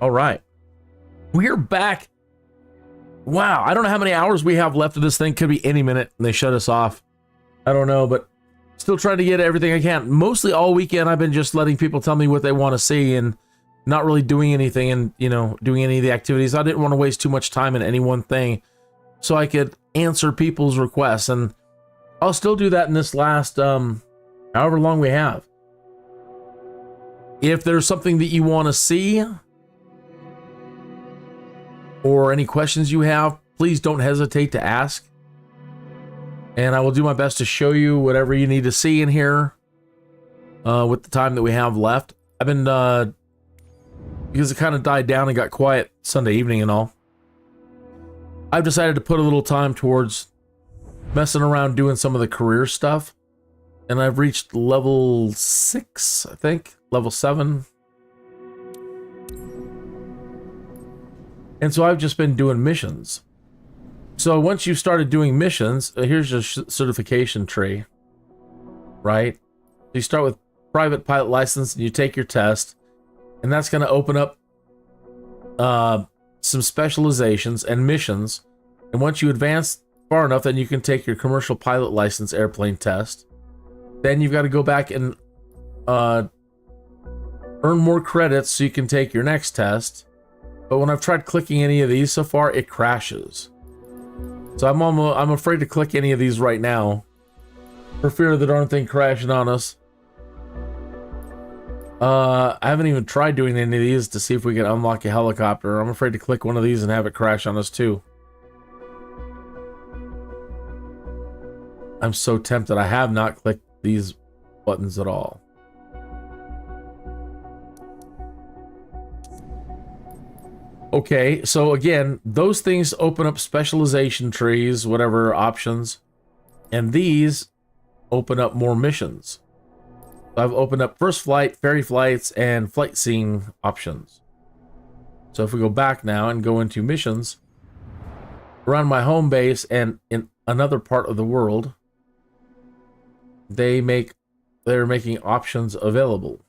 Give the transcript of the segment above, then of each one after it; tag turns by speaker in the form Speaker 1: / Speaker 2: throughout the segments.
Speaker 1: All right. We're back. Wow, I don't know how many hours we have left of this thing. Could be any minute and they shut us off. I don't know, but still trying to get everything I can. Mostly all weekend I've been just letting people tell me what they want to see and not really doing anything and, you know, doing any of the activities. I didn't want to waste too much time in any one thing so I could answer people's requests. And I'll still do that in this last, however long we have. If there's something that you want to see or any questions you have, please don't hesitate to ask. And I will do my best to show you whatever you need to see in here with the time that we have left. I've been, because it kind of died down and got quiet Sunday evening and all, I've decided to put a little time towards messing around doing some of the career stuff. And I've reached level 6, I think, level 7. And so I've just been doing missions. So once you've started doing missions, here's your certification tree, right? You start with private pilot license and you take your test, and that's going to open up some specializations and missions. And once you advance far enough, then you can take your commercial pilot license airplane test. Then you've got to go back and earn more credits so you can take your next test. But when I've tried clicking any of these so far, it crashes. So I'm afraid to click any of these right now for fear of the darn thing crashing on us. I haven't even tried doing any of these to see if we can unlock a helicopter. I'm afraid to click one of these and have it crash on us too. I'm so tempted. I have not clicked these buttons at all. Okay, so again, those things open up specialization trees, whatever options, and these open up more missions. So I've opened up first flight, ferry flights, and flight scene options. So if we go back now and go into missions, around my home base and in another part of the world, they're making options available.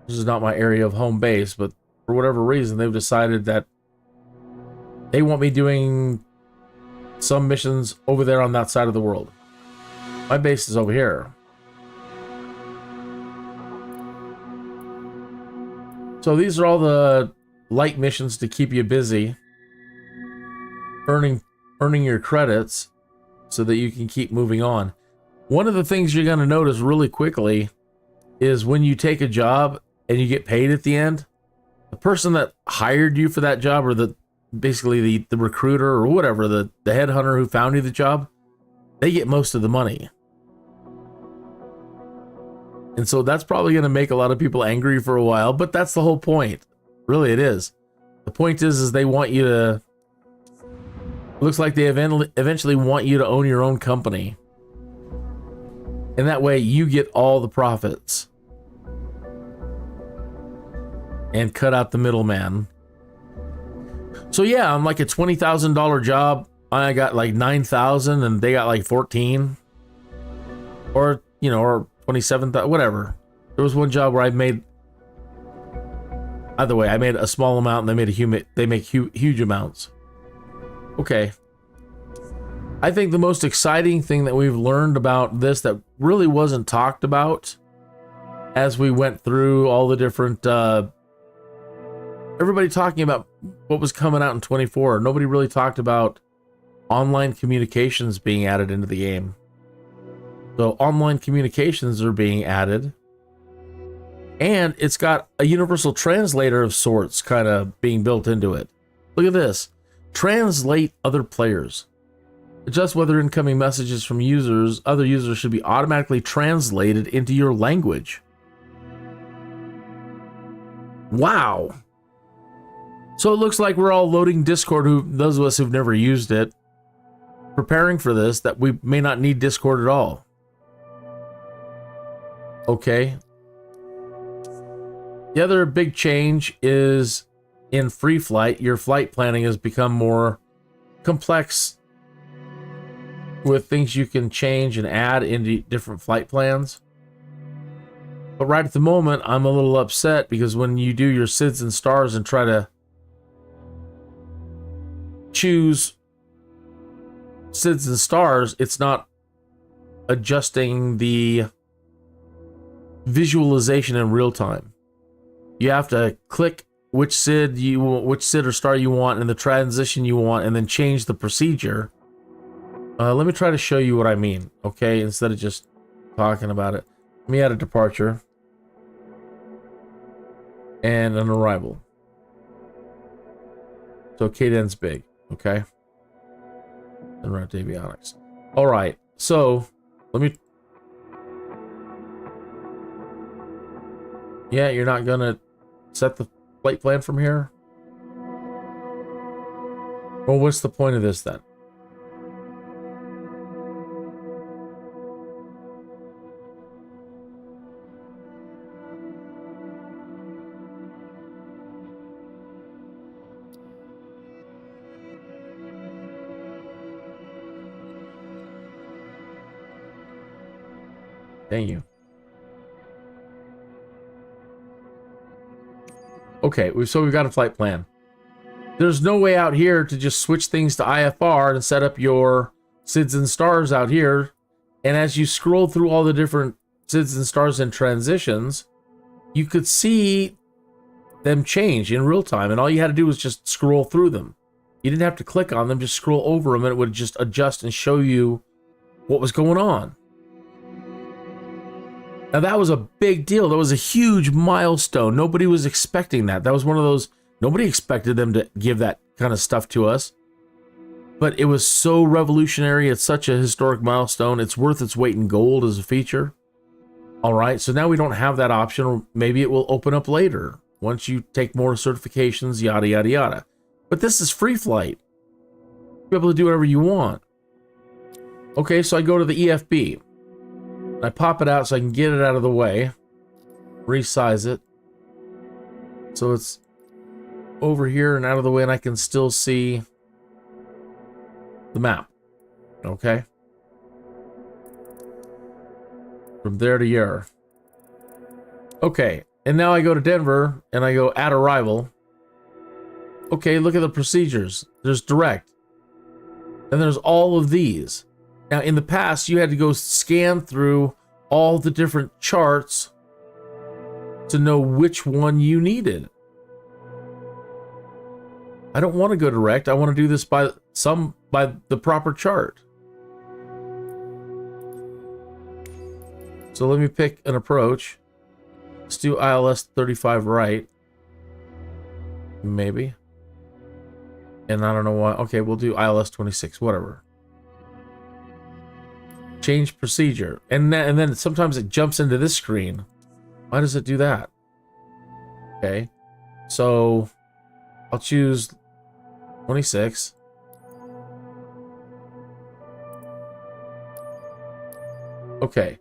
Speaker 1: This is not my area of home base, but for whatever reason, they've decided that they want me doing some missions over there on that side of the world. My base is over here. So these are all the light missions to keep you busy, earning your credits so that you can keep moving on. One of the things you're going to notice really quickly is when you take a job and you get paid at the end, the person that hired you for that job, or basically the recruiter or whatever, the headhunter who found you the job, they get most of the money. And so that's probably going to make a lot of people angry for a while, but that's the whole point. Really, it is. The point is they want you to, it looks like they eventually want you to own your own company. And that way you get all the profits. And cut out the middleman. So yeah, I'm like a $20,000 job. I got like 9,000 and they got like 14. Or, you know, or 27,000, whatever. There was one job where I made, either way, I made a small amount and they make huge amounts. Okay. I think the most exciting thing that we've learned about this that really wasn't talked about as we went through all the different, everybody talking about what was coming out in 24. Nobody really talked about online communications being added into the game. So online communications are being added. And it's got a universal translator of sorts kind of being built into it. Look at this. Translate other players. Adjust whether incoming messages from other users should be automatically translated into your language. Wow. So it looks like we're all loading Discord, those of us who've never used it, preparing for this, that we may not need Discord at all. Okay. The other big change is in free flight, your flight planning has become more complex with things you can change and add into different flight plans. But right at the moment, I'm a little upset because when you do your SIDS and stars and try to choose SIDS and stars, it's not adjusting the visualization in real time. You have to click which SID or star you want and the transition you want, and then change the procedure. Let me try to show you what I mean, okay? Instead of just talking about it. Let me add a departure and an arrival. So cadence big, okay? And route to avionics. All right, so let me. Yeah, you're not gonna set the flight plan from here? Well, what's the point of this then? Dang you. Okay, so we've got a flight plan. There's no way out here to just switch things to IFR and set up your SIDS and stars out here. And as you scroll through all the different SIDS and stars and transitions, you could see them change in real time. And all you had to do was just scroll through them. You didn't have to click on them, just scroll over them and it would just adjust and show you what was going on. Now that was a big deal. That was a huge milestone. Nobody was expecting that. That was one of those, nobody expected them to give that kind of stuff to us. But it was so revolutionary. It's such a historic milestone. It's worth its weight in gold as a feature. All right, so now we don't have that option, or maybe it will open up later once you take more certifications, yada, yada, yada. But this is free flight. You'll be able to do whatever you want. Okay, so I go to the EFB. I pop it out so I can get it out of the way. Resize it. So it's over here and out of the way, and I can still see the map. Okay? From there to here. Okay, and now I go to Denver, and I go add arrival. Okay, look at the procedures. There's direct. And there's all of these. Now, in the past, you had to go scan through all the different charts to know which one you needed. I don't want to go direct. I want to do this by the proper chart. So let me pick an approach. Let's do ILS 35 right. Maybe. And I don't know why. Okay, we'll do ILS 26, whatever. Change procedure. And then sometimes it jumps into this screen. Why does it do that? Okay. So I'll choose 26. Okay.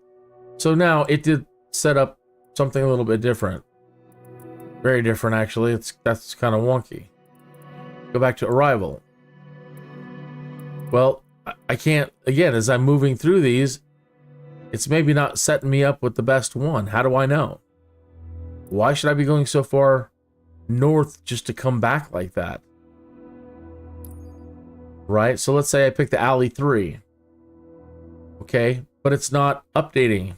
Speaker 1: So now it did set up something a little bit different. Very different, actually. That's kind of wonky. Go back to arrival. Well, I can't, again, as I'm moving through these, it's maybe not setting me up with the best one. How do I know? Why should I be going so far north just to come back like that? Right? So let's say I pick the Alley 3. Okay, but it's not updating.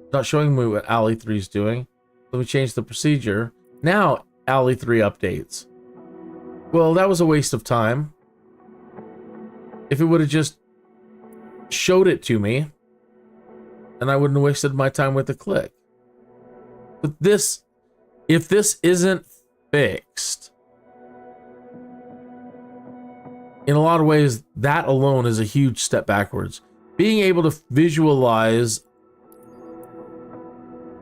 Speaker 1: It's not showing me what Alley 3 is doing. Let me change the procedure. Now Alley 3 updates. Well, that was a waste of time. If it would have just showed it to me, and I wouldn't have wasted my time with the click. But this, if this isn't fixed, in a lot of ways, that alone is a huge step backwards. Being able to visualize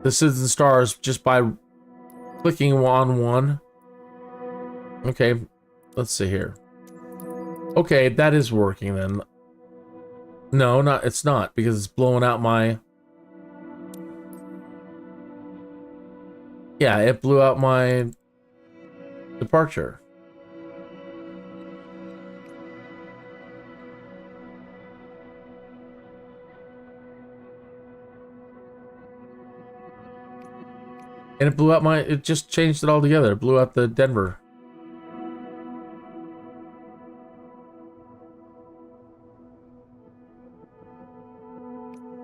Speaker 1: the SIDS and stars just by clicking on one. Okay, let's see here. Okay, that is working then. No, it's not, because it's blowing out my... Yeah, it blew out my departure. And it blew out my, it just changed it all together. It blew out the Denver.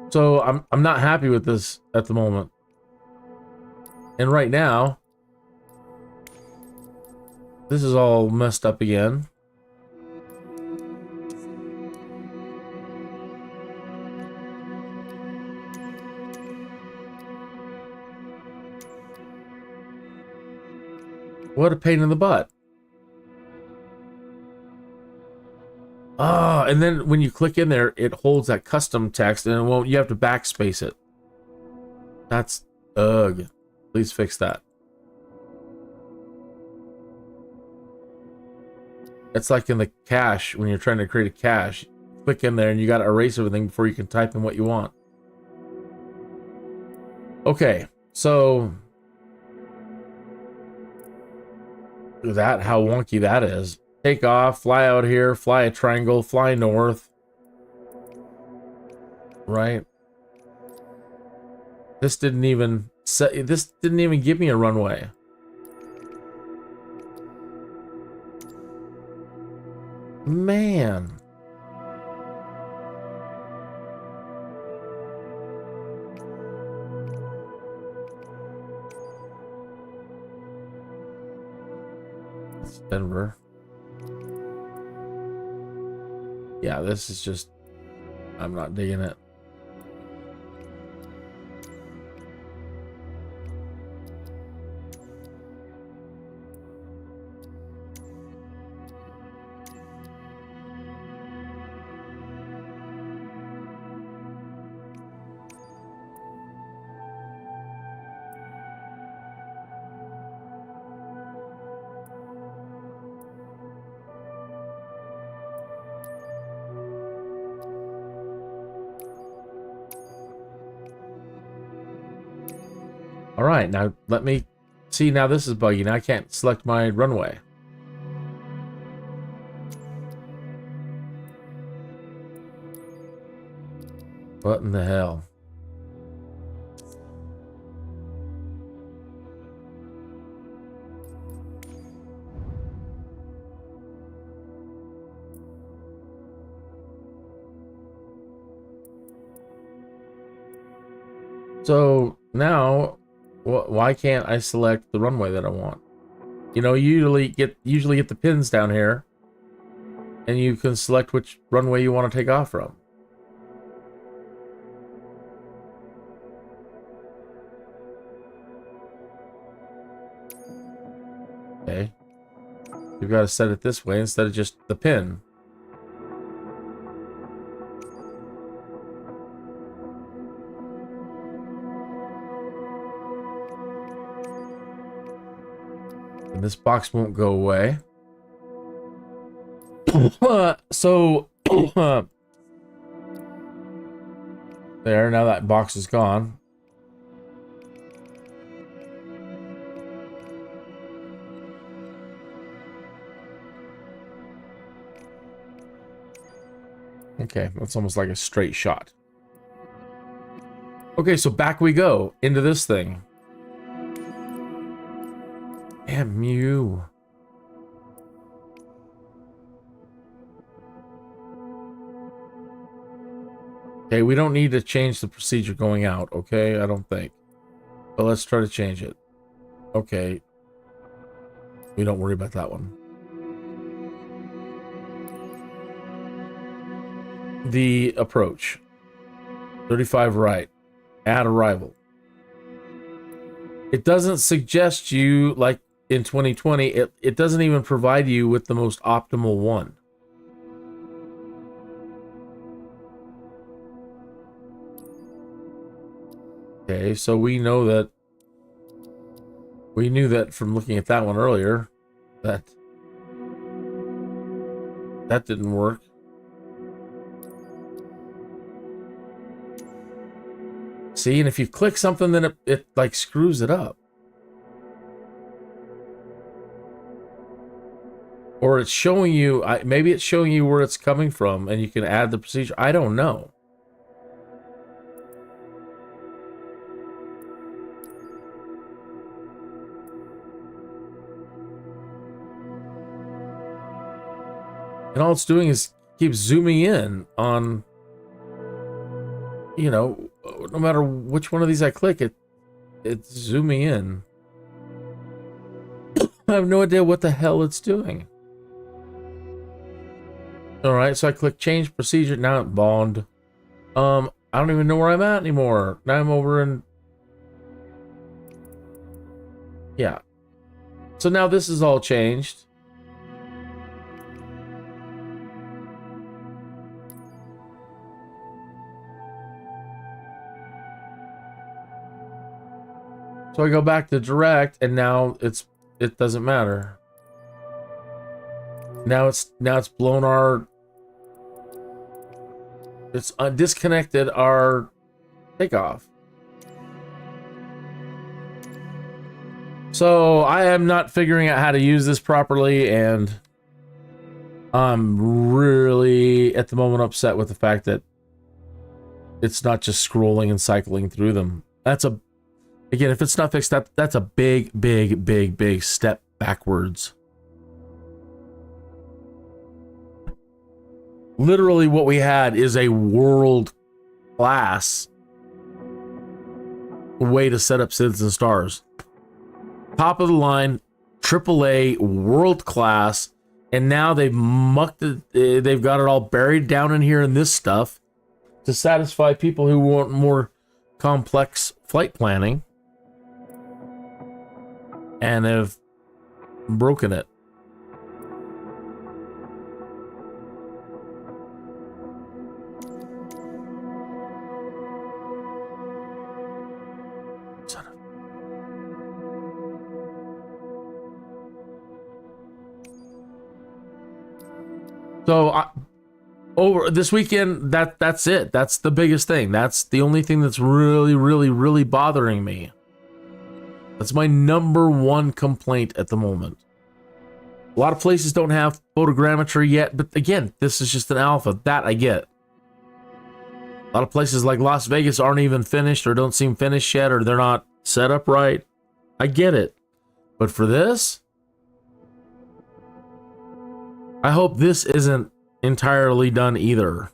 Speaker 1: So I'm not happy with this at the moment. And right now, this is all messed up again. What a pain in the butt. Ah, and then when you click in there, it holds that custom text and it won't, you have to backspace it. That's, ugh. Please fix that. It's like in the cache, when you're trying to create a cache, click in there and you got to erase everything before you can type in what you want. Okay, so that, how wonky that is. Take off, fly out here, fly a triangle, fly north. Right? This didn't even give me a runway. Man. It's Denver. Yeah, this is just, I'm not digging it. All right, now let me see. Now this is buggy. Now I can't select my runway. What in the hell? So now, why can't I select the runway that I want? You know, you usually get the pins down here, and you can select which runway you want to take off from. Okay, you've got to set it this way instead of just the pin. This box won't go away. So there, now that box is gone. Okay, that's almost like a straight shot. Okay, so back we go into this thing. Damn you. Okay, we don't need to change the procedure going out, okay? I don't think. But let's try to change it. Okay. We don't worry about that one. The approach. 35 right. Add arrival. It doesn't suggest you, like in 2020, it doesn't even provide you with the most optimal one. Okay, so we knew that from looking at that one earlier, that didn't work. See, and if you click something, then it like screws it up. Or it's showing you, maybe it's showing you where it's coming from and you can add the procedure. I don't know. And all it's doing is keep zooming in on, you know, no matter which one of these I click, it's zooming in. I have no idea what the hell it's doing. All right, so I click change procedure. Now it bond. I don't even know where I'm at anymore. Now I'm over in... Yeah. So now this is all changed. So I go back to direct, and now it doesn't matter. Now it's blown our... It's disconnected our takeoff. So I am not figuring out how to use this properly, and I'm really at the moment upset with the fact that it's not just scrolling and cycling through them. That's a, again, if it's not fixed, that's a big step backwards. Literally what we had is a world-class way to set up Citizen Stars. Top of the line, AAA, world-class, and now they've mucked it, they've got it all buried down in here in this stuff to satisfy people who want more complex flight planning, and have broken it. So over this weekend, that's it. That's the biggest thing. That's the only thing that's really bothering me. That's my #1 complaint at the moment. A lot of places don't have photogrammetry yet, but again, this is just an alpha. That I get. A lot of places like Las Vegas aren't even finished or don't seem finished yet, or they're not set up right. I get it. But for this, I hope this isn't entirely done either.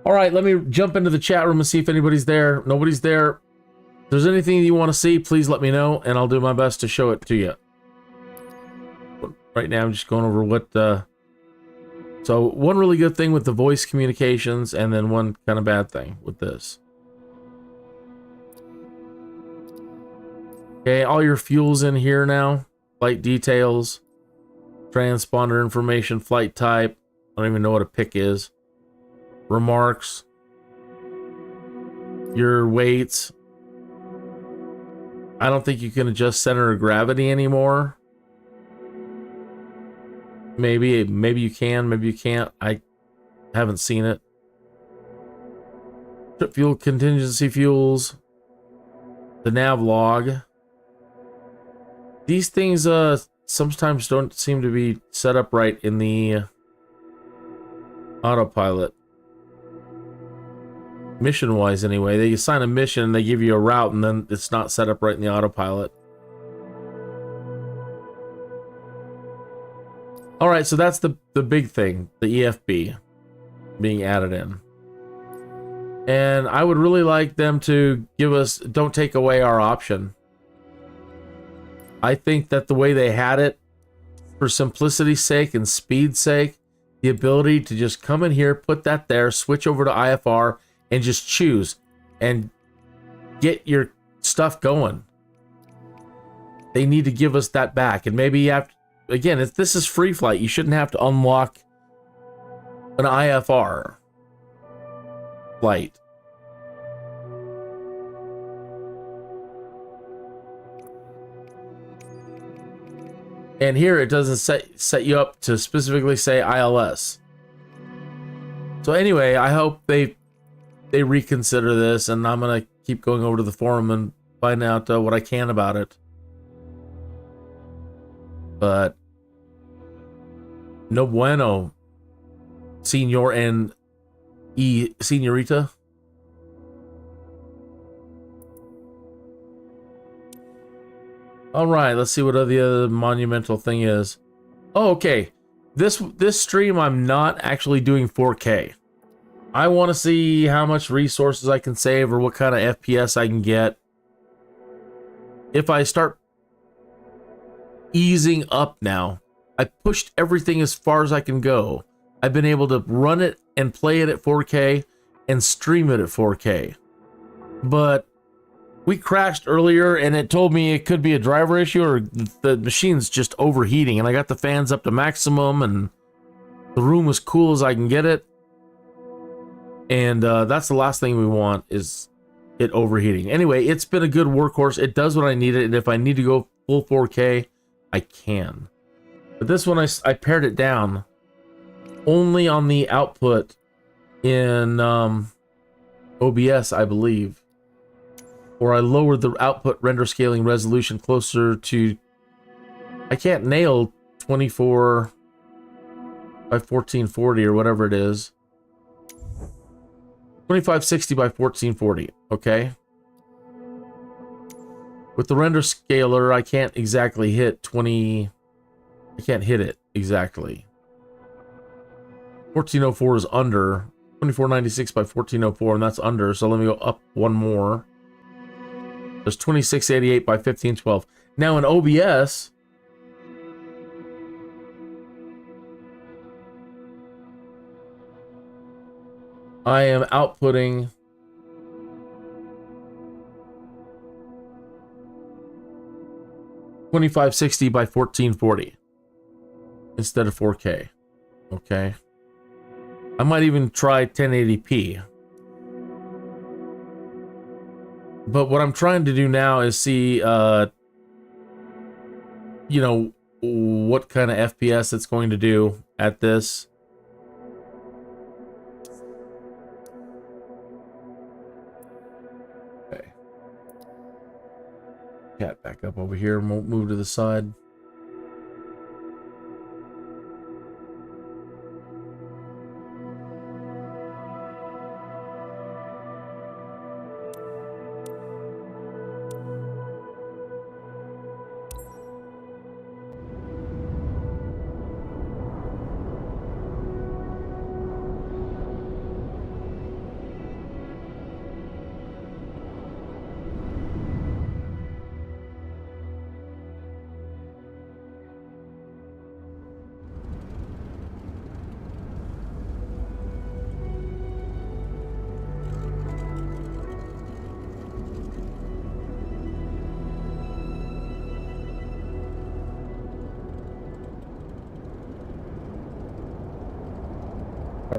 Speaker 1: All right, let me jump into the chat room and see if anybody's there. Nobody's there. If there's anything you want to see, please let me know, and I'll do my best to show it to you. But right now, I'm just going over what... So, one really good thing with the voice communications, and then one kind of bad thing with this. Okay, all your fuel's in here now. Flight details, transponder information, flight type. I don't even know what a pick is. Remarks. Your weights. I don't think you can adjust center of gravity anymore. Maybe you can, maybe you can't. I haven't seen it. Trip fuel, contingency fuels. The nav log. These things sometimes don't seem to be set up right in the autopilot. Mission-wise, anyway. They assign a mission and they give you a route, and then it's not set up right in the autopilot. Alright, so that's the big thing. The EFB being added in. And I would really like them to give us... Don't take away our option. I think that the way they had it, for simplicity's sake and speed's sake, the ability to just come in here, put that there, switch over to IFR, and just choose and get your stuff going. They need to give us that back. And maybe you have to, again, if this is free flight, you shouldn't have to unlock an IFR flight. And here it doesn't set you up to specifically say ILS. So anyway, I hope they reconsider this, and I'm gonna keep going over to the forum and find out what I can about it. But no bueno, senor and senorita. All right, let's see what the other monumental thing is. Oh, okay. This stream, I'm not actually doing 4K. I want to see how much resources I can save or what kind of FPS I can get. If I start easing up now, I pushed everything as far as I can go. I've been able to run it and play it at 4K and stream it at 4K. But we crashed earlier and it told me it could be a driver issue or the machine's just overheating, and I got the fans up to maximum and the room as cool as I can get it. And that's the last thing we want, is it overheating. Anyway, it's been a good workhorse. It does what I need it, and if I need to go full 4K, I can. But this one, I pared it down only on the output in OBS, I believe. Or I lowered the output render scaling resolution closer to... I can't nail 24 by 1440 or whatever it is. 2560 by 1440, okay? With the render scaler, I can't exactly hit 20... I can't hit it exactly. 1404 is under. 2496 by 1404, and that's under, so let me go up one more. There's 2688 by 1512. Now in OBS, I am outputting 2560 by 1440 instead of 4K. Okay. I might even try 1080p. But what I'm trying to do now is see, you know, what kind of FPS it's going to do at this. Okay. Cat back up over here, move to the side.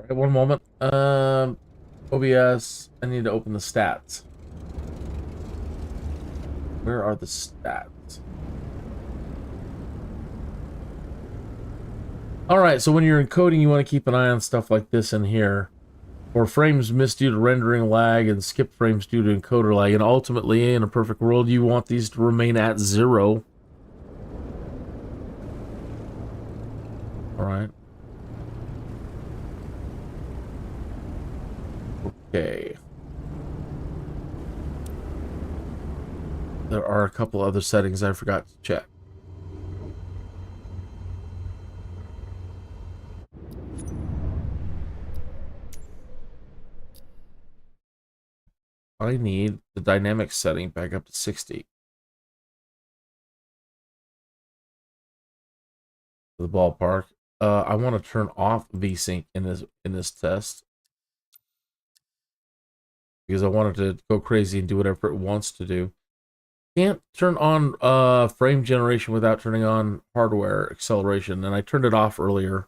Speaker 1: One moment. OBS, I need to open the stats. Where are the stats? Alright, so when you're encoding, you want to keep an eye on stuff like this in here. Or frames missed due to rendering lag and skip frames due to encoder lag. And ultimately, in a perfect world, you want these to remain at 0. Alright. Okay. There are a couple other settings I forgot to check. I need the dynamic setting back up to 60. The ballpark. I want to turn off VSync in this test, because I wanted to go crazy and do whatever it wants to do. Can't turn on frame generation without turning on hardware acceleration, and I turned it off earlier.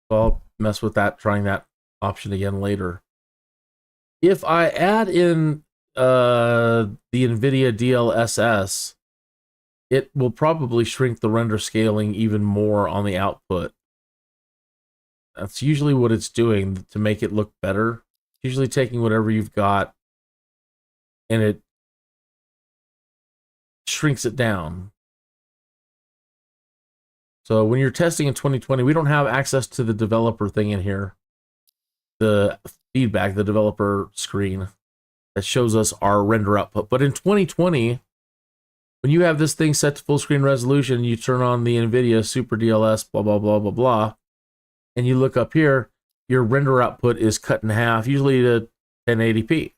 Speaker 1: So I'll mess with that, trying that option again later. If I add in the Nvidia DLSS, it will probably shrink the render scaling even more on the output. That's usually what it's doing to make it look better. Usually taking whatever you've got and it shrinks it down. So when you're testing in 2020, we don't have access to the developer thing in here. The feedback, the developer screen that shows us our render output. But in 2020, when when you have this thing set to full screen resolution, you turn on the Nvidia Super DLS, blah, blah, blah, blah, blah, and you look up here, your render output is cut in half, usually to 1080p.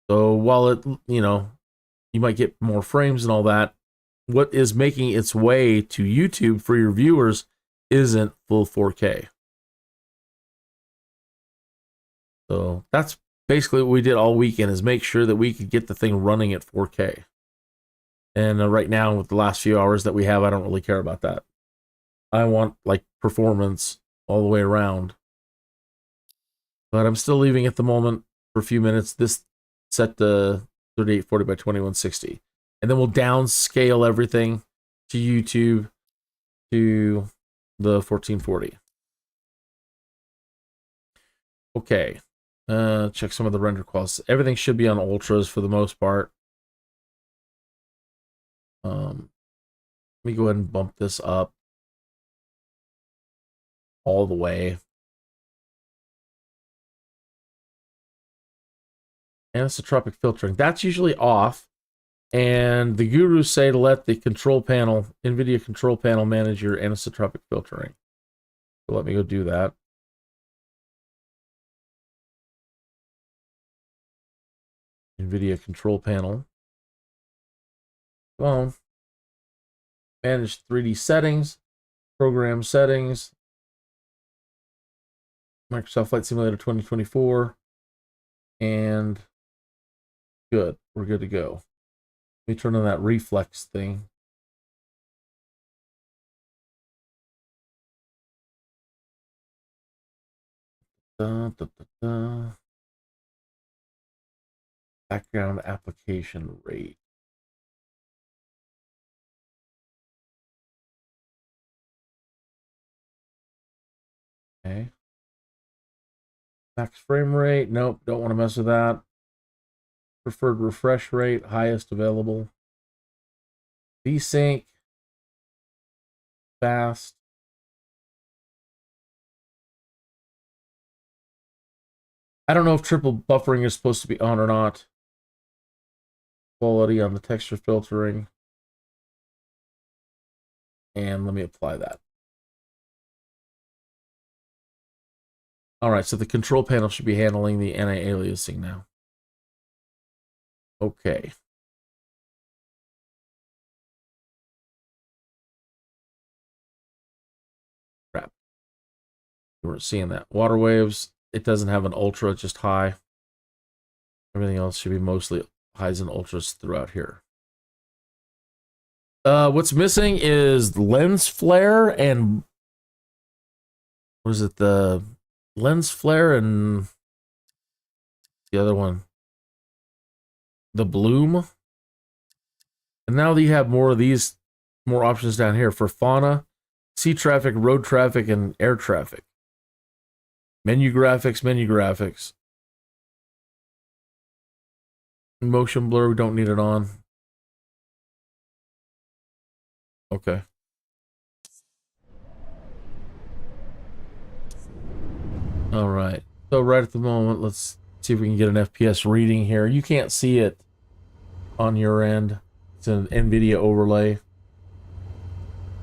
Speaker 1: So while it, you know, you might get more frames and all that, what is making its way to YouTube for your viewers isn't full 4K. So that's basically what we did all weekend, is make sure that we could get the thing running at 4K. And right now, with the last few hours that we have, I don't really care about that. I want like performance all the way around. But I'm still leaving at the moment for a few minutes. This set to 3840 by 2160. And then we'll downscale everything to YouTube to the 1440. Okay. Check some of the render quality. Everything should be on ultras for the most part. Let me go ahead and bump this up all the way. Anisotropic filtering. That's usually off. And the gurus say to let the control panel, NVIDIA control panel, manage your anisotropic filtering. So let me go do that. NVIDIA control panel. Well, manage 3D settings, program settings, Microsoft Flight Simulator 2024, and good. We're good to go. Let me turn on that reflex thing. Background application rate. Okay. Max frame rate. Nope, don't want to mess with that. Preferred refresh rate, highest available. VSync. Fast. I don't know if triple buffering is supposed to be on or not. Quality on the texture filtering. And let me apply that. All right, so the control panel should be handling the anti-aliasing now. Okay. Crap. You weren't seeing that. Water waves, it doesn't have an ultra, just high. Everything else should be mostly highs and ultras throughout here. What's missing is lens flare and what is it? The lens flare and the other one, the bloom. And now that you have more of these, more options down here for fauna, sea traffic, road traffic, and air traffic. Menu graphics, menu graphics. Motion blur, we don't need it on. Okay. All right. So right at the moment, let's see if we can get an FPS reading here. You can't see it on your end. It's an Nvidia overlay.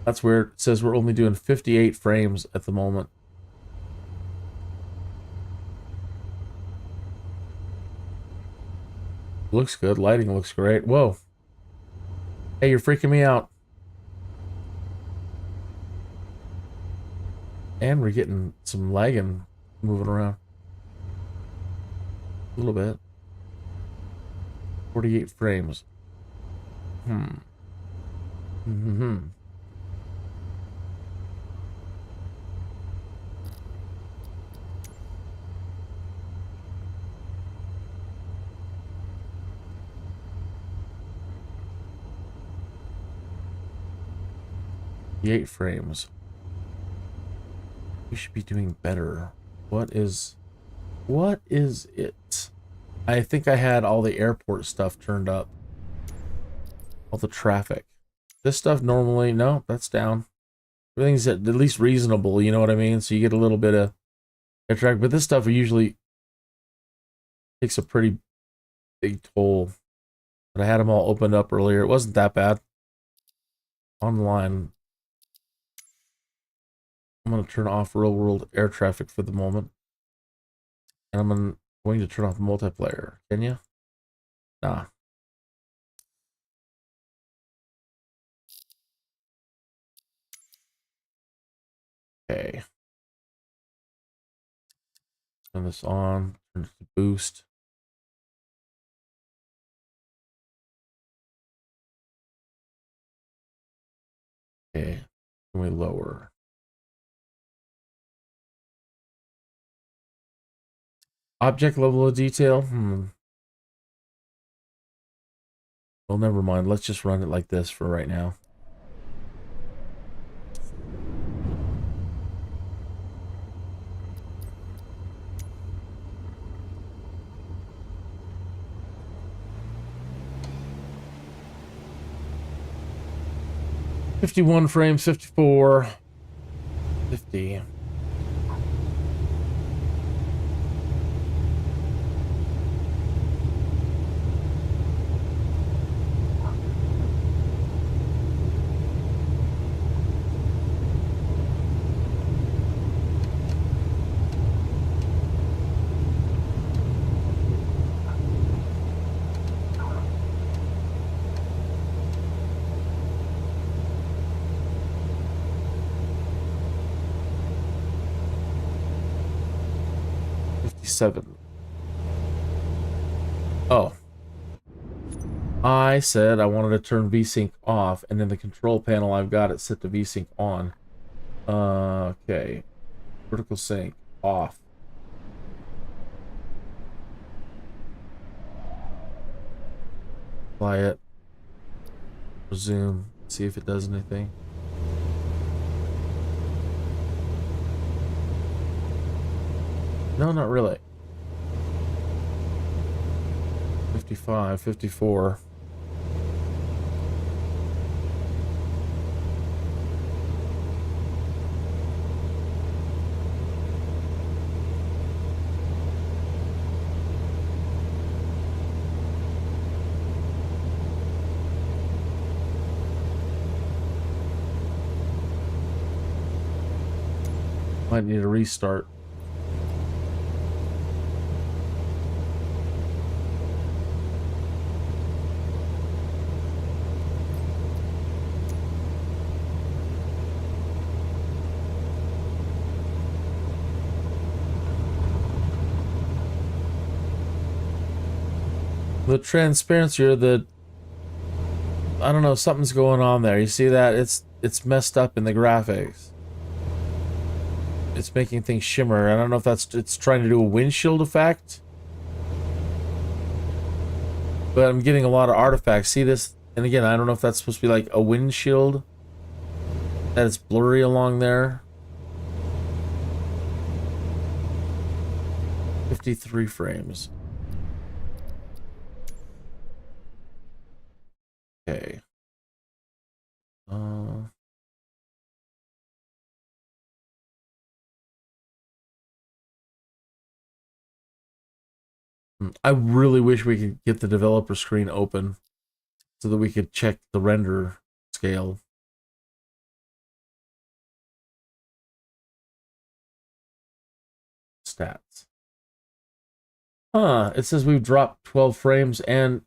Speaker 1: That's where it says we're only doing 58 frames at the moment. Looks good. Lighting looks great. Whoa. Hey, you're freaking me out. And we're getting some lagging moving around. A little bit. 48 frames. Mm-hmm. 8 frames. We should be doing better. What is it? I think I had all the airport stuff turned up. All the traffic. This stuff normally, no, that's down. Everything's at least reasonable, you know what I mean? So you get a little bit of air traffic, but this stuff usually takes a pretty big toll. But I had them all opened up earlier. It wasn't that bad. Online. I'm going to turn off real world air traffic for the moment. And I'm going to turn off multiplayer. Can you? Nah. Okay. Turn this on. Turn it to boost. Okay. Can we lower? Object level of detail? Well, never mind. Let's just run it like this for right now. $51 frames, 54, 50. Oh. I said I wanted to turn VSync off, and in the control panel I've got it set to VSync on. Okay. Vertical sync off. Apply it. Resume. See if it does anything. No, not really. 55, 54. Might need a restart. The transparency, or the, I don't know, something's going on there. You see that? It's messed up in the graphics. It's making things shimmer. I don't know if it's trying to do a windshield effect. But I'm getting a lot of artifacts. See this? And again, I don't know if that's supposed to be like a windshield. That it's blurry along there. 53 frames. Okay. I really wish we could get the developer screen open so that we could check the render scale. Stats. Huh, it says we've dropped 12 frames and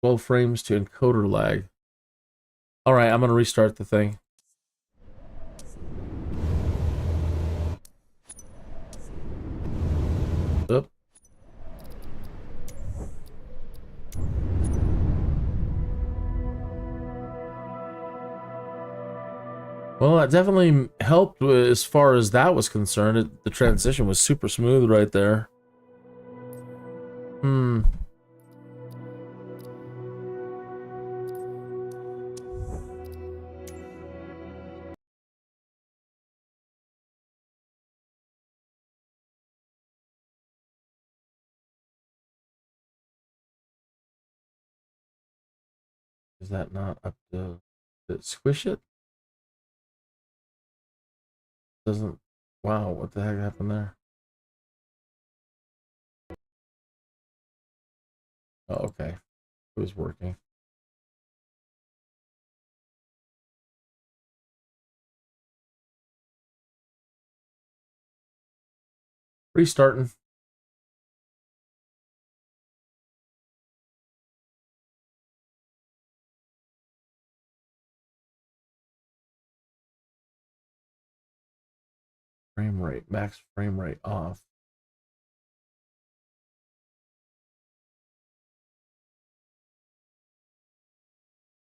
Speaker 1: 12 frames to encoder lag. Alright, I'm going to restart the thing. Oop. Well, that definitely helped as far as that was concerned. The transition was super smooth right there. Is that not up to... Did it squish it? Doesn't... Wow, what the heck happened there? Oh, okay. It was working. Restarting. Frame rate, max frame rate off.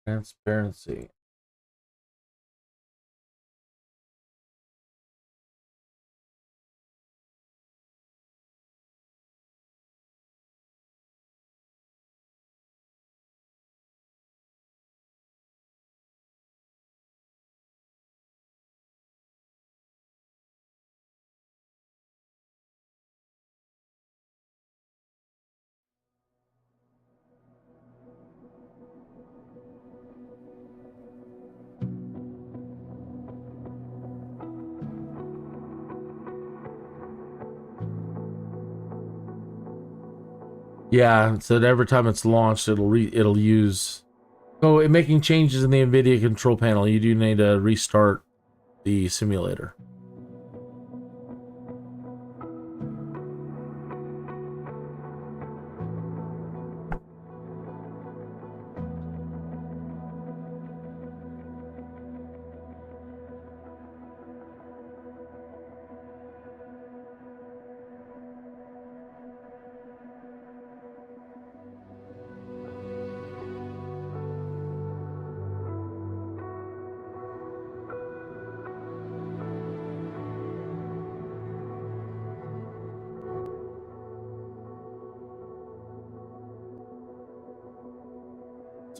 Speaker 1: Transparency. Yeah, so every time it's launched, it'll use. So in making changes in the Nvidia control panel, you do need to restart the simulator.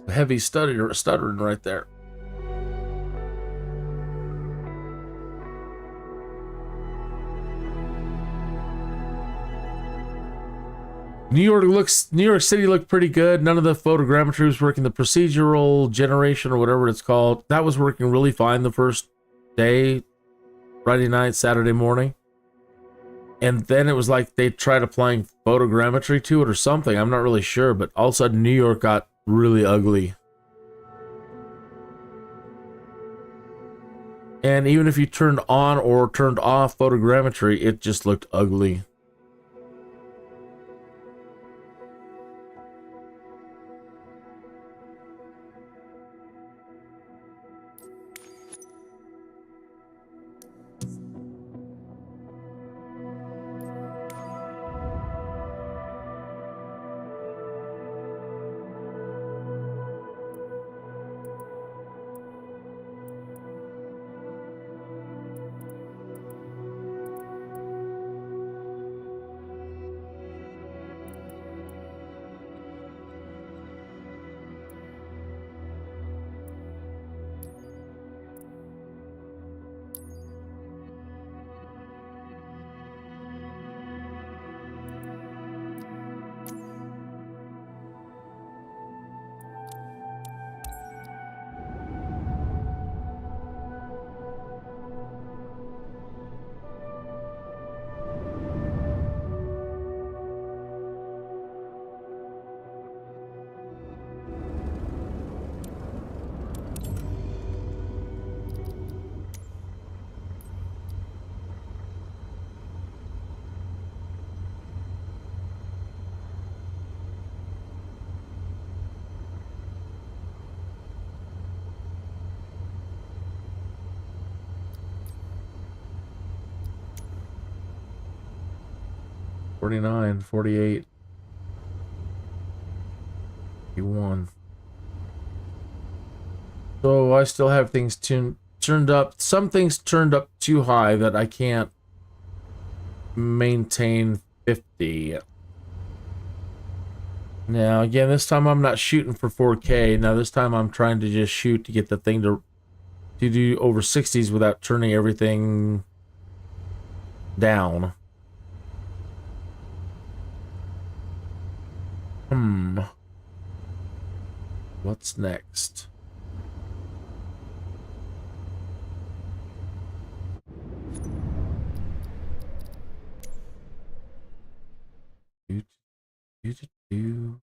Speaker 1: Heavy stuttering right there. New York City looked pretty good. None of the photogrammetry was working. The procedural generation or whatever it's called, that was working really fine the first day, Friday night, Saturday morning. And then it was like they tried applying photogrammetry to it or something. I'm not really sure, but all of a sudden New York got really ugly. And even if you turned on or turned off photogrammetry, it just looked ugly. $49, $48, $51. So I still have things turned up. Some things turned up too high that I can't maintain 50. Now, again, this time I'm not shooting for 4K. Now, this time I'm trying to just shoot to get the thing to do over 60s without turning everything down. What's next? Do.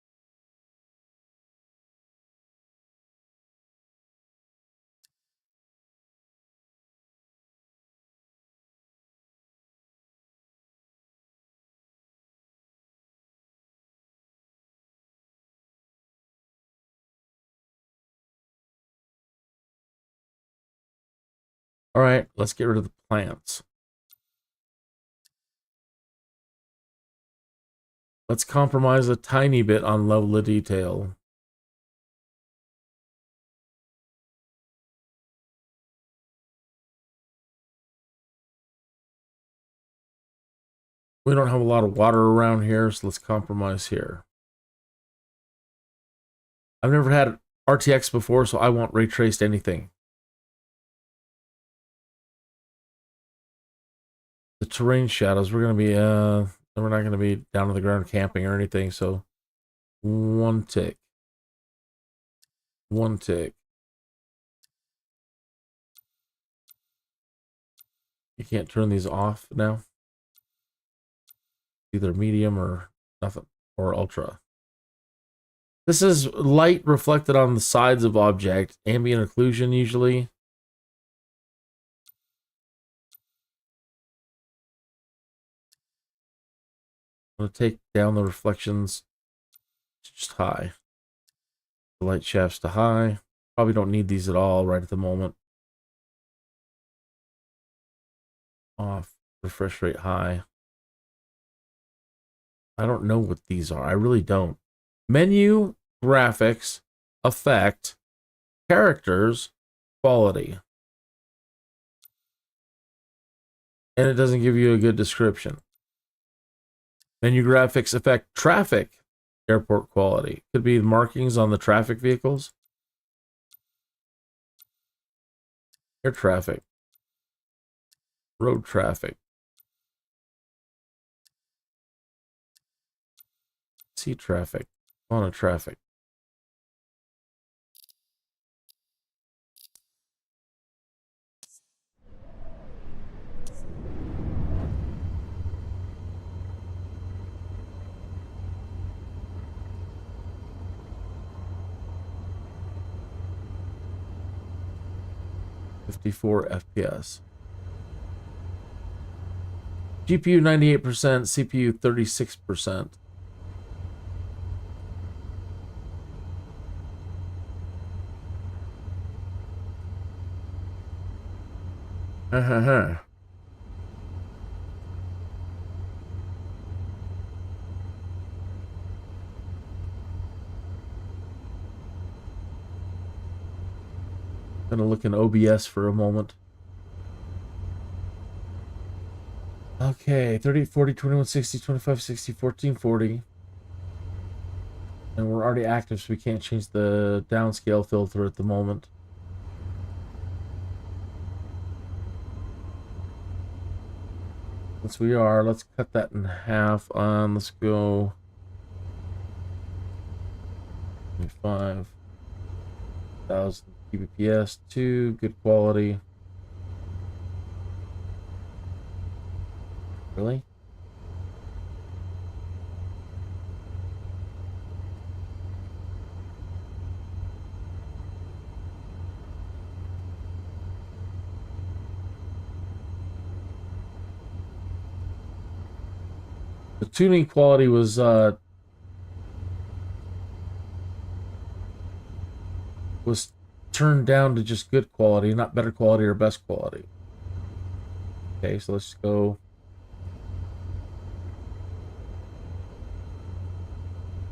Speaker 1: All right, let's get rid of the plants. Let's compromise a tiny bit on level of detail. We don't have a lot of water around here, so let's compromise here. I've never had RTX before, so I won't ray trace anything. The terrain shadows, we're not going to be down to the ground camping or anything, so one tick. One tick. You can't turn these off now. Either medium or nothing, or ultra. This is light reflected on the sides of object, ambient occlusion usually. I'm going to take down the reflections to just high. The light shafts to high. Probably don't need these at all right at the moment. Off. Refresh rate high. I don't know what these are. I really don't. Menu, graphics, effect, characters, quality. And it doesn't give you a good description. Menu, graphics, effect, traffic, airport quality. Could be the markings on the traffic vehicles. Air traffic. Road traffic. Sea traffic. Fauna traffic. .54 FPS. GPU 98%, CPU 36%. Kind of look in OBS for a moment. Okay, 30, 40, 21, 60, 25, 60, 14, 40. And we're already active, so we can't change the downscale filter at the moment. Once we are, let's cut that in half. Let's go 25,000 kbps, 2, good quality. Really? The tuning quality was turned down to just good quality, not better quality or best quality. Okay, so let's go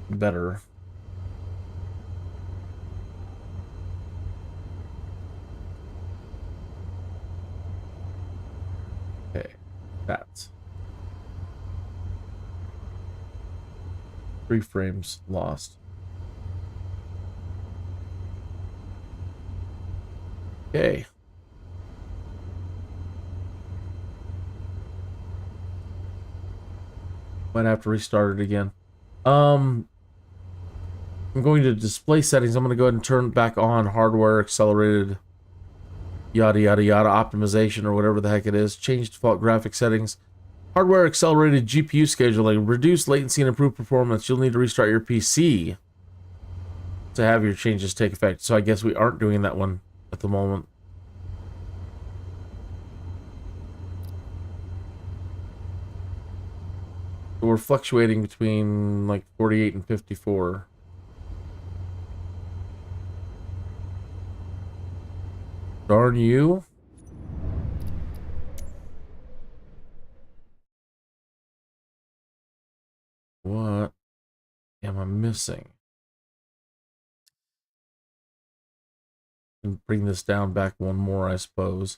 Speaker 1: better. Okay, that's 3 frames lost. Okay. Might have to restart it again. I'm going to display settings. I'm going to go ahead and turn back on hardware accelerated yada yada yada optimization or whatever the heck it is. Change default graphic settings. Hardware accelerated GPU scheduling. Reduce latency and improve performance. You'll need to restart your PC to have your changes take effect. So I guess we aren't doing that one at the moment. We're fluctuating between like 48 and 54. Darn you. What am I missing? And bring this down back one more, I suppose.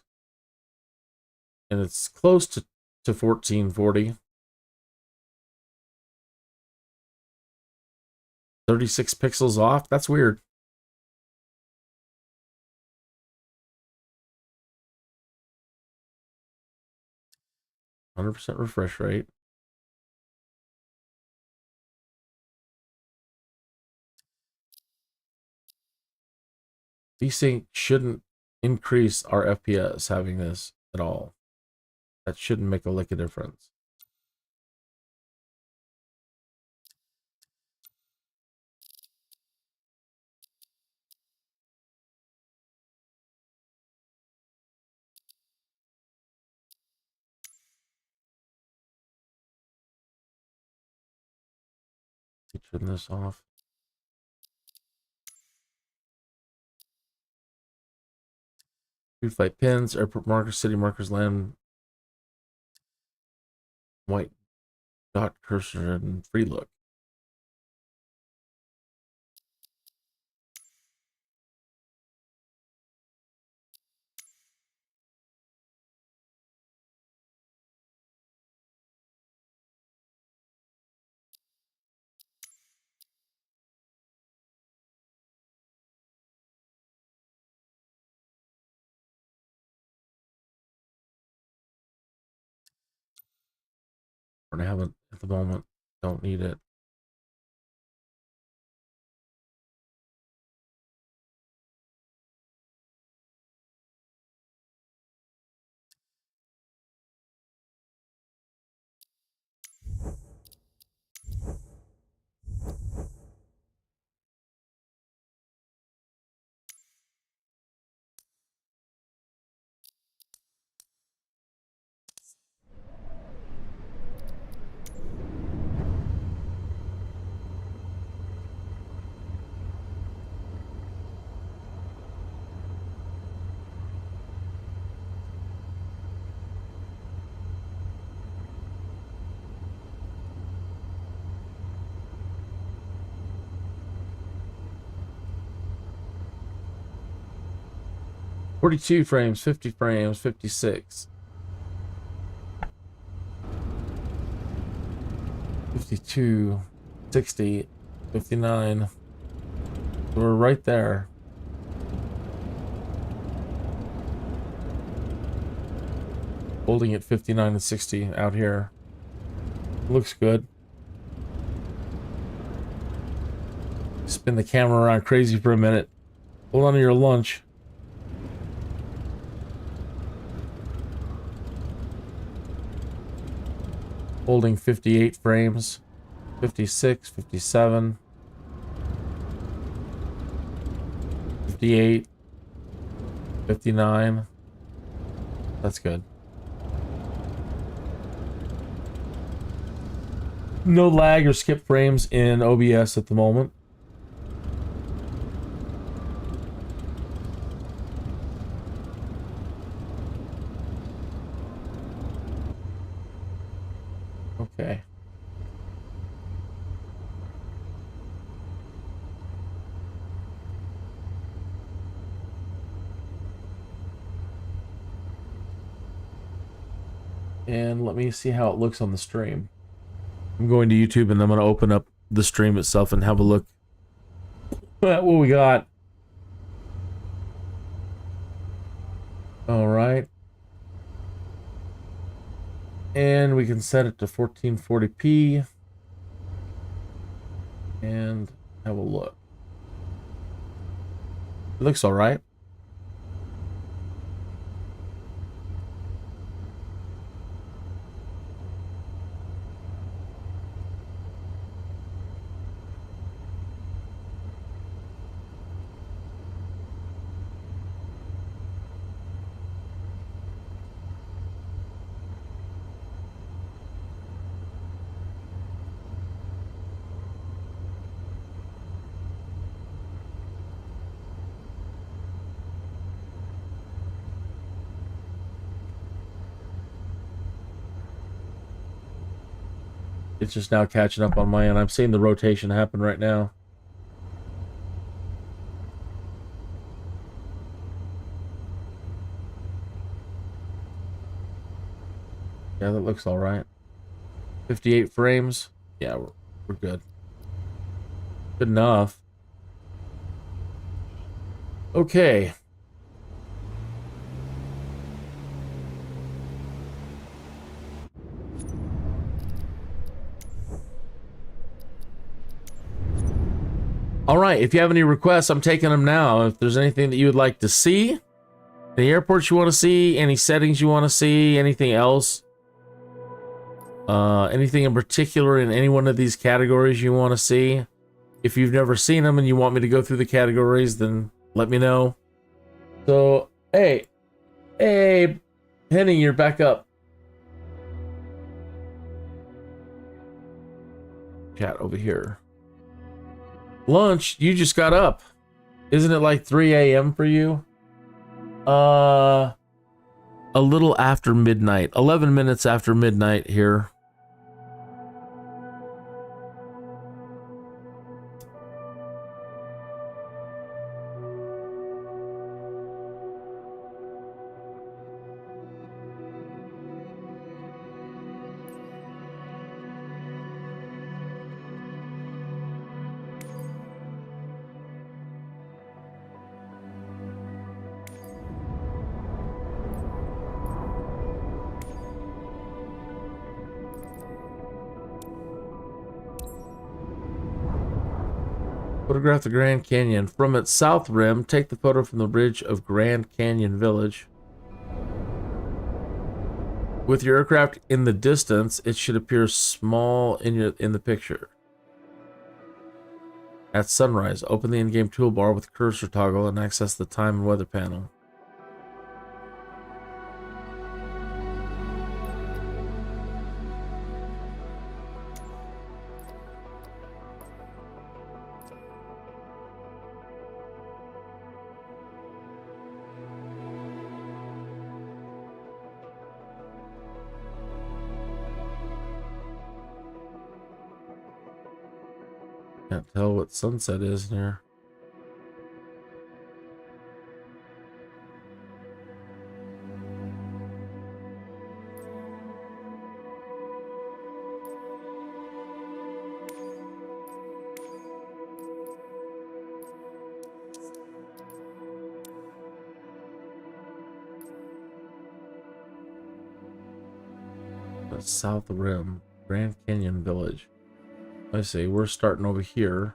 Speaker 1: And it's close to 1440. 36 pixels off? That's weird. %, refresh rate. VSync shouldn't increase our FPS having this at all. That shouldn't make a lick of difference. Turn this off. Flight pins, airport markers, city markers, land, white dot cursor, and free look. I haven't at the moment. Don't need it. "42 frames, 50 frames, 56. 52, 60, 59. We're right there. Holding at 59 and 60 out here. Looks good. Spin the camera around crazy for a minute. Hold on to your lunch. Holding 58 frames, 56, 57, 58, 59. That's good. No lag or skip frames in OBS at the moment. Okay. And let me see how it looks on the stream. I'm going to YouTube and I'm going to open up the stream itself and have a look at what we got. All right. And we can set it to 1440p and have a look. It looks all right. It's just now catching up on my end. I'm seeing the rotation happen right now. Yeah, that looks all right. 58 frames. Yeah, we're good. Good enough. Okay. All right, if you have any requests, I'm taking them now. If there's anything that you would like to see, the airports you want to see, any settings you want to see, anything else, anything in particular in any one of these categories you want to see. If you've never seen them and you want me to go through the categories, then let me know. So, hey, Henning, you're back up. Chat over here. Lunch, you just got up. Isn't it like 3 a.m. for you? A little after midnight. 11 minutes after midnight here. Photograph the Grand Canyon. From its south rim, take the photo from the ridge of Grand Canyon Village. With your aircraft in the distance, it should appear small in the picture. At sunrise, open the in-game toolbar with cursor toggle and access the time and weather panel. Can't tell what sunset is in here. The south rim, Grand Canyon Village. I see, we're starting over here.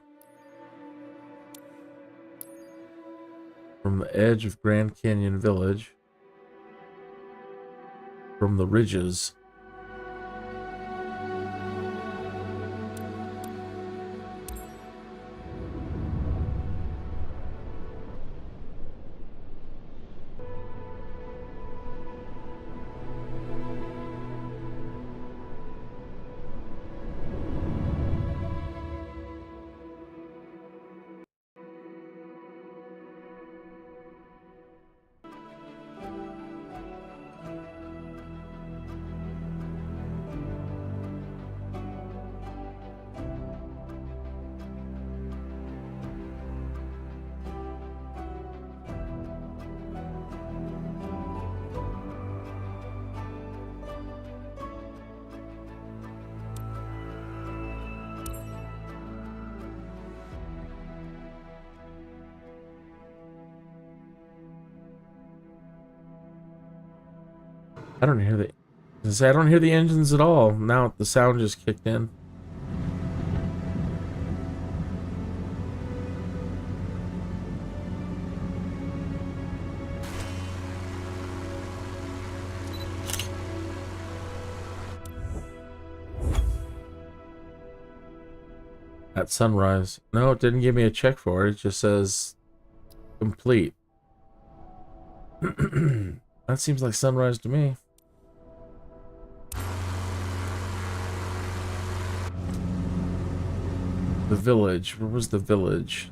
Speaker 1: From the edge of Grand Canyon Village. From the ridges. I don't hear I don't hear the engines at all. Now the sound just kicked in. At sunrise. No, it didn't give me a check for it. It just says complete. That seems like sunrise to me. The village. Where was the village?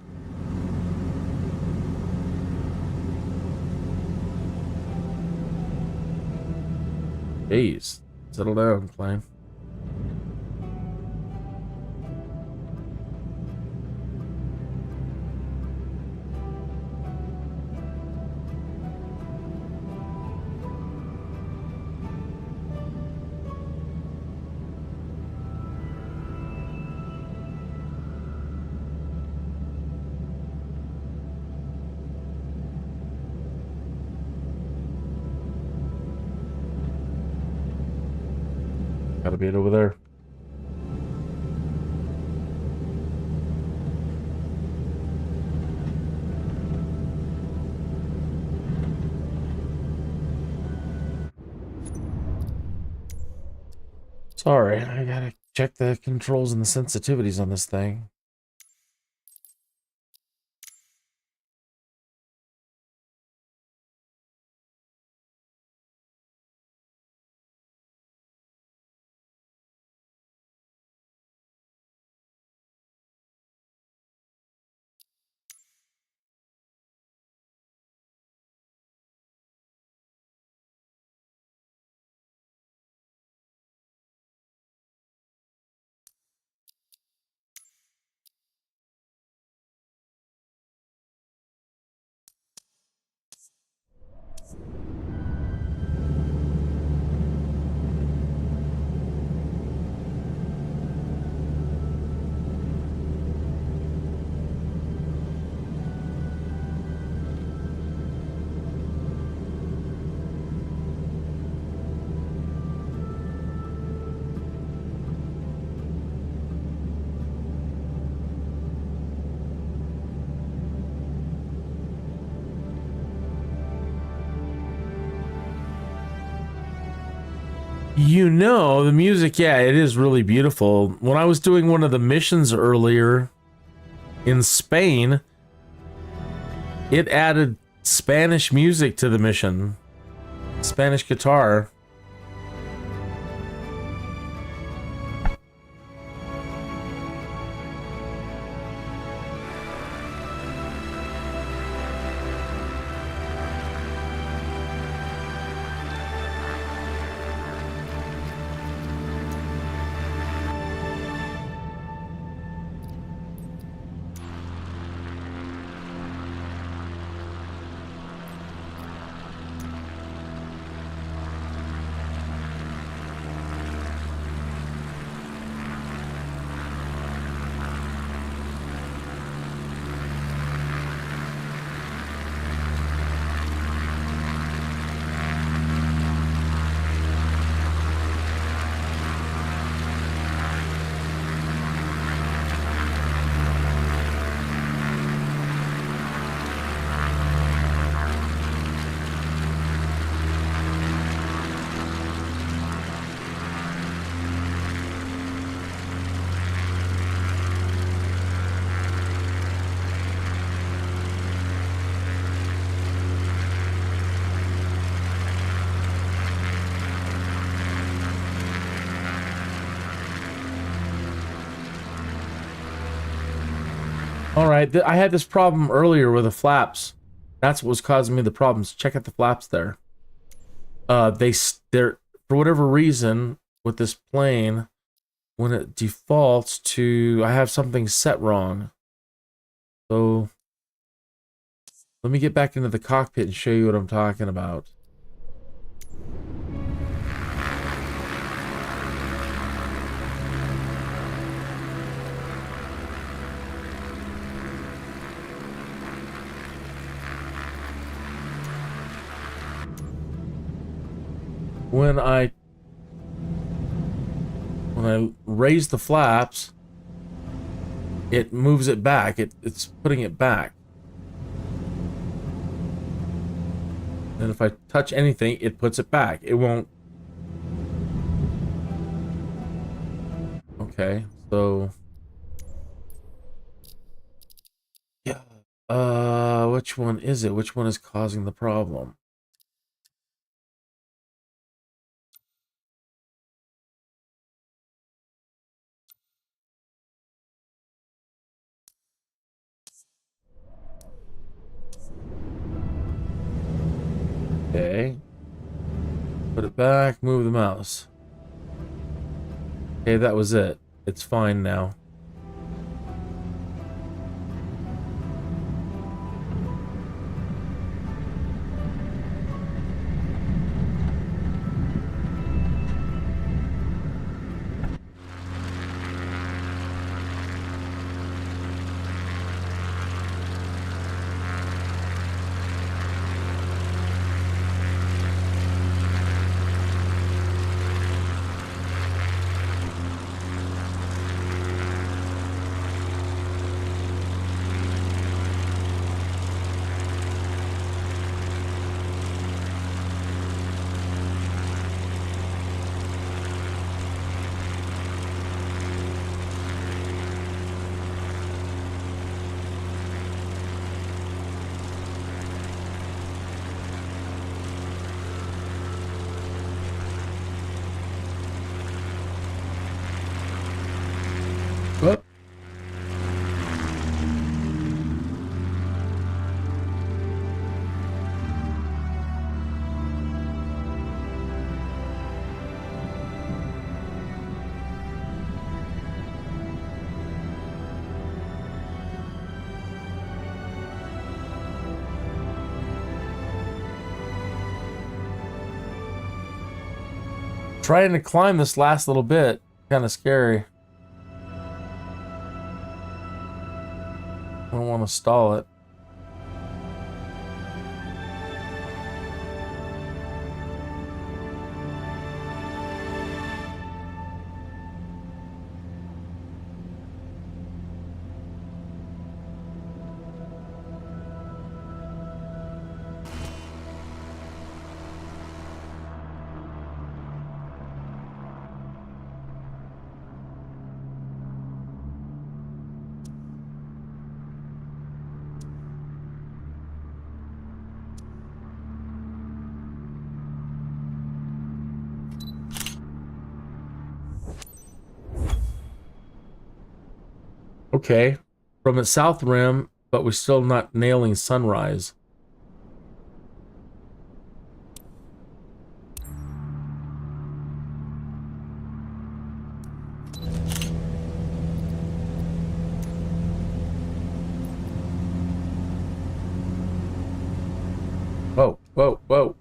Speaker 1: Jeez. Settle down, plane. gotta be it over there. Sorry, I gotta check the controls and the sensitivities on this thing. You know, the music, yeah, it is really beautiful. When I was doing one of the missions earlier in Spain, it added Spanish music to the mission. Spanish guitar. All right, I had this problem earlier with the flaps. That's what was causing me the problems. Check out the flaps there. They're for whatever reason with this plane, when it defaults to, I have something set wrong. So let me get back into the cockpit and show you what I'm talking about. When I raise the flaps, it moves it back. It's putting it back. And if I touch anything, it puts it back. It won't. Okay, so yeah. Which one is it? Which one is causing the problem? Okay. Put it back, move the mouse. Okay, that was it. It's fine now. Trying to climb this last little bit, kind of scary. I don't want to stall it. Okay, from its south rim, but we're still not nailing sunrise. Whoa, whoa, whoa.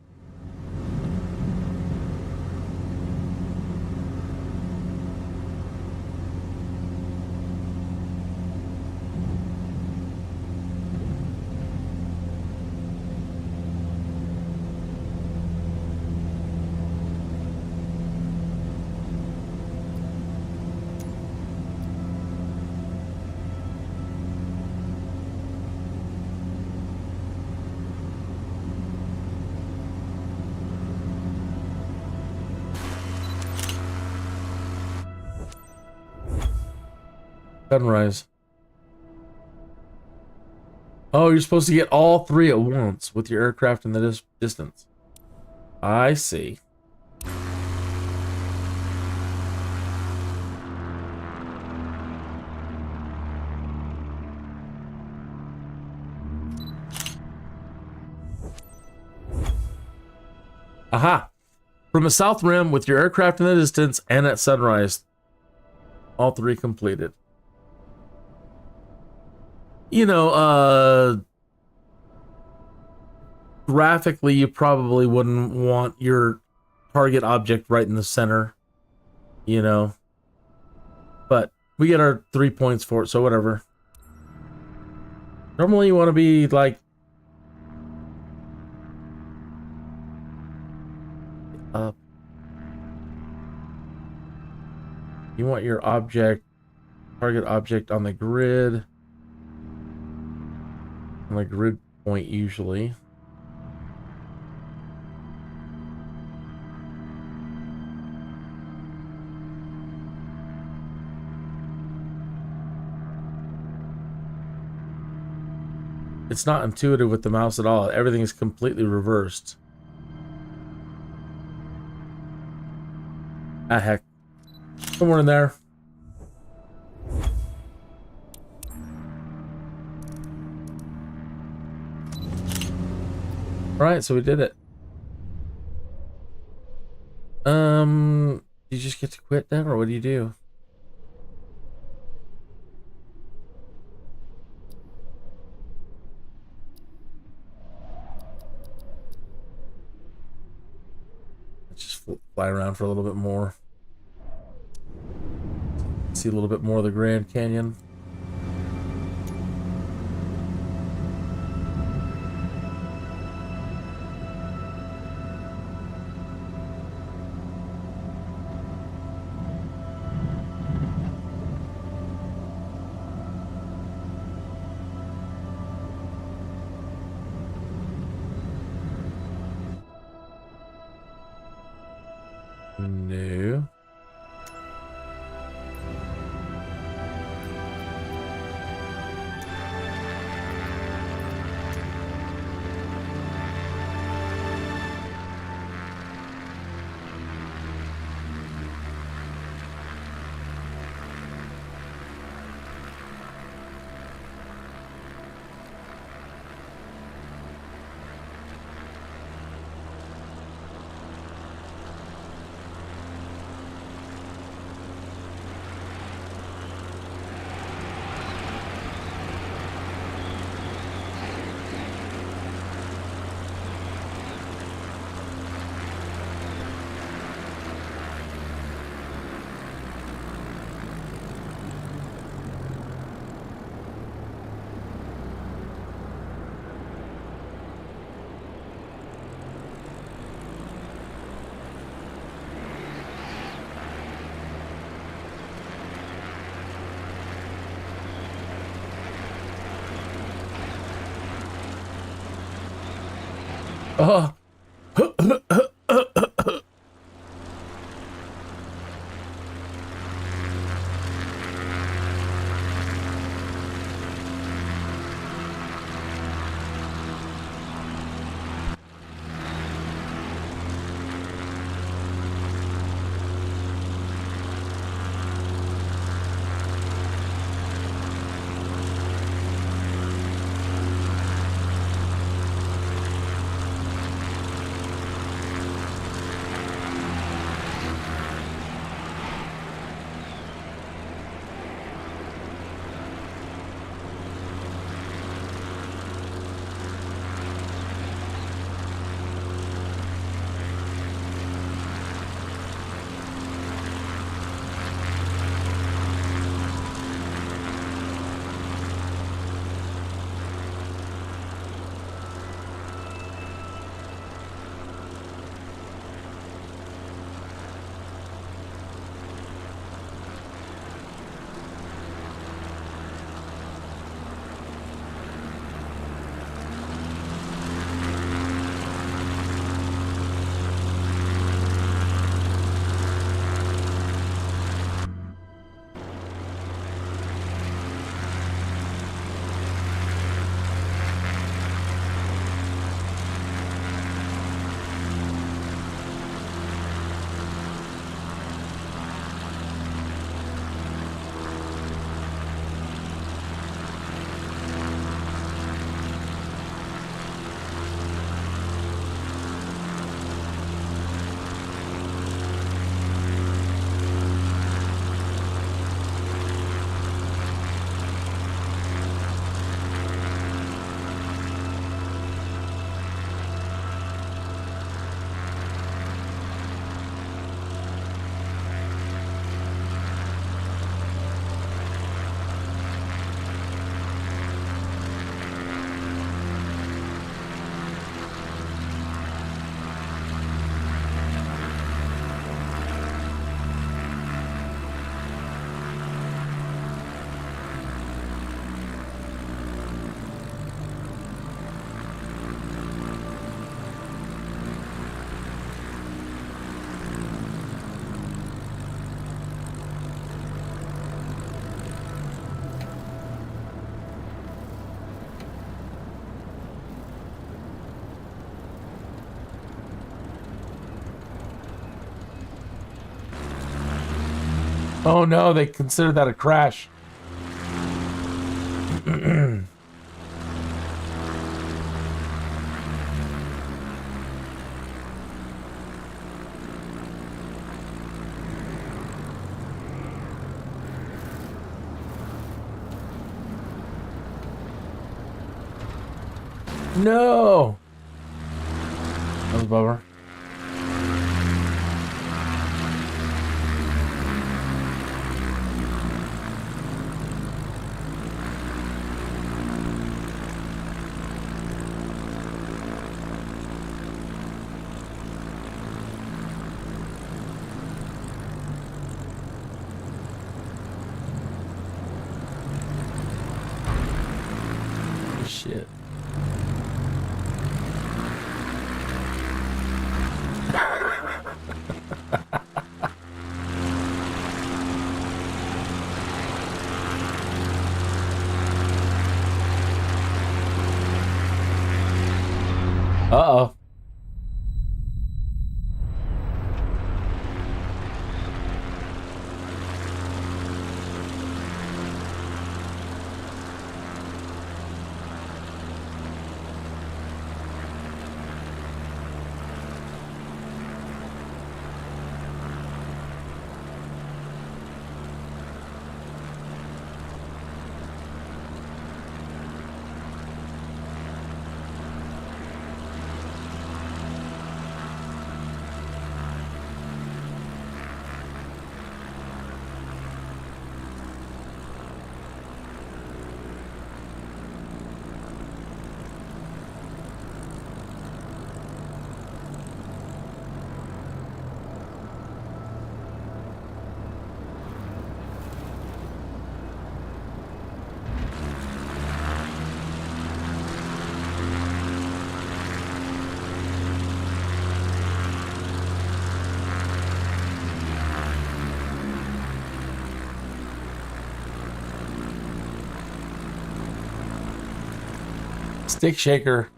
Speaker 1: Sunrise. Oh, you're supposed to get all three at once with your aircraft in the distance. I see. Aha! From the south rim with your aircraft in the distance and at sunrise. All three completed. You know, graphically, you probably wouldn't want your target object right in the center, you know. But we get our 3 points for it, so whatever. Normally, you want to be like up. You want your object, target object on the grid. On the grid point, usually. It's not intuitive with the mouse at all. Everything is completely reversed. Ah, heck. Somewhere in there. Alright, so we did it. You just get to quit then, or what do you do? Let's just fly around for a little bit more. See a little bit more of the Grand Canyon. No. Oh no, they consider that a crash. No. That was a bummer. Shit. Uh-oh. Stick shaker.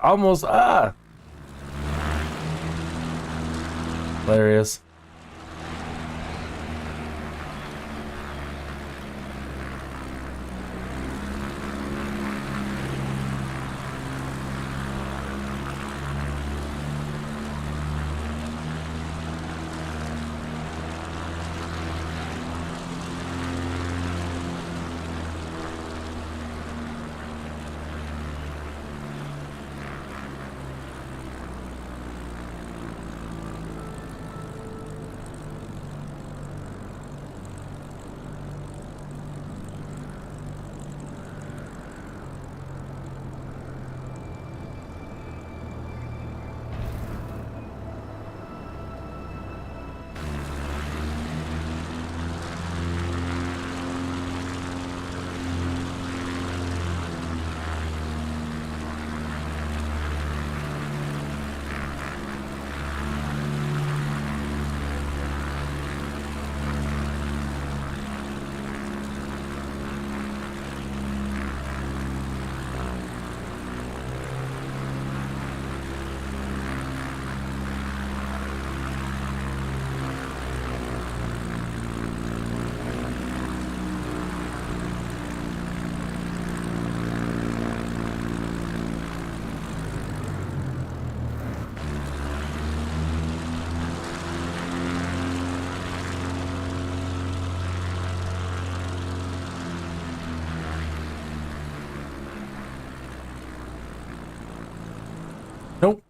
Speaker 1: Almost, hilarious. Nope.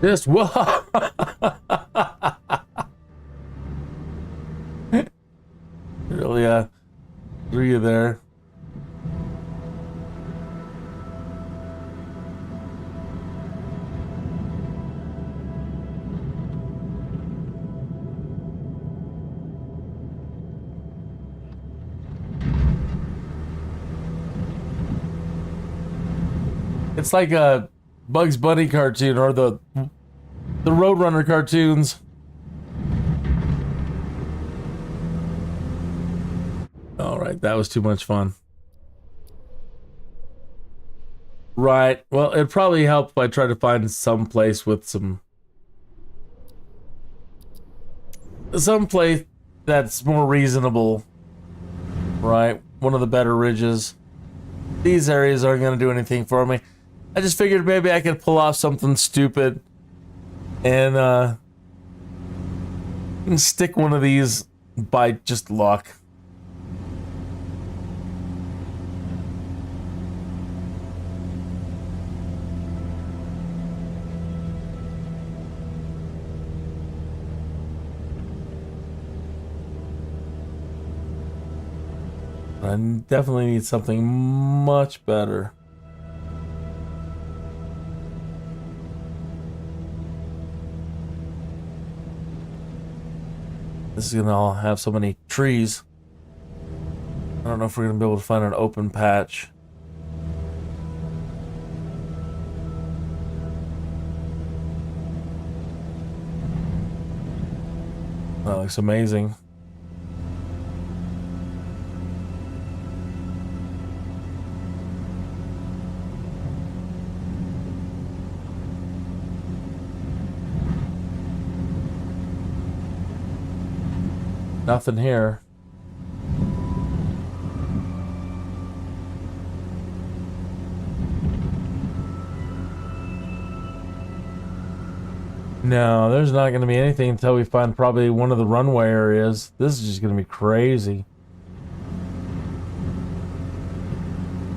Speaker 1: Just whoa. Really threw you there. It's like a Bugs Bunny cartoon or the Roadrunner cartoons. All right, that was too much fun. Right. Well, it'd probably help if I try to find some place with some place that's more reasonable, right? One of the better ridges. These areas aren't going to do anything for me. I just figured maybe I could pull off something stupid and stick one of these by just luck. I definitely need something much better. This is gonna all have so many trees. I don't know if we're gonna be able to find an open patch. That looks amazing. Nothing here. No, there's not going to be anything until we find probably one of the runway areas. This is just going to be crazy.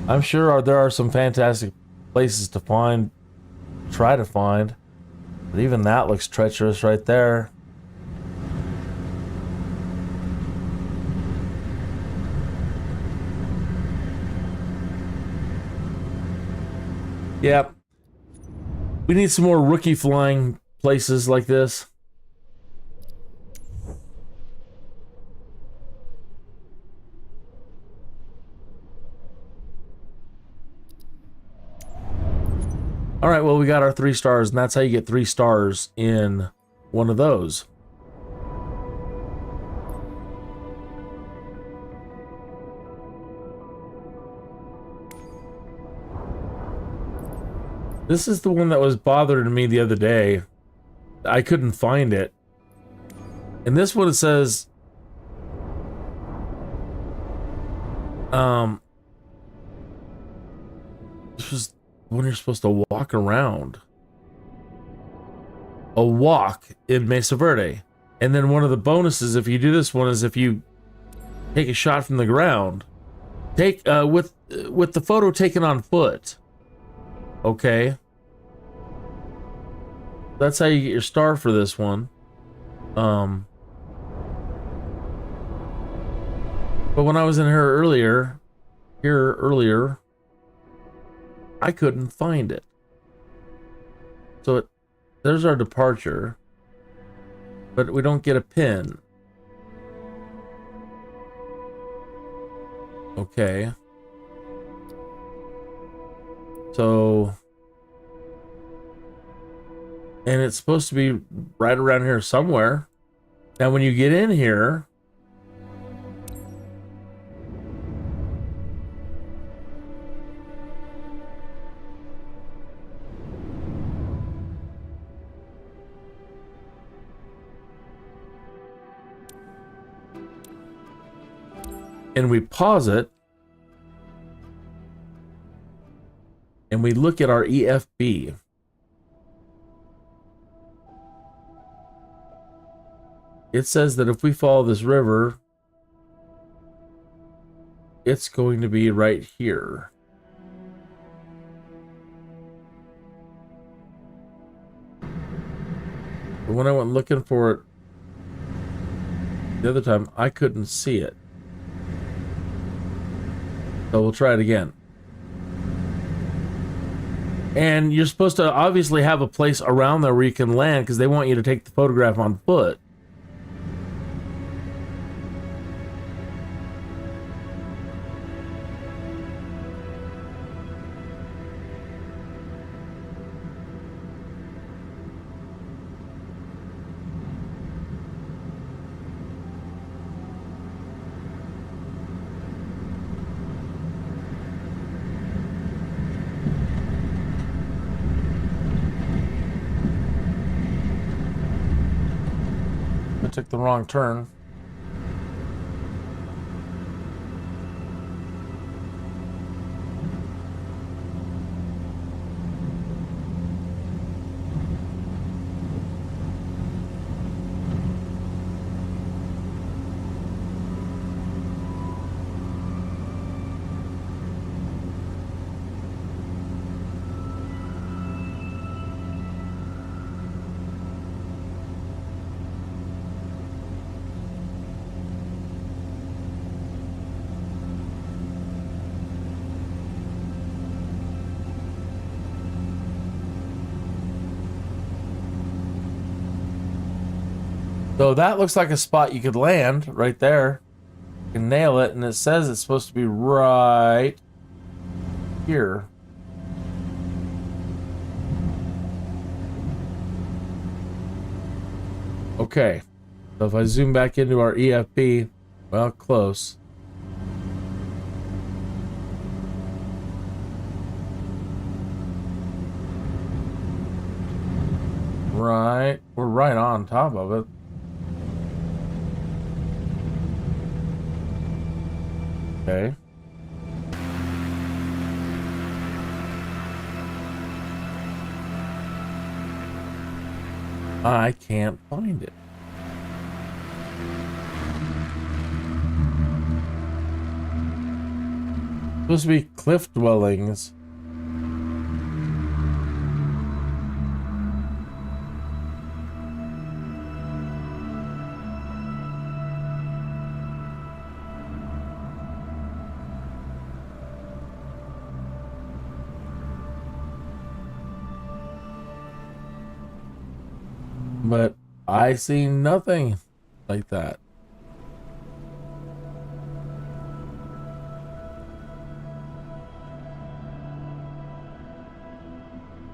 Speaker 1: I'm sure there are some fantastic places to find, try to find, but even that looks treacherous right there. Yep. We need some more rookie flying places like this. All right, well, we got our 3 stars, and that's how you get 3 stars in one of those. This is the one that was bothering me the other day. I couldn't find it. And this one, it says... This was when you're supposed to walk around. A walk in Mesa Verde. And then one of the bonuses, if you do this one, is if you take a shot from the ground. Take, with the photo taken on foot. Okay. That's how you get your star for this one. But when I was in here earlier, I couldn't find it. So there's our departure. But we don't get a pin. Okay. So, and it's supposed to be right around here somewhere. Now, when you get in here, and we pause it, and we look at our EFB. It says that if we follow this river, it's going to be right here. But when I went looking for it the other time, I couldn't see it. So we'll try it again. And you're supposed to obviously have a place around there where you can land because they want you to take the photograph on foot. Took the wrong turn. So that looks like a spot you could land right there. You can nail it, and it says it's supposed to be right here. Okay. So if I zoom back into our EFP, well, close. Right. We're right on top of it. Okay. I can't find it. Supposed to be cliff dwellings. But I see nothing like that.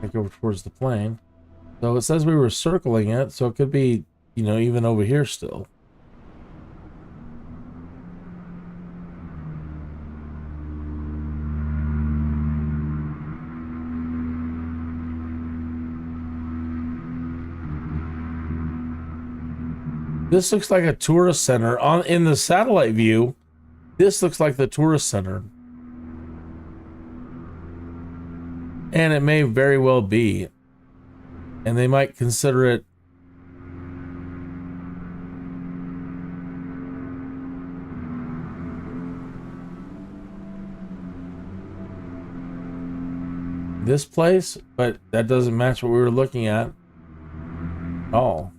Speaker 1: I go towards the plane. So it says we were circling it, so it could be, you know, even over here still. This looks like a tourist center. In the satellite view, this looks like the tourist center. And it may very well be. And they might consider it this place, but that doesn't match what we were looking at. Oh.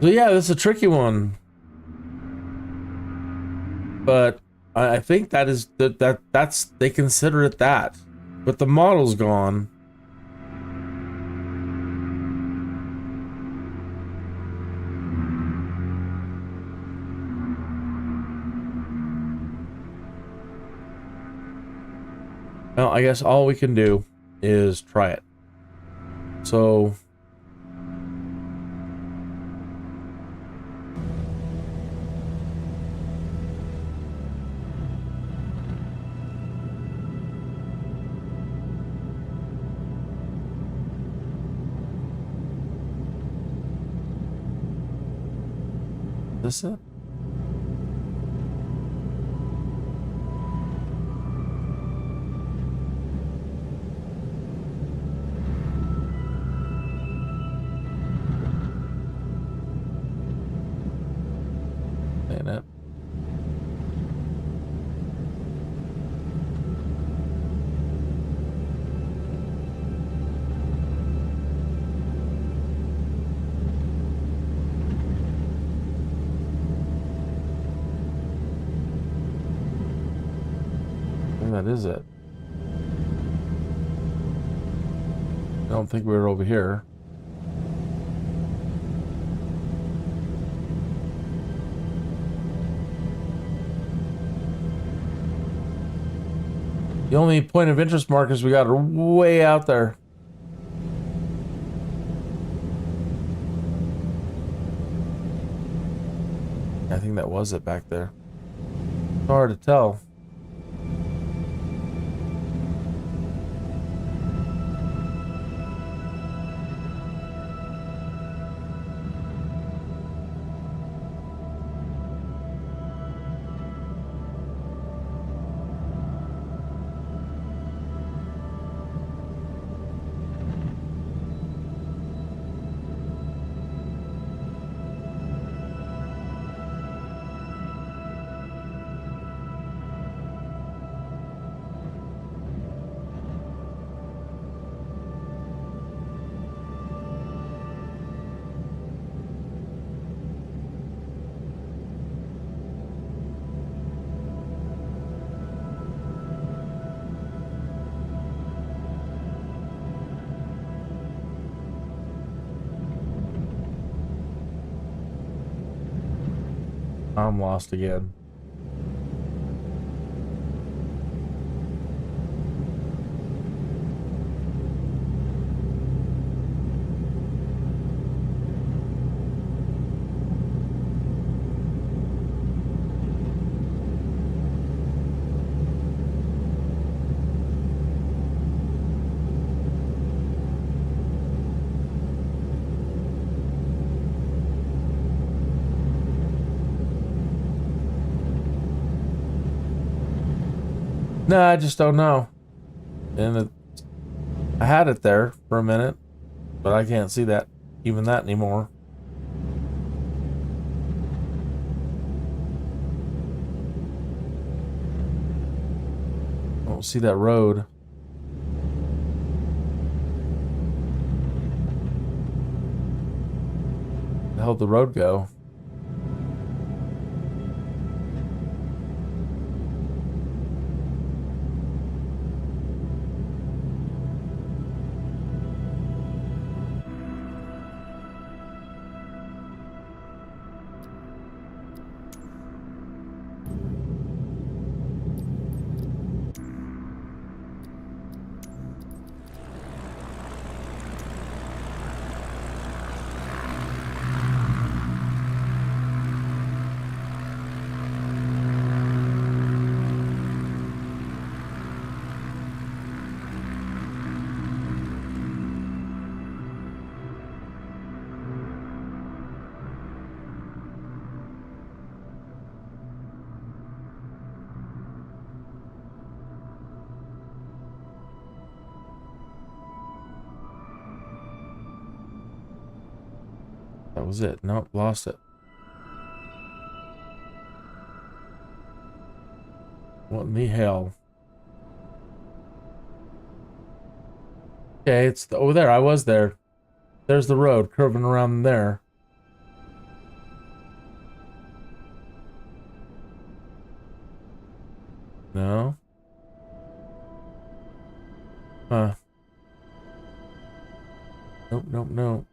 Speaker 1: So yeah, this is a tricky one, but I think that is that's they consider it that, but the model's gone. Well, I guess all we can do is try it. So. This it? Ain't it? That is it. I don't think we were over here. The only point of interest markers we got are way out there. I think that was it back there. It's hard to tell. I'm lost again. No, I just don't know. And I had it there for a minute, but I can't see that, even that anymore. I don't see that road. Where the hell did the road go? That was it. Nope, lost it. What in the hell? Okay, it's over there. I was there. There's the road curving around there. No. Huh. Nope, nope, nope.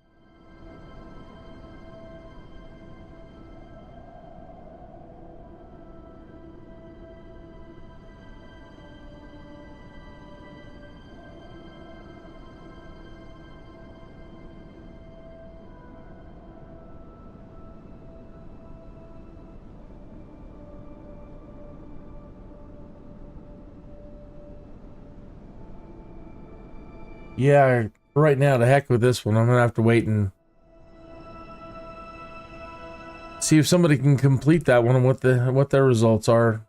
Speaker 1: Yeah, right now, to heck with this one. I'm gonna have to wait and see if somebody can complete that one and what their results are.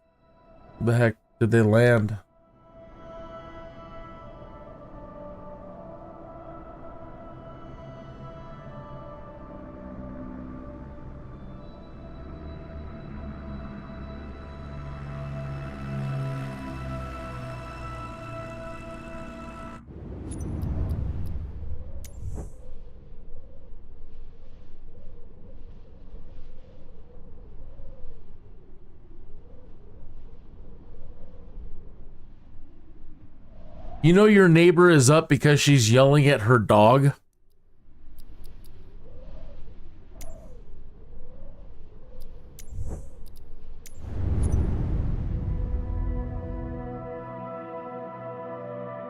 Speaker 1: The heck did they land? You know your neighbor is up because she's yelling at her dog?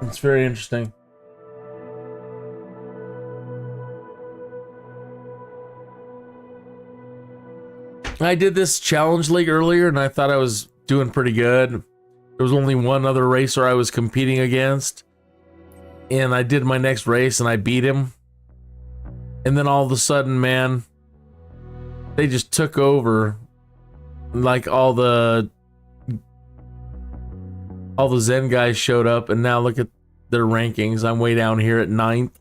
Speaker 1: It's very interesting. I did this challenge league earlier and I thought I was doing pretty good. There was only one other racer I was competing against. And I did my next race and I beat him. And then all of a sudden, man, they just took over. Like all the Zen guys showed up and now look at their rankings. I'm way down here at 9th.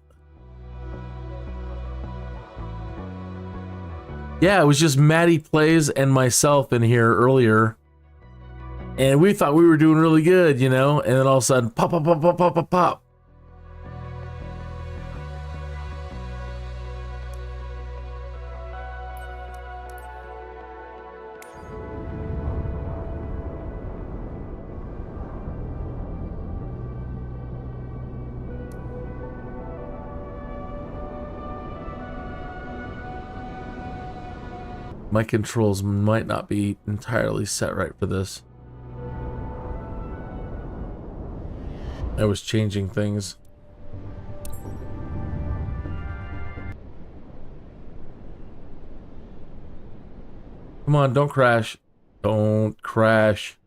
Speaker 1: Yeah, it was just Maddie Plays and myself in here earlier. And we thought we were doing really good, you know? And then all of a sudden, pop, pop, pop, pop, pop, pop, pop. My controls might not be entirely set right for this. I was changing things. Come on, don't crash. Don't crash.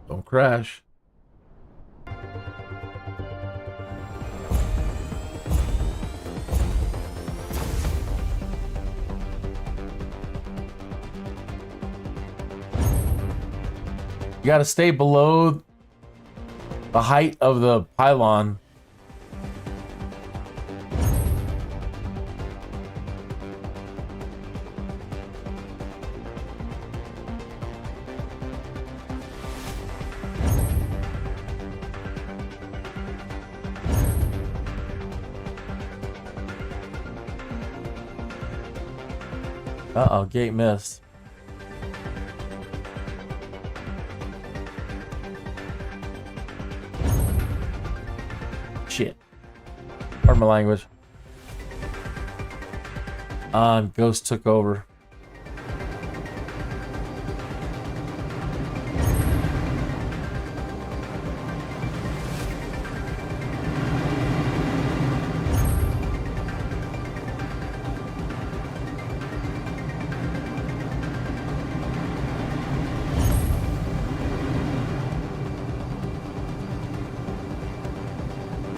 Speaker 1: Don't crash. You gotta stay below the height of the pylon. Uh-oh, gate missed. Shit. Pardon my language. Ghost took over.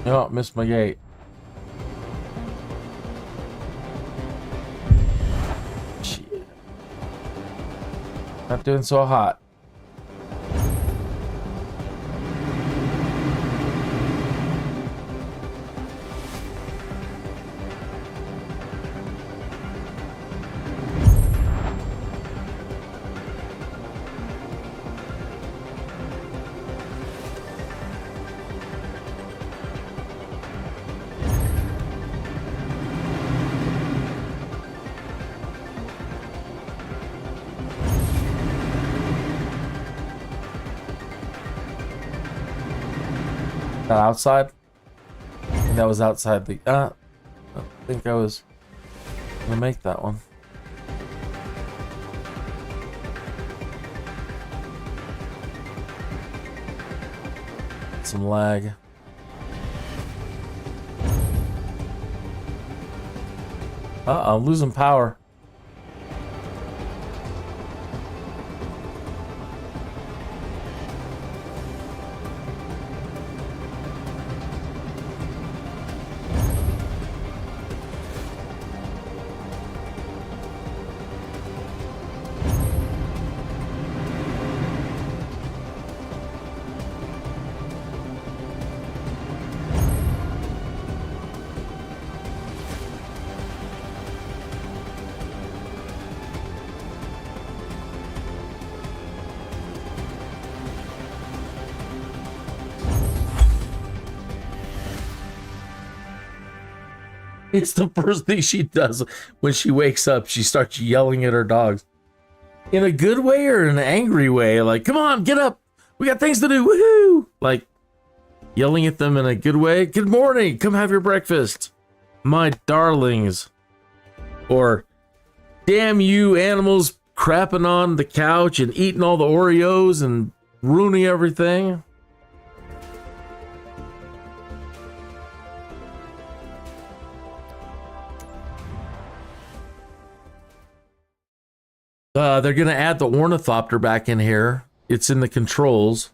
Speaker 1: Oh, missed my gate. Shit. Not doing so hot. Outside? I think that was outside the... I think I was gonna make that one. Some lag. Uh-oh, I'm losing power. It's the first thing she does when she wakes up. She starts yelling at her dogs. In a good way or an angry way? Like, come on, get up. We got things to do. Woohoo! Like, yelling at them in a good way. Good morning. Come have your breakfast. My darlings. Or, damn you animals crapping on the couch and eating all the Oreos and ruining everything. They're going to add the ornithopter back in here. It's in the controls.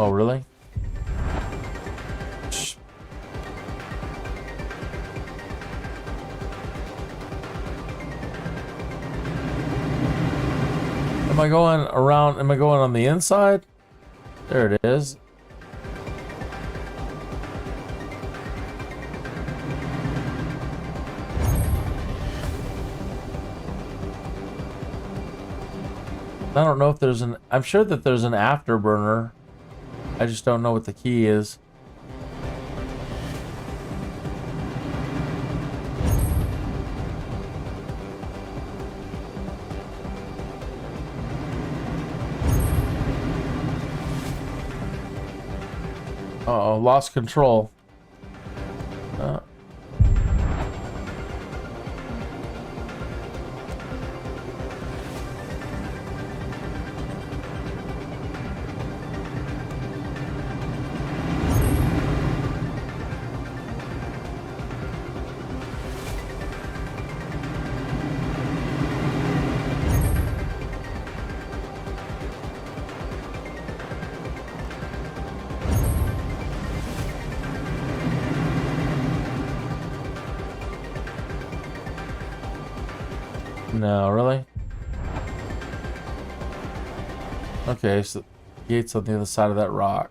Speaker 1: Oh, really? Am I going around? Am I going on the inside? There it is. I don't know if there's an... I'm sure that there's an afterburner. I just don't know what the key is. Uh-oh, lost control. No, really? Okay, so the gate's on the other side of that rock.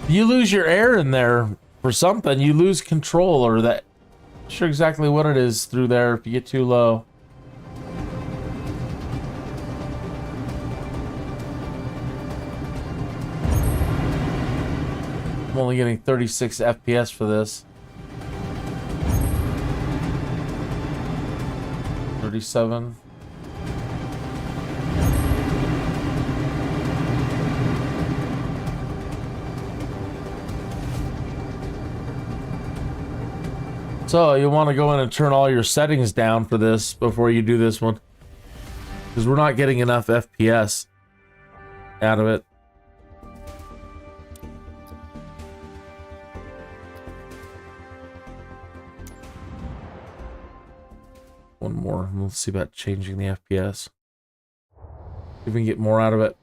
Speaker 1: You lose your air in there for something. You lose control, or that. Not sure exactly what it is through there if you get too low. I'm only getting 36 FPS for this. 37. So you want to go in and turn all your settings down for this before you do this one, because we're not getting enough FPS out of it. One more. Let's see about changing the FPS. See if we can get more out of it.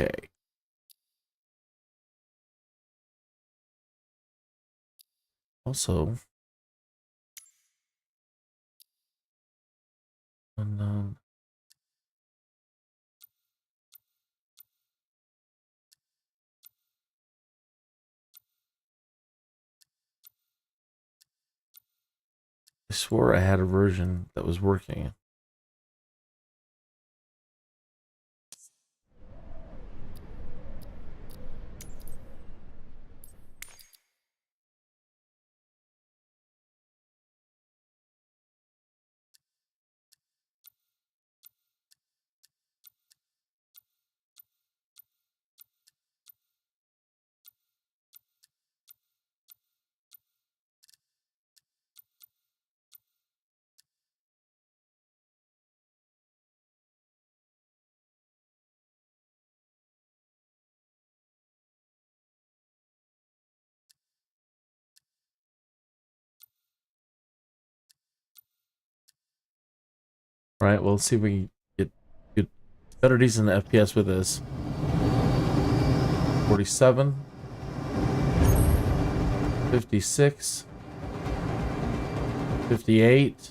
Speaker 1: Okay. Also, unknown. I swore I had a version that was working. All right, well, let's see if we can get better decent FPS with this. 47. 56. 58.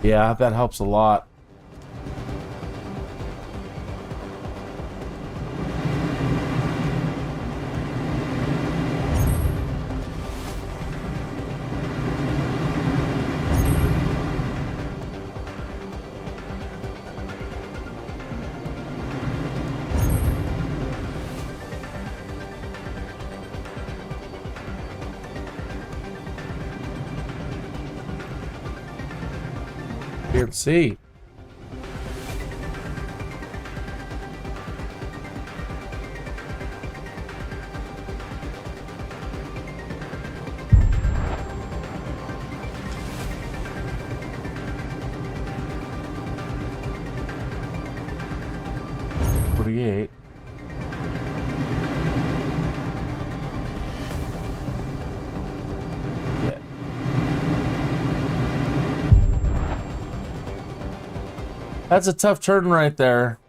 Speaker 1: Yeah, that helps a lot. Let's see. .48. Yeah. That's a tough turn right there.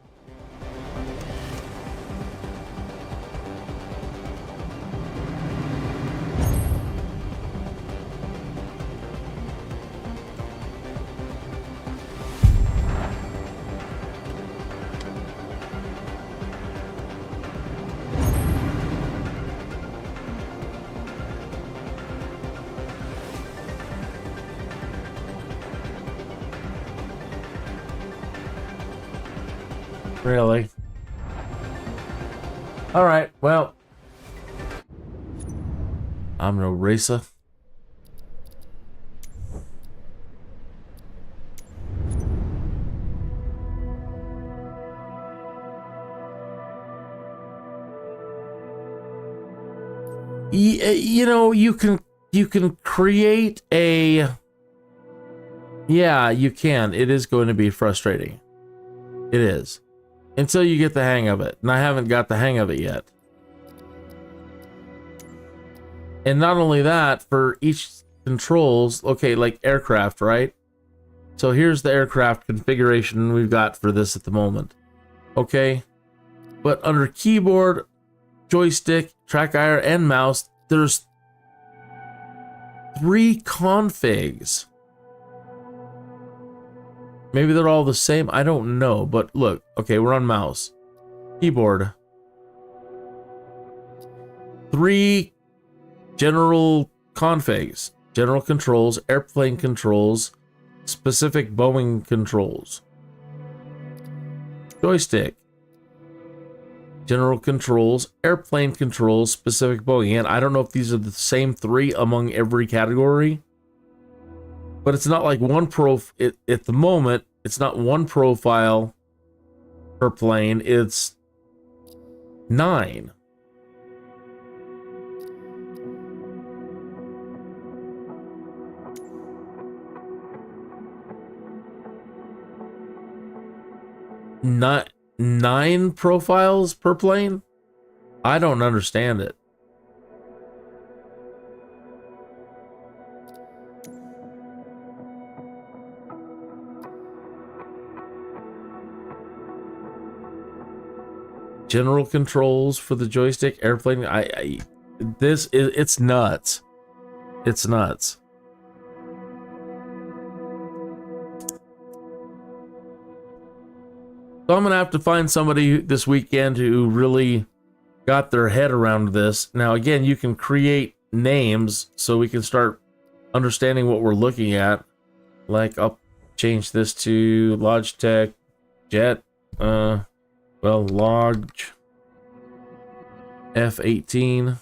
Speaker 1: Really? All right, well, I'm no racer. You know, you can create a, yeah, you can. It is going to be frustrating. It is. Until you get the hang of it. And I haven't got the hang of it yet. And not only that, for each controls, okay, like aircraft, right? So here's the aircraft configuration we've got for this at the moment. Okay. But under keyboard, joystick, track IR, and mouse, there's 3 configs. Maybe they're all the same. I don't know. But look, okay, we're on mouse. Keyboard. 3 general configs. General controls, airplane controls, specific Boeing controls. Joystick. General controls, airplane controls, specific Boeing. And I don't know if these are the same 3 among every category. But it's not like one at the moment, it's not one profile per plane, it's 9. Nine profiles per plane? I don't understand it. General controls for the joystick, airplane. It's nuts. It's nuts. So I'm gonna have to find somebody this weekend who really got their head around this. Now, again, you can create names so we can start understanding what we're looking at. Like, I'll change this to Logitech Jet. Well, Lodge F18.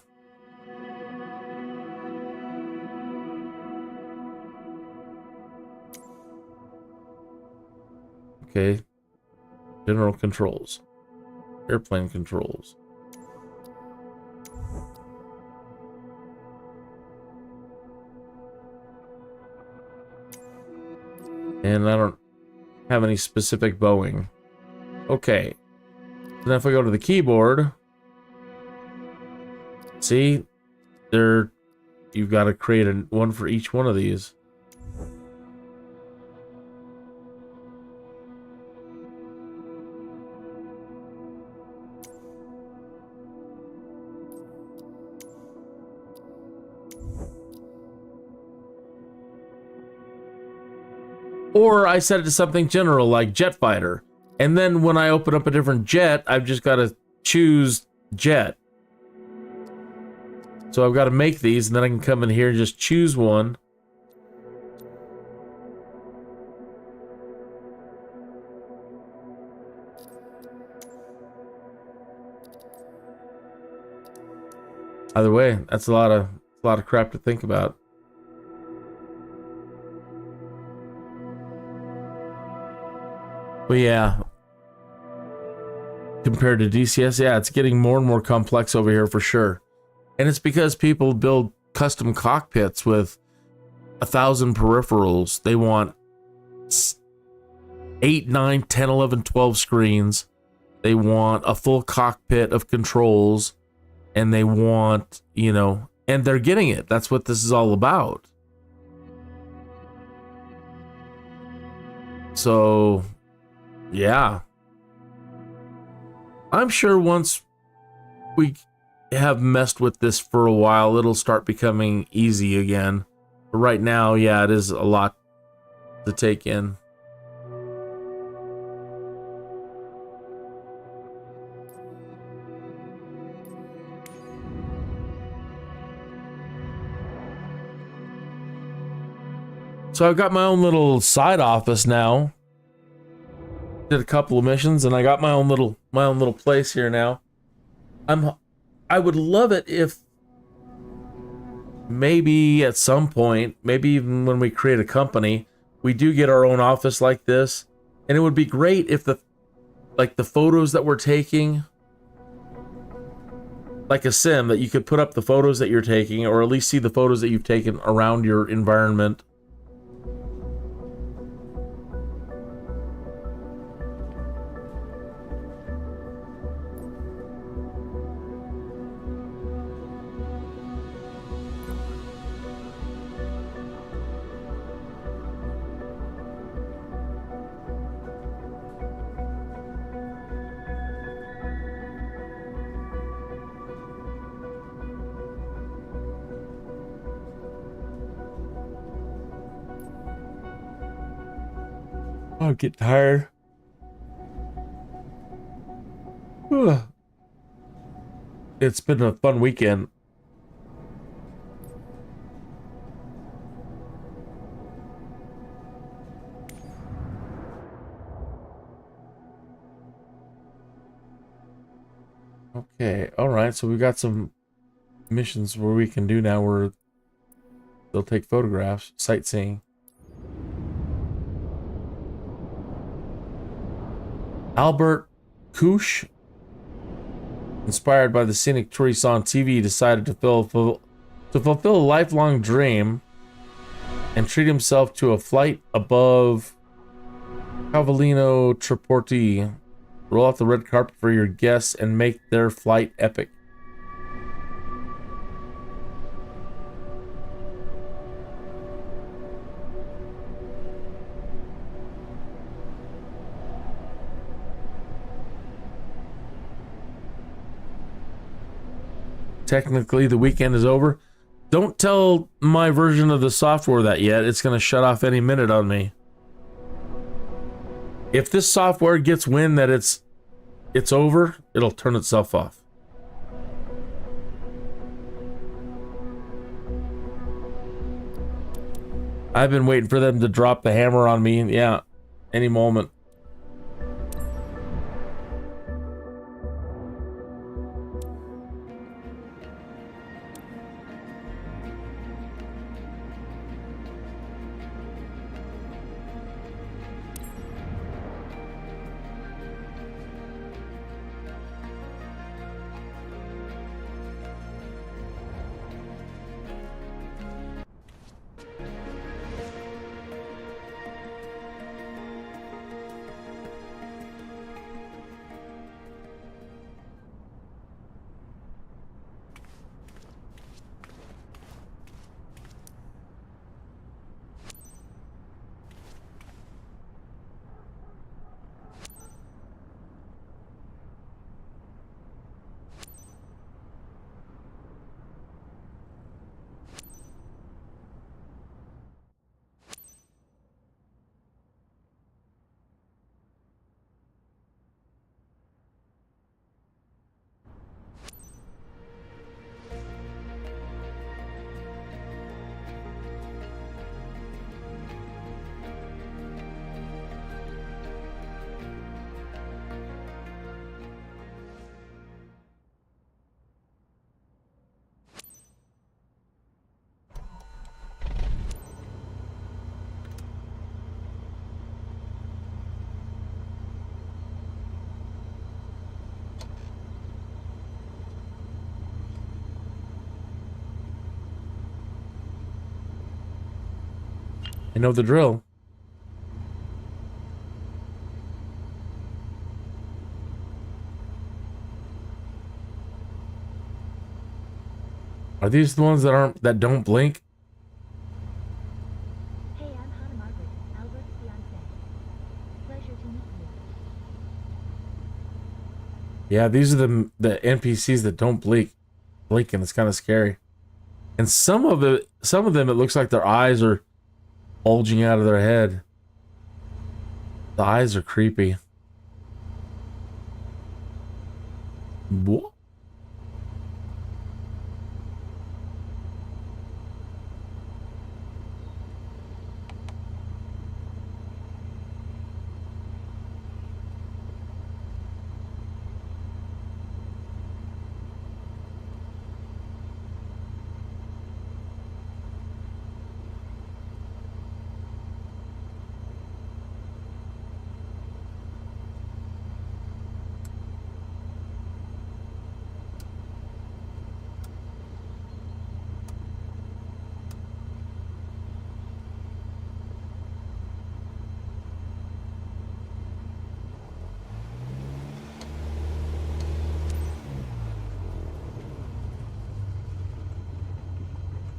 Speaker 1: Okay. General controls. Airplane controls. And I don't have any specific Boeing. Okay. Then if I go to the keyboard, see, you've got to create one for each one of these. Or I set it to something general like jet fighter. And then when I open up a different jet, I've just got to choose jet. So I've got to make these, and then I can come in here and just choose one. Either way, that's a lot of crap to think about. But yeah, compared to DCS, yeah, it's getting more and more complex over here for sure. And it's because people build custom cockpits with 1,000 peripherals. They want 8, 9, 10, 11, 12 screens. They want a full cockpit of controls. And they want, you know, and they're getting it. That's what this is all about. So Yeah. I'm sure once we have messed with this for a while, it'll start becoming easy again. But right now, yeah, it is a lot to take in. So I've got my own little side office now. Did a couple of missions and I got my own little place here now. I would love it if maybe at some point, maybe even when we create a company, we do get our own office like this. And it would be great if the photos that we're taking, like a sim that you could put up the photos that you're taking, or at least see the photos that you've taken around your environment. I get tired. It's been a fun weekend. Okay, alright, so we've got some missions where we can do now where they'll take photographs, sightseeing. Albert Kouch, inspired by the scenic tour he saw on TV, decided to fulfill a lifelong dream and treat himself to a flight above Cavallino Treporti. Roll out the red carpet for your guests and make their flight epic. Technically, the weekend is over. Don't tell my version of the software that yet. It's going to shut off any minute on me. If this software gets wind that it's over, it'll turn itself off. I've been waiting for them to drop the hammer on me. Yeah, any moment. I know the drill. Are these the ones that don't blink?
Speaker 2: Hey, I'm Hannah Margaret, Albert's fiancée. Pleasure to meet you.
Speaker 1: Yeah, these are the NPCs that don't blink, and it's kind of scary. And some of them, it looks like their eyes are bulging out of their head. The eyes are creepy. What?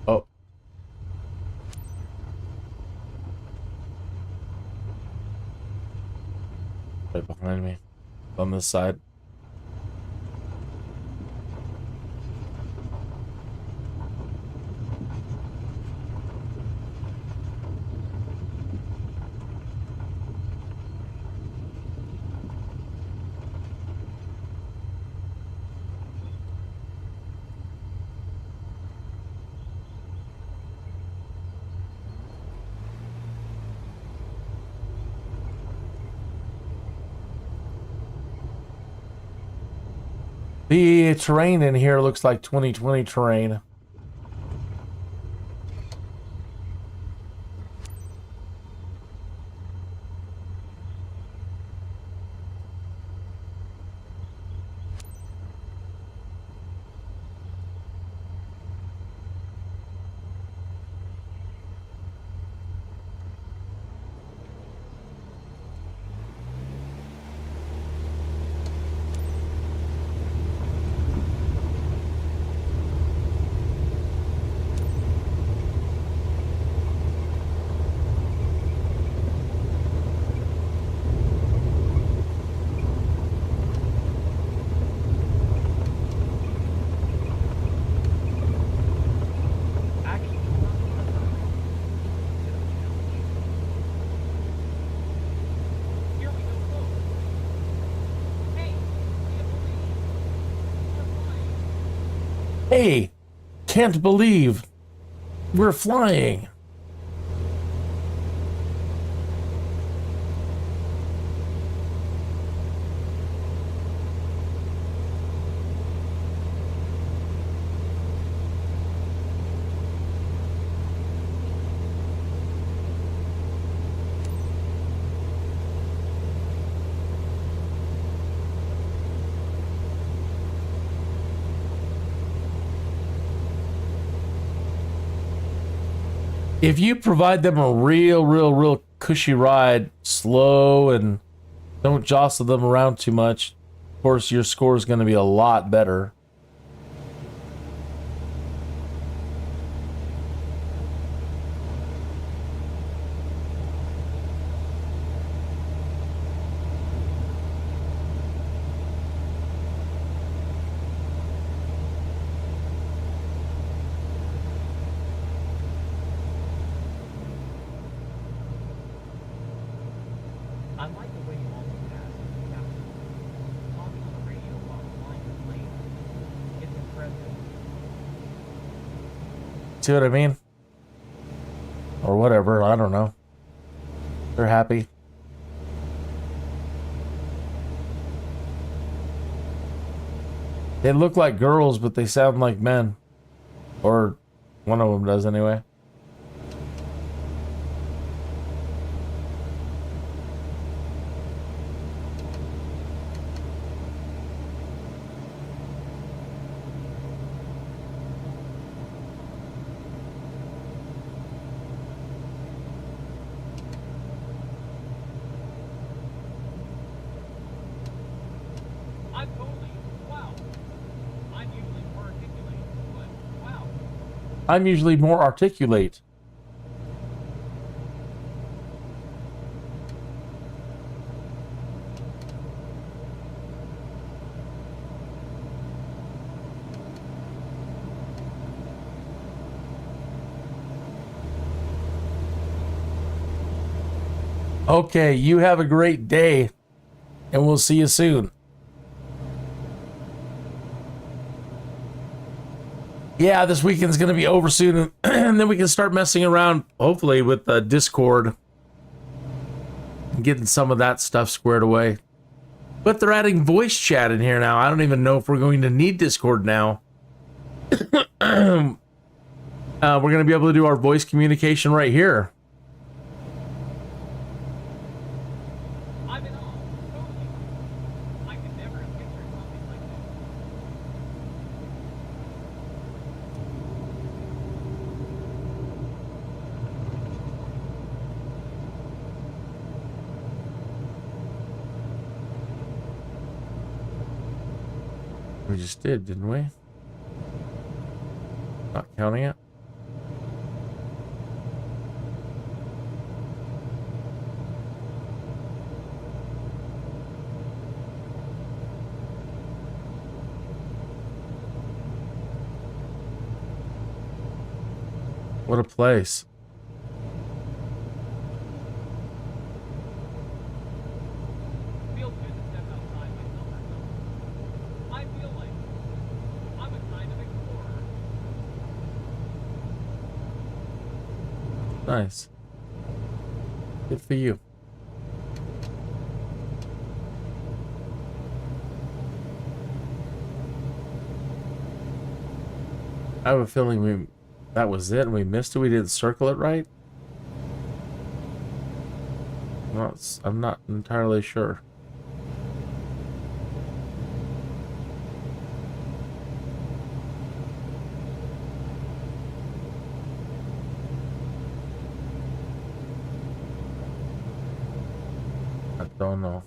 Speaker 1: Oh. Right behind me. On this side. The terrain in here looks like 2020 terrain. Hey, can't believe we're flying. If you provide them a real cushy ride, slow and don't jostle them around too much, of course your score is going to be a lot better. See what I mean? Or whatever, I don't know. They're happy. They look like girls, but they sound like men. Or one of them does anyway. I'm usually more articulate. Okay, you have a great day, and we'll see you soon. Yeah, this weekend's going to be over soon, and then we can start messing around, hopefully, with Discord. And getting some of that stuff squared away. But they're adding voice chat in here now. I don't even know if we're going to need Discord now. We're going to be able to do our voice communication right here. We just did, didn't we? Not counting it. What a place. Nice. Good for you. I have a feeling that was it and we missed it. We didn't circle it right. I'm not entirely sure. Don't know.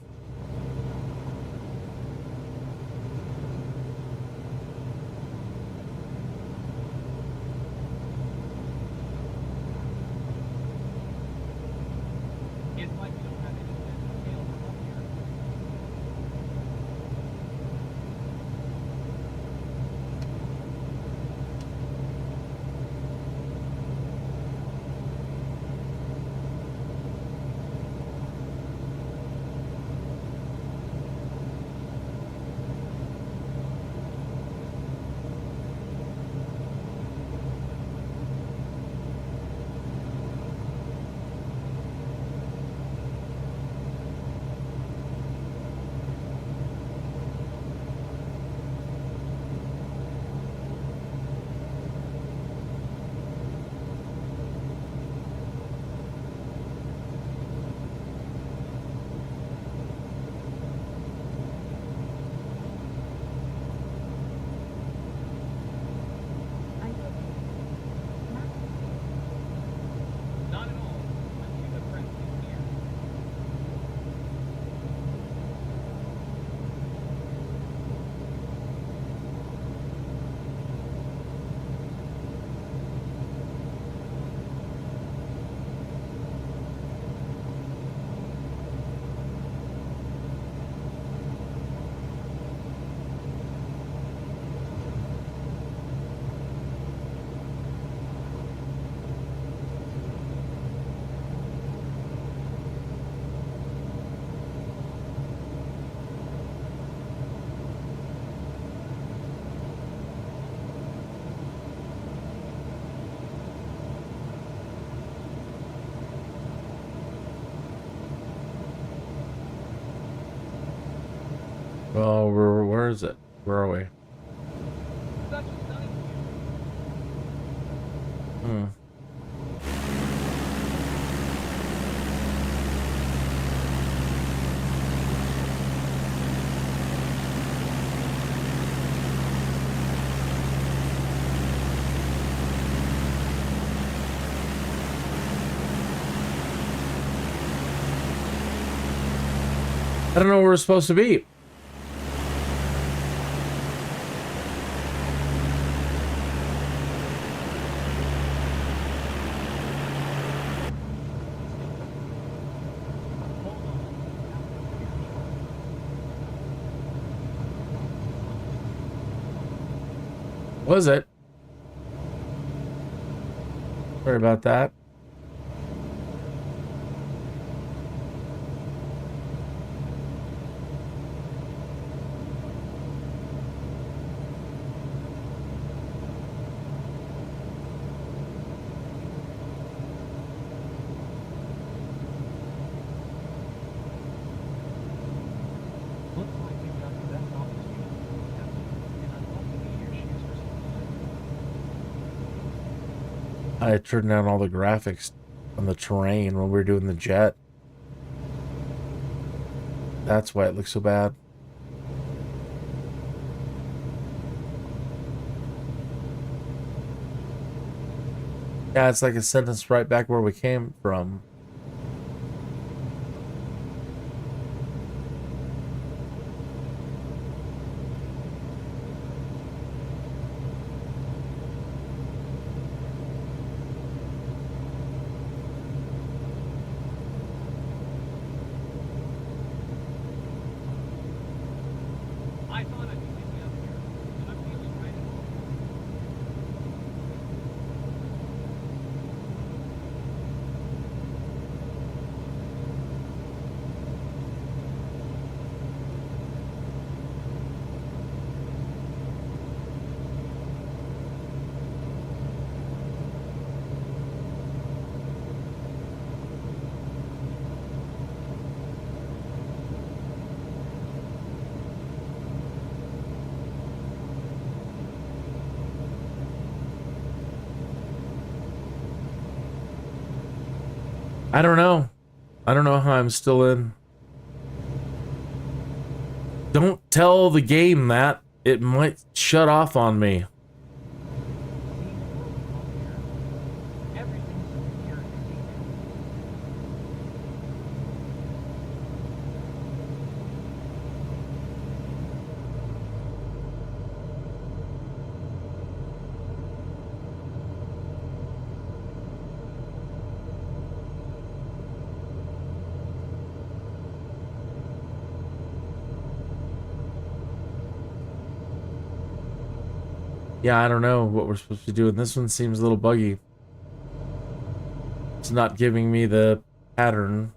Speaker 1: Well, where is it? Where are we? Hmm. I don't know where we're supposed to be. Was it? Sorry about that. I turned down all the graphics on the terrain when we were doing the jet. That's why it looks so bad. Yeah, it's like a sentence right back where we came from. I don't know. I don't know how I'm still in. Don't tell the game that. It might shut off on me. Yeah, I don't know what we're supposed to do, and this one seems a little buggy. It's not giving me the pattern.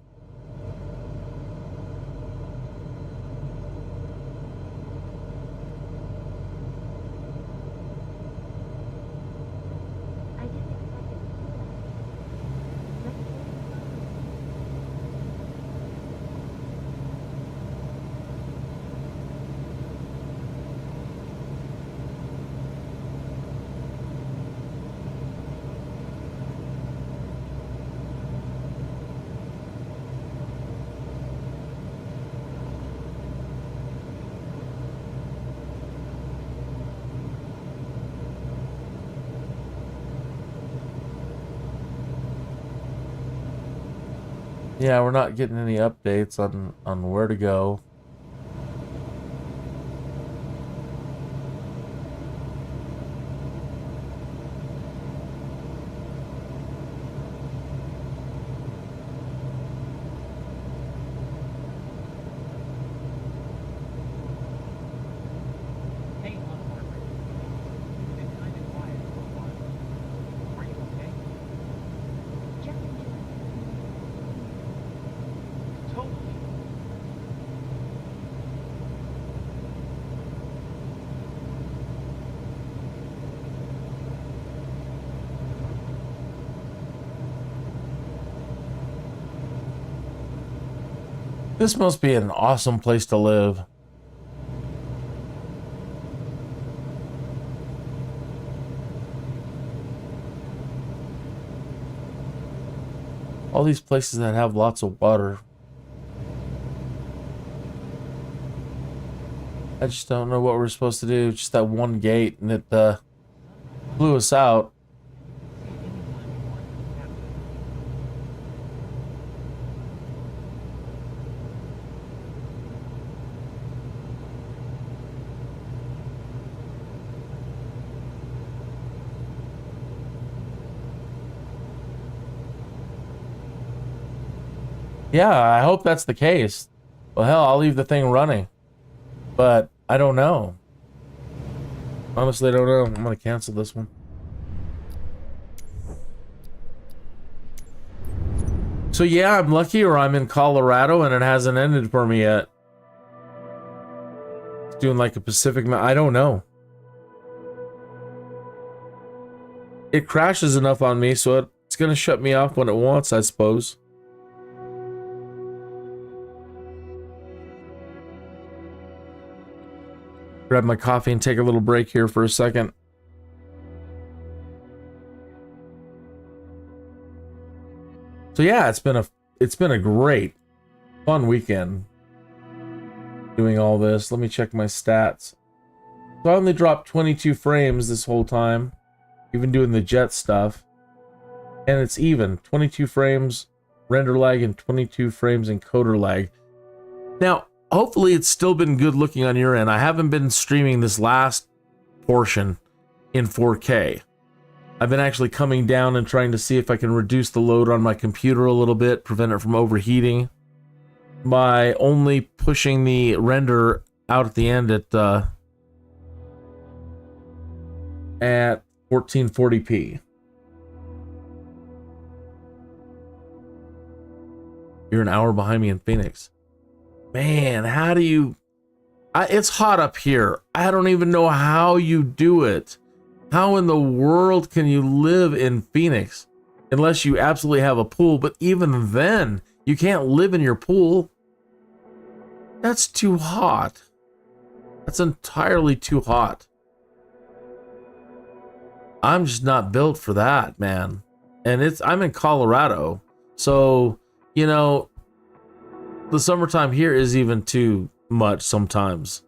Speaker 1: Yeah, we're not getting any updates on where to go. This must be an awesome place to live. All these places that have lots of water. I just don't know what we're supposed to do. Just that one gate, and it blew us out. Yeah, I hope that's the case. Well, hell, I'll leave the thing running. But I don't know. Honestly, I don't know. I'm going to cancel this one. So yeah, I'm lucky, or I'm in Colorado and it hasn't ended for me yet. It's doing like a Pacific... I don't know. It crashes enough on me, so it's going to shut me off when it wants, I suppose. Grab my coffee and take a little break here for a second. So yeah, it's been a great, fun weekend doing all this. Let me check my stats. So I only dropped 22 frames this whole time, even doing the jet stuff. And it's even 22 frames render lag and 22 frames encoder lag. Now, hopefully it's still been good looking on your end. I haven't been streaming this last portion in 4K. I've been actually coming down and trying to see if I can reduce the load on my computer a little bit, prevent it from overheating, by only pushing the render out at the end at 1440p. You're an hour behind me in Phoenix. Man, how do you... it's hot up here. I don't even know how you do it. How in the world can you live in Phoenix unless you absolutely have a pool? But even then, you can't live in your pool. That's too hot. That's entirely too hot. I'm just not built for that, man. And I'm in Colorado. So, you know, the summertime here is even too much sometimes.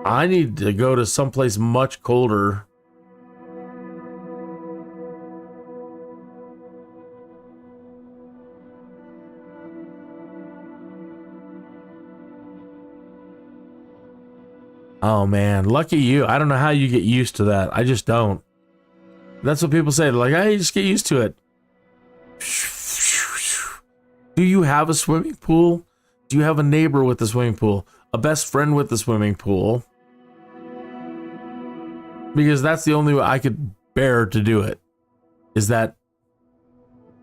Speaker 1: I need to go to someplace much colder. Oh man, lucky you. I don't know how you get used to that. I just don't. That's what people say. They're like, hey, just get used to it. Do you have a swimming pool? Do you have a neighbor with a swimming pool? A best friend with a swimming pool? Because that's the only way I could bear to do it, is that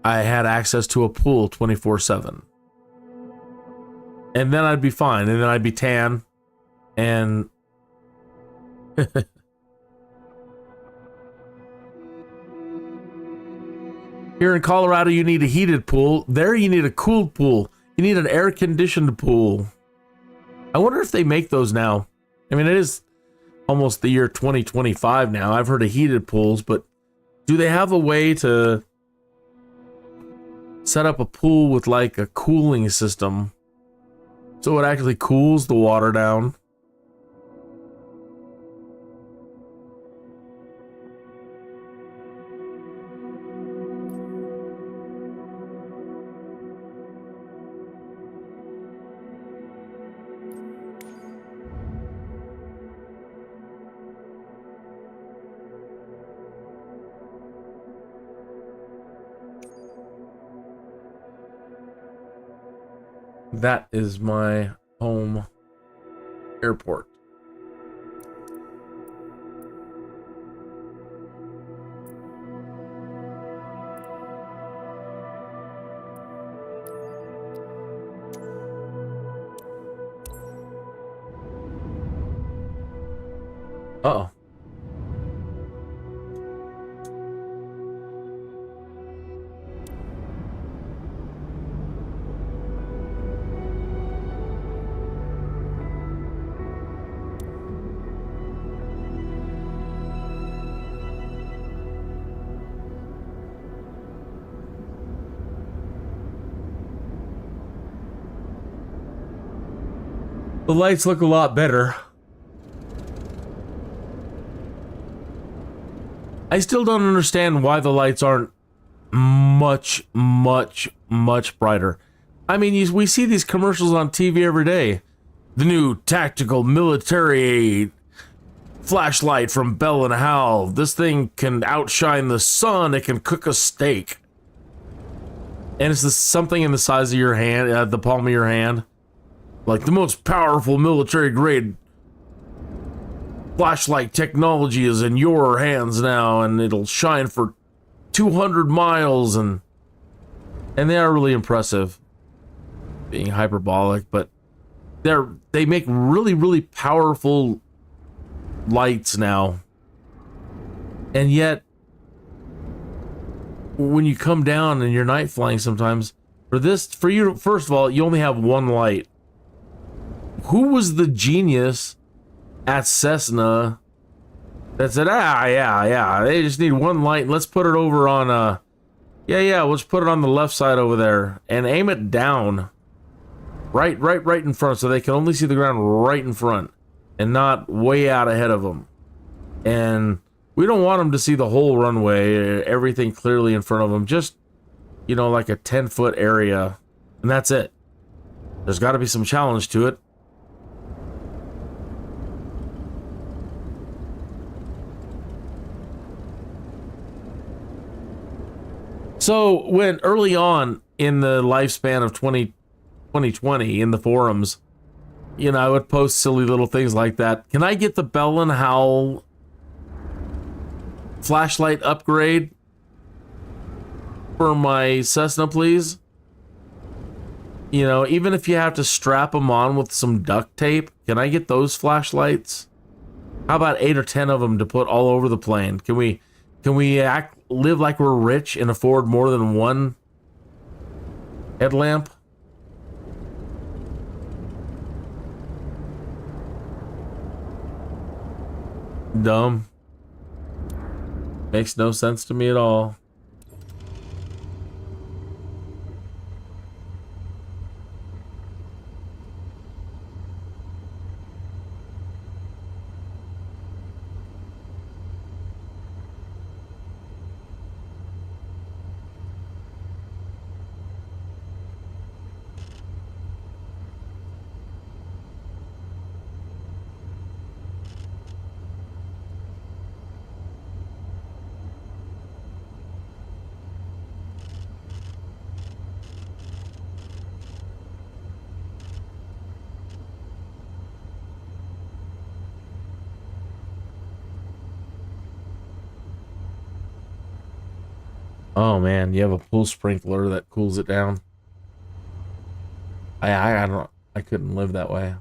Speaker 1: I had access to a pool 24/7. And then I'd be fine, and then I'd be tan, and here in Colorado you need a heated pool. There you need a cooled pool. You need an air-conditioned pool. I wonder if they make those now. I mean, it is almost the year 2025 now. I've heard of heated pools, but do they have a way to set up a pool with like a cooling system so it actually cools the water down? That is my home airport. Uh-oh. The lights look a lot better. I still don't understand why the lights aren't much brighter. I mean, we see these commercials on TV every day. The new tactical military flashlight from Bell & Howell. This thing can outshine the sun. It can cook a steak. And it's something in the size of your hand, the palm of your hand. Like the most powerful military-grade flashlight technology is in your hands now, and it'll shine for 200 miles, and they are really impressive. Being hyperbolic, but they make really powerful lights now. And yet, when you come down and you're night flying sometimes, for you, first of all, you only have one light. Who was the genius at Cessna that said, yeah, they just need one light. Let's put it over on Yeah, we'll just put it on the left side over there and aim it down. Right in front, so they can only see the ground right in front and not way out ahead of them. And we don't want them to see the whole runway, everything clearly in front of them. Just, you know, like a 10-foot area, and that's it. There's got to be some challenge to it. So when early on in the lifespan of 2020 in the forums, you know, I would post silly little things like that. Can I get the Bell and Howell flashlight upgrade for my Cessna, please? You know, even if you have to strap them on with some duct tape, can I get those flashlights? How about 8 or 10 of them to put all over the plane? Can we live like we're rich and afford more than one headlamp? Dumb. Makes no sense to me at all. Oh man, you have a pool sprinkler that cools it down. I couldn't live that way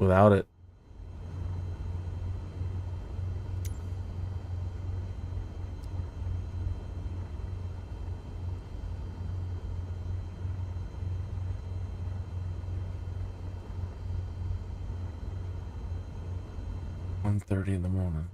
Speaker 1: without it. .30 in the morning.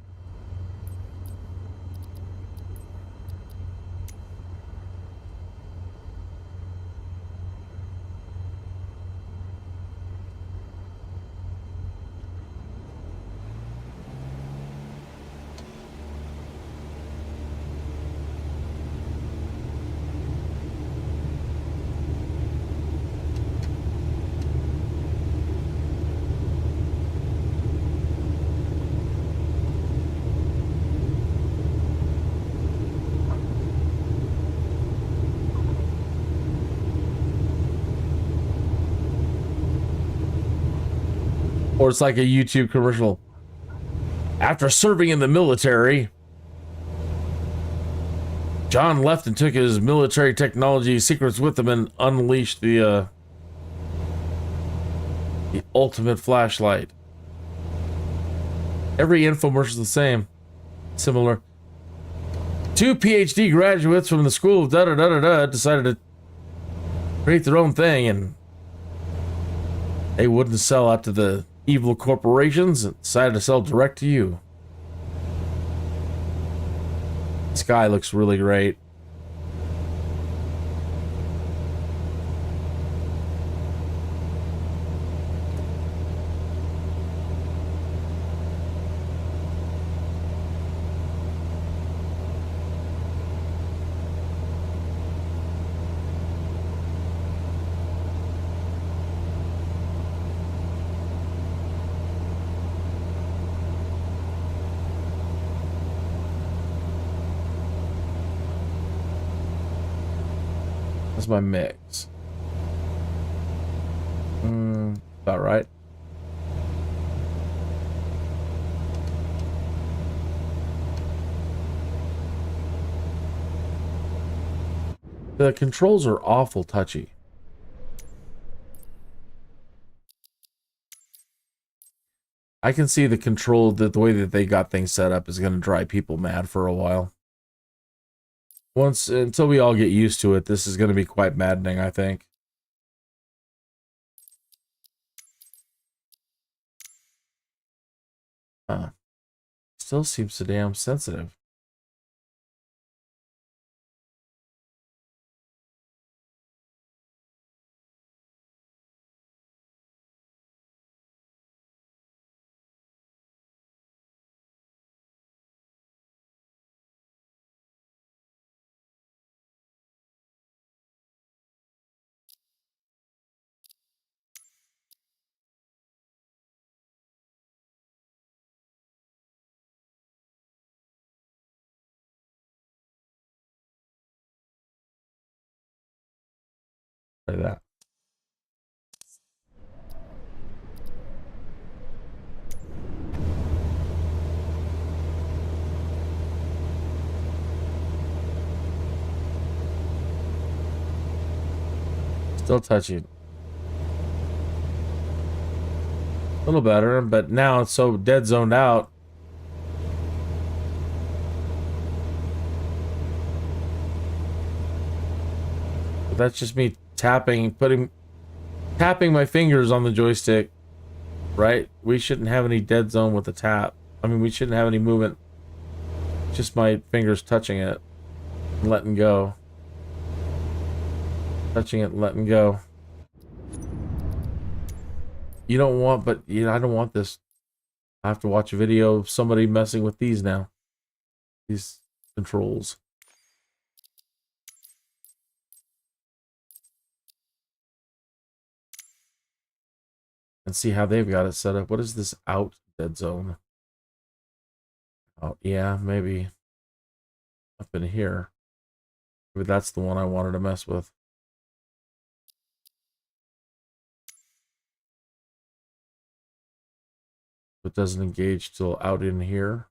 Speaker 1: Or it's like a YouTube commercial. After serving in the military, John left and took his military technology secrets with him and unleashed the ultimate flashlight. Every infomercial is the same. Similar. 2 PhD graduates from the school of da-da-da-da-da decided to create their own thing, and they wouldn't sell out to the evil corporations and decided to sell direct to you. This guy looks really great. That's my mix. About right. The controls are awful touchy. I can see the control, that the way that they got things set up is going to drive people mad for a while. Until we all get used to it, this is going to be quite maddening, I think. Still seems so damn sensitive. Try that. Still touchy. A little better, but now it's so dead zoned out. But that's just me tapping my fingers on the joystick, right? We shouldn't have any dead zone with the tap. I mean, we shouldn't have any movement. Just my fingers touching it and letting go. Touching it and letting go. You don't want, but you know, I don't want this. I have to watch a video of somebody messing with these now. These controls. And see how they've got it set up. What is this out dead zone? Oh, yeah, maybe up in here. Maybe that's the one I wanted to mess with. It doesn't engage till out in here.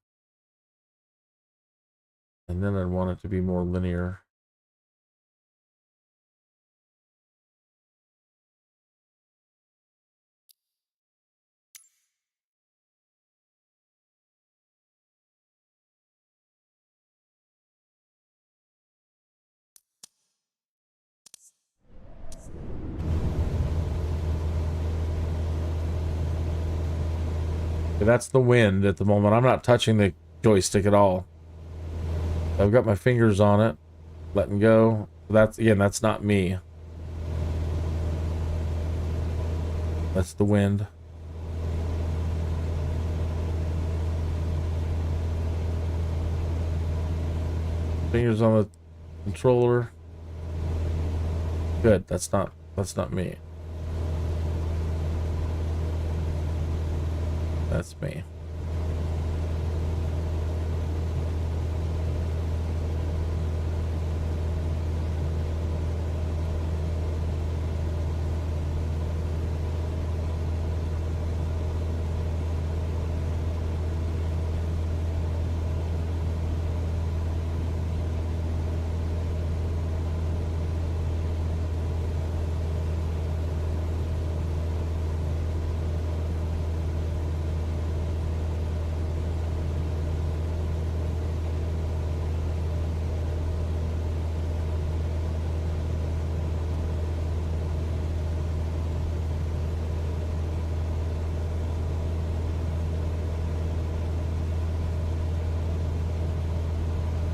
Speaker 1: And then I'd want it to be more linear. That's the wind at the moment. I'm not touching the joystick at all. I've got my fingers on it, letting go. That's, again, that's not me. That's the wind. Fingers on the controller. Good. That's not me. That's me.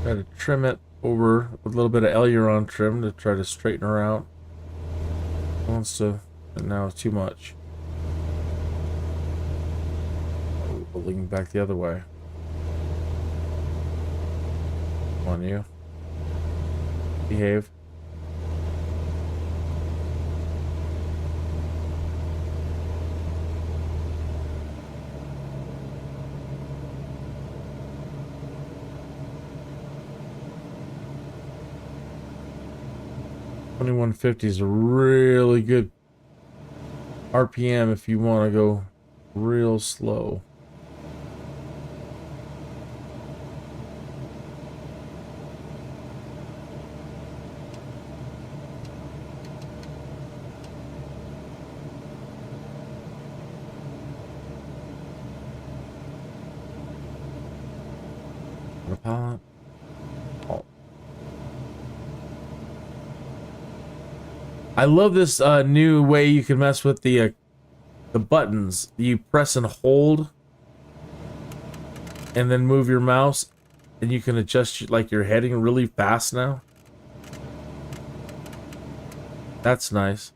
Speaker 1: Try to trim it over with a little bit of aileron trim to try to straighten her out. Wants to, and now it's too much. Oh, leaning back the other way. Come on, you. Behave. $2150 is a really good RPM if you want to go real slow. Palette. I love this new way you can mess with the buttons. You press and hold, and then move your mouse, and you can adjust like your heading really fast now. That's nice.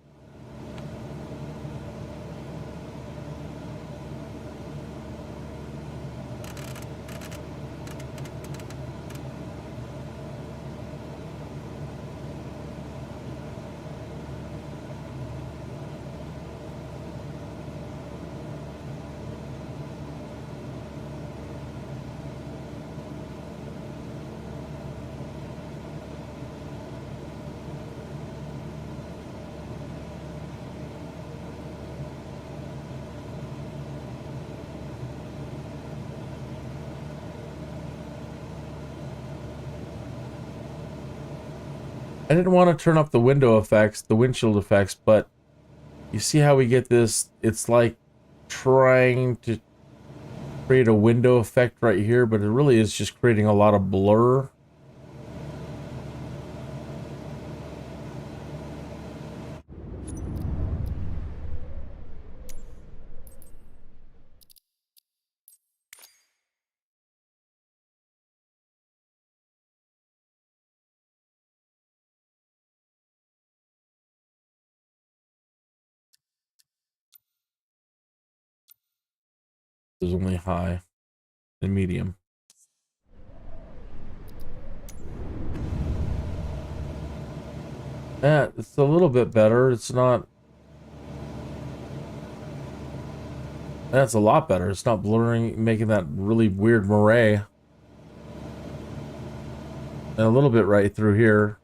Speaker 1: I didn't want to turn up the window effects, the windshield effects, but you see how we get this? It's like trying to create a window effect right here, but it really is just creating a lot of blur. There's only high and medium. Yeah, it's a little bit better. It's not... That's a lot better. It's not blurring, making that really weird moray. And a little bit right through here.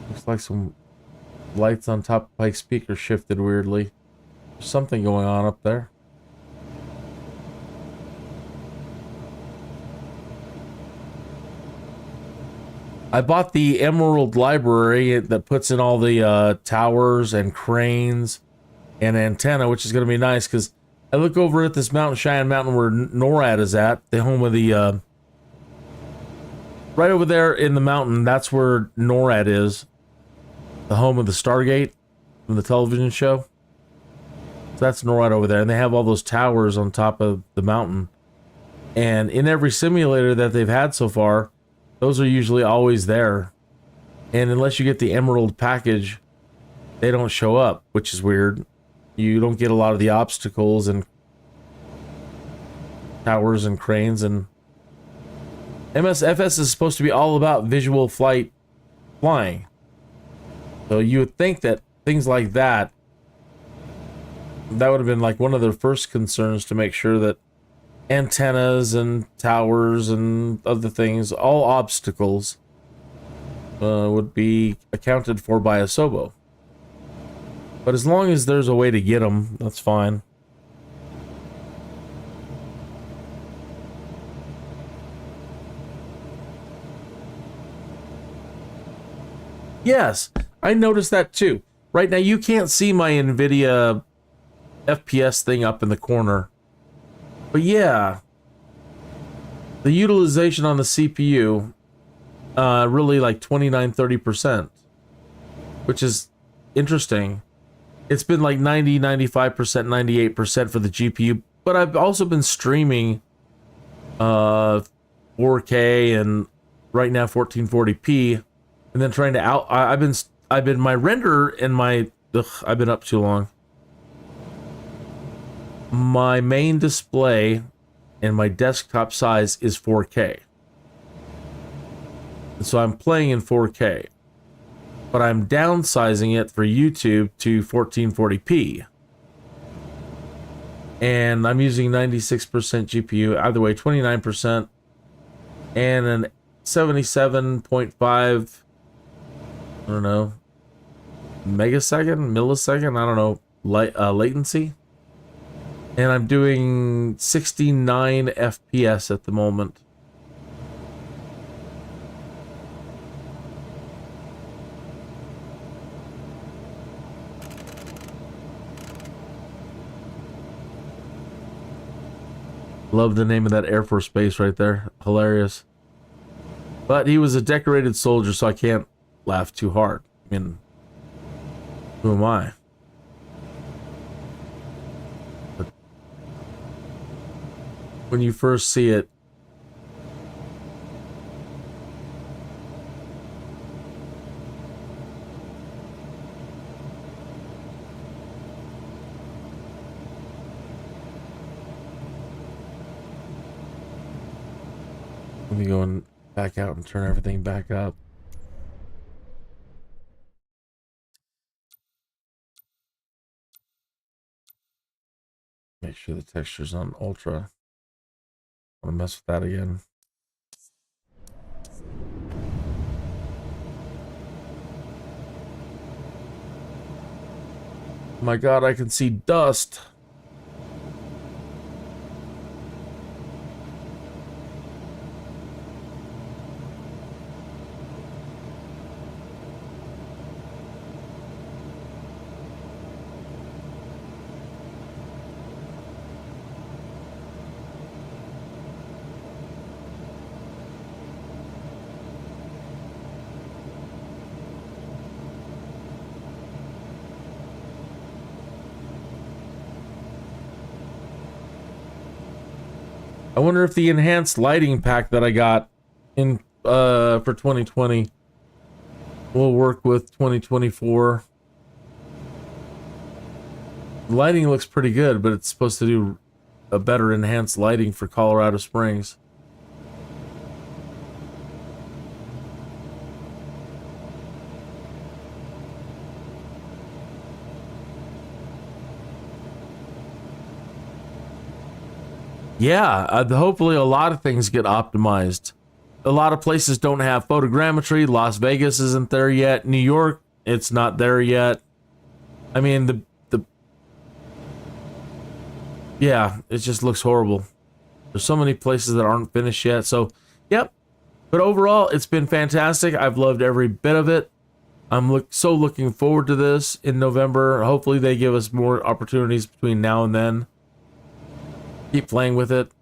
Speaker 1: Looks like some lights on top of Pike's speaker shifted weirdly. There's something going on up there. I bought the Emerald Library that puts in all the towers and cranes and antenna, which is going to be nice because I look over at this mountain, Cheyenne Mountain, where NORAD is at, the home of the... right over there in the mountain, that's where NORAD is. The home of the Stargate from the television show. So that's NORAD over there, and they have all those towers on top of the mountain. And in every simulator that they've had so far, those are usually always there. And unless you get the Emerald package, they don't show up, which is weird. You don't get a lot of the obstacles and towers and cranes. And MSFS is supposed to be all about visual flight flying. So you would think that things like that, that would have been like one of their first concerns, to make sure that antennas and towers and other things, all obstacles, would be accounted for by a SOBO. But as long as there's a way to get them, that's fine. Yes, I noticed that too. Right now you can't see my Nvidia FPS thing up in the corner. But yeah, the utilization on the CPU, really like 29-30%, which is interesting. It's been like 90, 95%, 98% for the GPU, but I've also been streaming 4K and right now 1440p, and then trying to I've been my render and my I've been up too long. My main display and my desktop size is 4K. So I'm playing in 4K. But I'm downsizing it for YouTube to 1440p. And I'm using 96% GPU, either way, 29%, and an 77.5, I don't know, millisecond, I don't know, latency. And I'm doing 69 FPS at the moment. Love the name of that Air Force base right there. Hilarious. But he was a decorated soldier, so I can't laugh too hard. I mean, who am I? But when you first see it, let me go back out and turn everything back up. Make sure the texture's on ultra. I want to mess with that again. Oh my God, I can see dust. I wonder if the enhanced lighting pack that I got in for 2020 will work with 2024. The lighting looks pretty good, but it's supposed to do a better enhanced lighting for Colorado Springs. Yeah, hopefully a lot of things get optimized. A lot of places don't have photogrammetry. Las Vegas isn't there yet. New York, it's not there yet. I mean, yeah, it just looks horrible. There's so many places that aren't finished yet. So, yep. But overall, it's been fantastic. I've loved every bit of it. I'm so looking forward to this in November. Hopefully they give us more opportunities between now and then. Keep playing with it.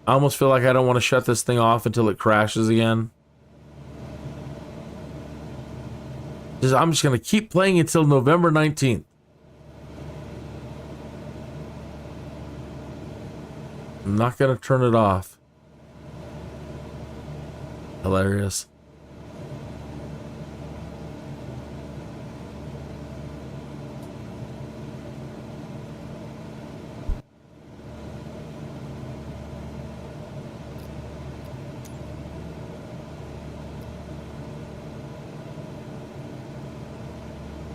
Speaker 1: I almost feel like I don't want to shut this thing off until it crashes again. I'm just going to keep playing until November 19th. I'm not going to turn it off. Hilarious.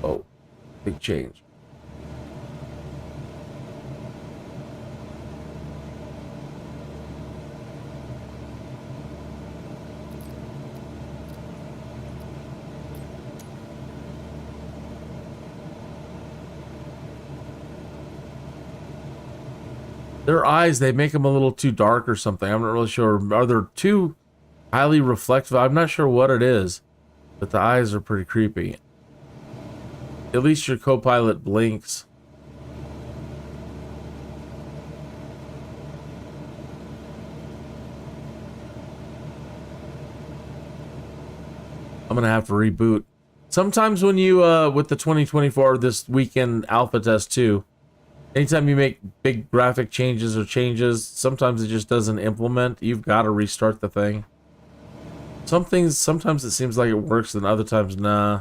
Speaker 1: Oh, big change. Their eyes, they make them a little too dark or something. I'm not really sure. Are they too highly reflective? I'm not sure what it is, but the eyes are pretty creepy. At least your co-pilot blinks. I'm gonna have to reboot. Sometimes when you with the 2024 this weekend alpha test too, anytime you make big graphic changes, sometimes it just doesn't implement. You've got to restart the thing. Some things, sometimes it seems like it works, and other times, nah.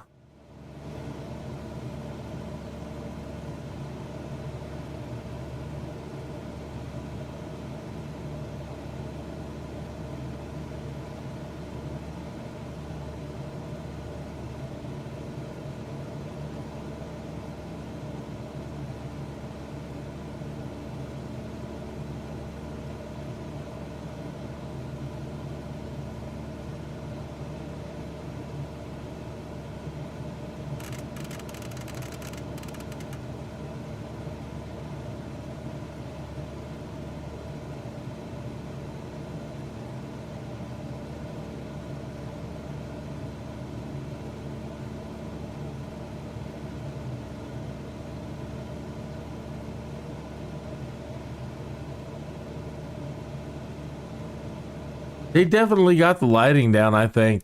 Speaker 1: They definitely got the lighting down, I think.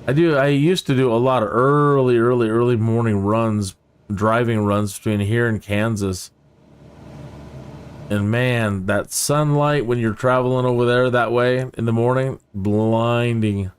Speaker 1: I used to do a lot of early morning runs, driving runs between here and Kansas. And man, that sunlight when you're traveling over there that way in the morning, blinding.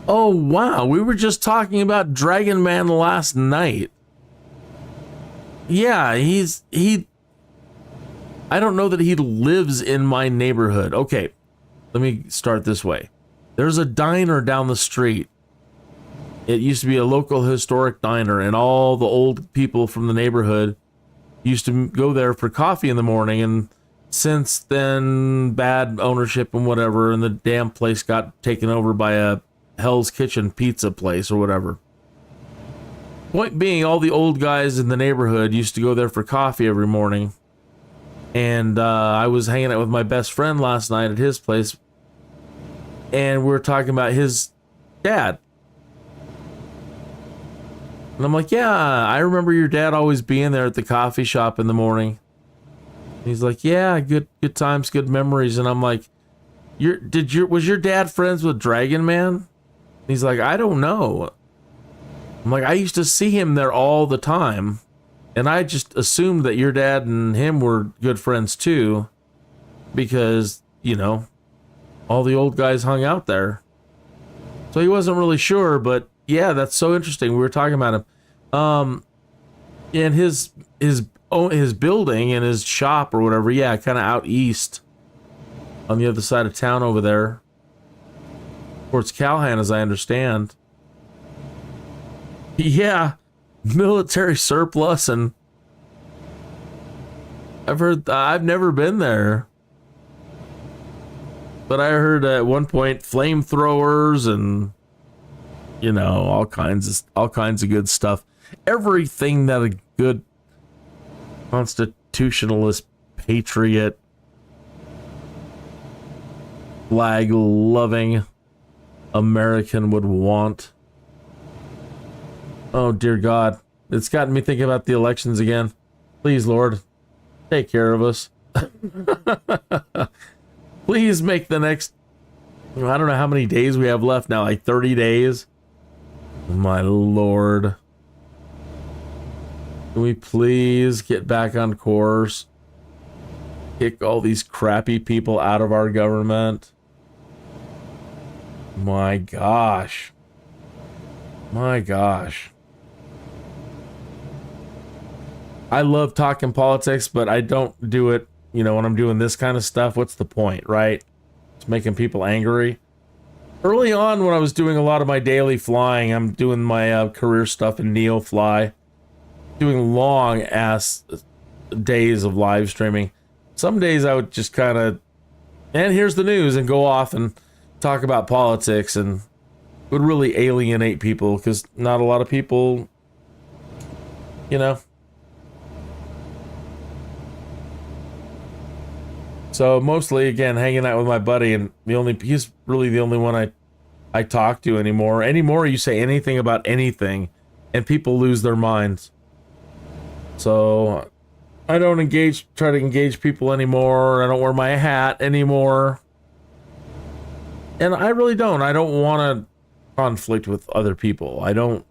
Speaker 1: Oh, wow. We were just talking about Dragon Man last night. Yeah, I don't know that he lives in my neighborhood. Okay, let me start this way. There's a diner down the street. It used to be a local historic diner, and all the old people from the neighborhood used to go there for coffee in the morning, and since then, bad ownership and whatever, and the damn place got taken over by a Hell's Kitchen pizza place or whatever. Point being, all the old guys in the neighborhood used to go there for coffee every morning. And I was hanging out with my best friend last night at his place, and we were talking about his dad. And I'm like, yeah, I remember your dad always being there at the coffee shop in the morning. And he's like, yeah, good times, good memories. And I'm like, was your dad friends with Dragon Man? And he's like, I don't know. I'm like, I used to see him there all the time. And I just assumed that your dad and him were good friends too, because, you know, all the old guys hung out there. So he wasn't really sure, but yeah, that's so interesting. We were talking about him. And his building and his shop or whatever, yeah, kind of out east on the other side of town over there, towards Calhan, as I understand. Yeah. Military surplus, and I've never been there, but I heard at one point flamethrowers and, you know, all kinds of good stuff. Everything that a good constitutionalist, patriot, flag loving American would want. Oh, dear God. It's gotten me thinking about the elections again. Please, Lord, take care of us. Please make the next, I don't know how many days we have left now, like 30 days. My Lord. Can we please get back on course? Kick all these crappy people out of our government. My gosh. My gosh. I love talking politics, but I don't do it, you know, when I'm doing this kind of stuff. What's the point, right? It's making people angry. Early on, when I was doing a lot of my daily flying, I'm doing my career stuff in NEOFLY, doing long-ass days of live streaming. Some days I would just kind of, and here's the news, and go off and talk about politics, and would really alienate people, because not a lot of people, you know. So mostly, again, hanging out with my buddy, and he's really the only one I talk to anymore. Anymore, you say anything about anything, and people lose their minds. So I don't try to engage people anymore. I don't wear my hat anymore. And I really don't. I don't want to conflict with other people. I don't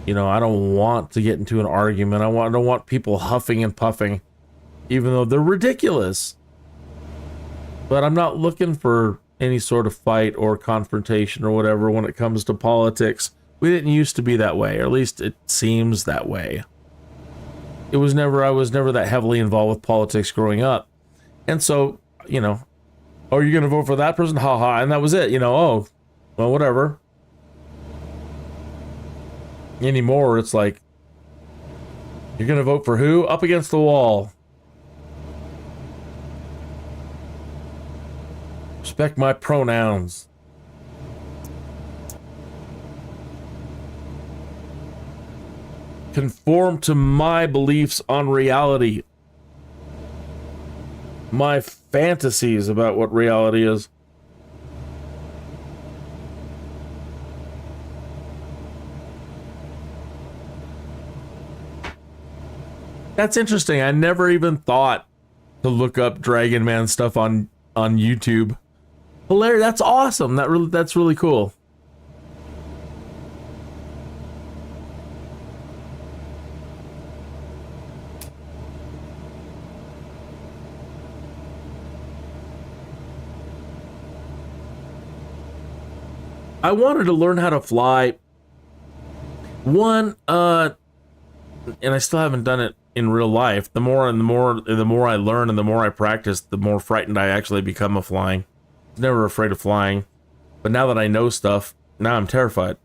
Speaker 1: want to get into an argument. I don't want people huffing and puffing, even though they're ridiculous. But I'm not looking for any sort of fight or confrontation or whatever when it comes to politics. We didn't used to be that way, or at least it seems that way. I was never that heavily involved with politics growing up. And so, you know, oh, you're going to vote for that person? Ha ha. And that was it, you know, oh, well, whatever. Anymore, it's like, you're going to vote for who? Up against the wall. Respect my pronouns. Conform to my beliefs on reality. My fantasies about what reality is. That's interesting. I never even thought to look up Dragon Man stuff on YouTube. Hilarious. That's awesome. That's really cool. I wanted to learn how to fly. And I still haven't done it in real life. The more I learn and the more I practice, the more frightened I actually become of flying. I was never afraid of flying, but now that I know stuff, now I'm terrified.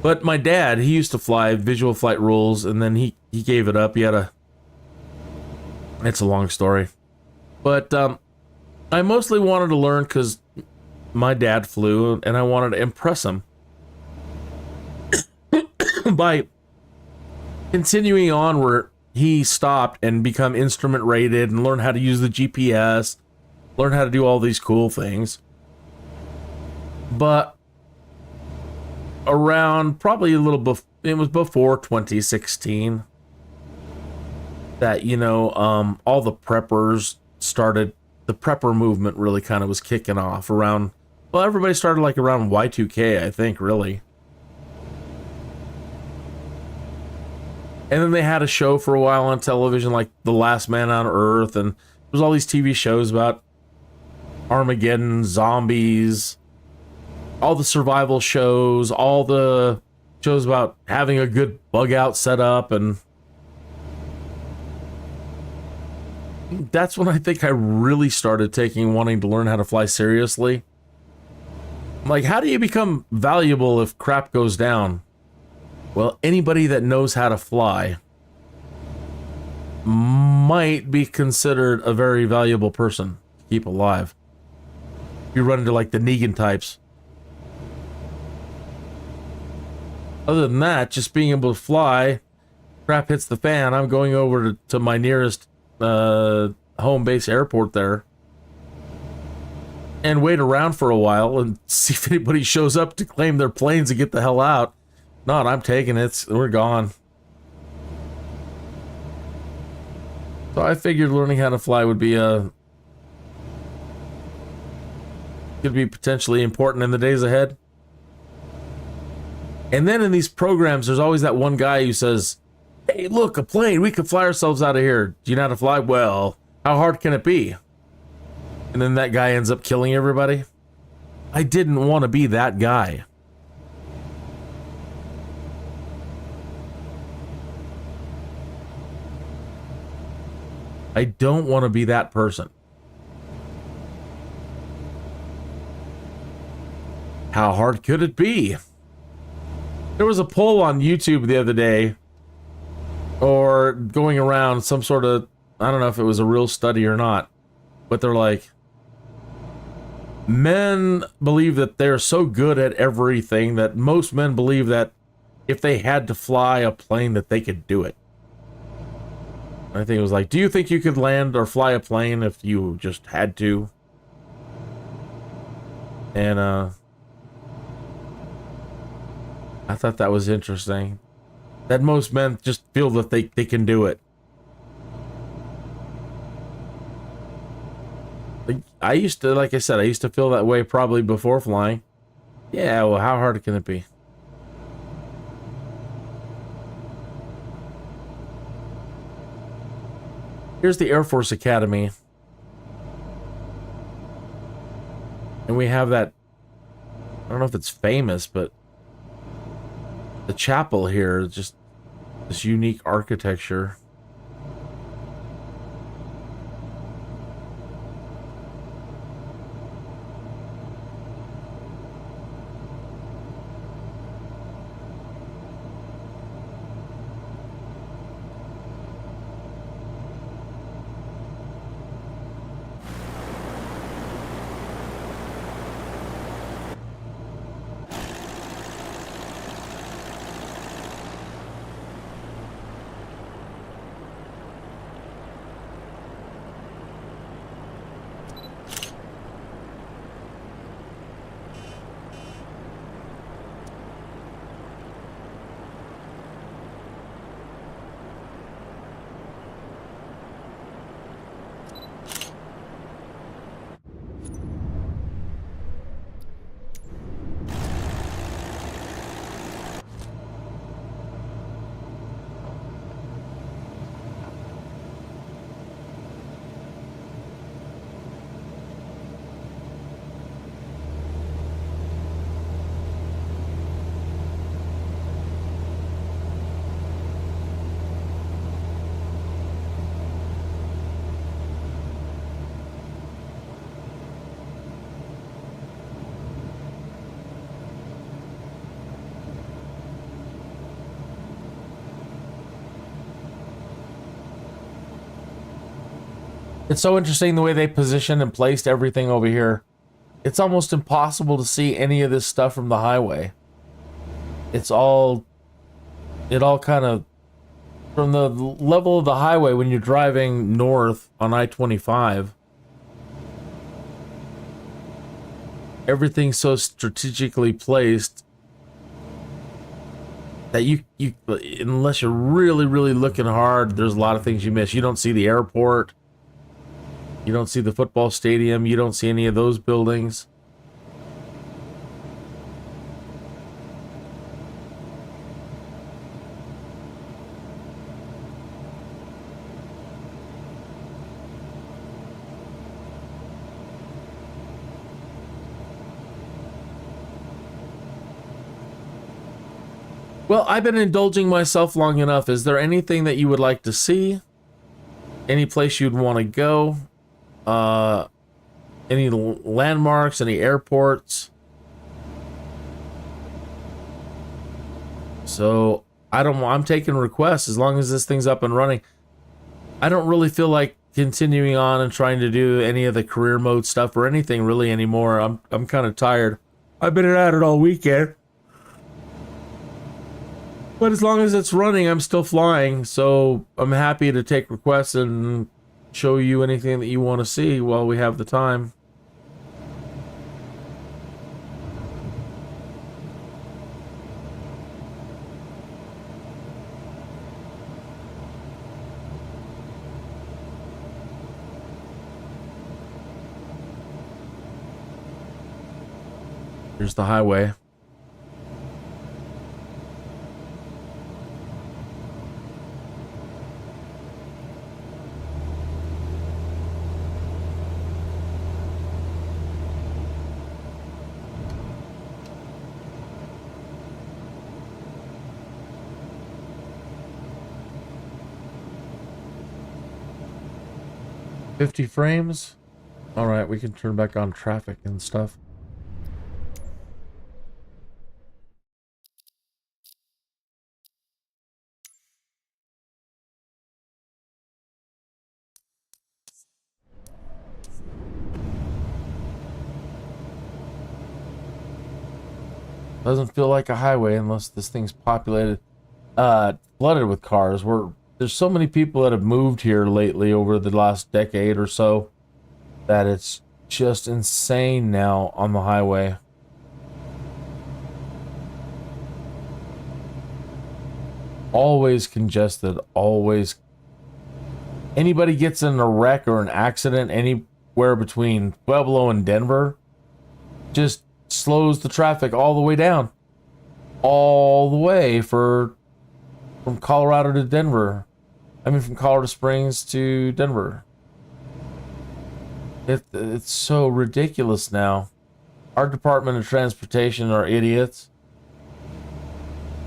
Speaker 1: But my dad, he used to fly visual flight rules, and then he gave it up. It's a long story. But I mostly wanted to learn because my dad flew, and I wanted to impress him by continuing on where he stopped and become instrument rated and learn how to use the GPS, learn how to do all these cool things. But around probably a little before, it was before 2016 that, you know, all the preppers started, the prepper movement really kind of was kicking off around, well, everybody started like around Y2K, I think, really. And then they had a show for a while on television, like The Last Man on Earth, and there was all these TV shows about Armageddon, zombies, all the survival shows, all the shows about having a good bug out setup, and that's when I think I really started wanting to learn how to fly seriously. Like, how do you become valuable if crap goes down? Well, anybody that knows how to fly might be considered a very valuable person to keep alive. You run into like the Negan types. Other than that, just being able to fly, crap hits the fan, I'm going over to my nearest home base airport there and wait around for a while and see if anybody shows up to claim their planes and get the hell out. Not, I'm taking it. We're gone. So I figured learning how to fly would be could be potentially important in the days ahead. And then in these programs, there's always that one guy who says, "Hey, look, a plane. We could fly ourselves out of here. Do you know how to fly? Well, how hard can it be?" And then that guy ends up killing everybody. I didn't want to be that guy. I don't want to be that person. How hard could it be? There was a poll on YouTube the other day, or going around, some sort of, I don't know if it was a real study or not, but they're like, men believe that they're so good at everything that most men believe that if they had to fly a plane that they could do it. I think it was like, do you think you could land or fly a plane if you just had to? And I thought that was interesting. That most men just feel that they can do it. Like, I used to, like I said, I used to feel that way probably before flying. Yeah, well, how hard can it be? Here's the Air Force Academy. And we have that, I don't know if it's famous, but the chapel here, just this unique architecture. It's so interesting the way they positioned and placed everything over here. It's almost impossible to see any of this stuff from the highway. It all kind of, from the level of the highway when you're driving north on I-25, everything's so strategically placed that you unless you're really looking hard, there's a lot of things you miss. You don't see the airport. You don't see the football stadium. You don't see any of those buildings. Well, I've been indulging myself long enough. Is there anything that you would like to see? Any place you'd want to go? Any landmarks, any airports? So I'm taking requests as long as this thing's up and running. I don't really feel like continuing on and trying to do any of the career mode stuff or anything really anymore. I'm kind of tired. I've been at it all weekend. But as long as it's running, I'm still flying, so I'm happy to take requests and show you anything that you want to see while we have the time. Here's the highway. $50 frames. All right, we can turn back on traffic and stuff. Doesn't feel like a highway unless this thing's populated, flooded with cars. There's so many people that have moved here lately over the last decade or so that it's just insane now on the highway. Always congested, always. Anybody gets in a wreck or an accident anywhere between Pueblo and Denver, just slows the traffic all the way down. All the way from Colorado to Denver. I mean, from Colorado Springs to Denver. It's so ridiculous now. Our Department of Transportation are idiots.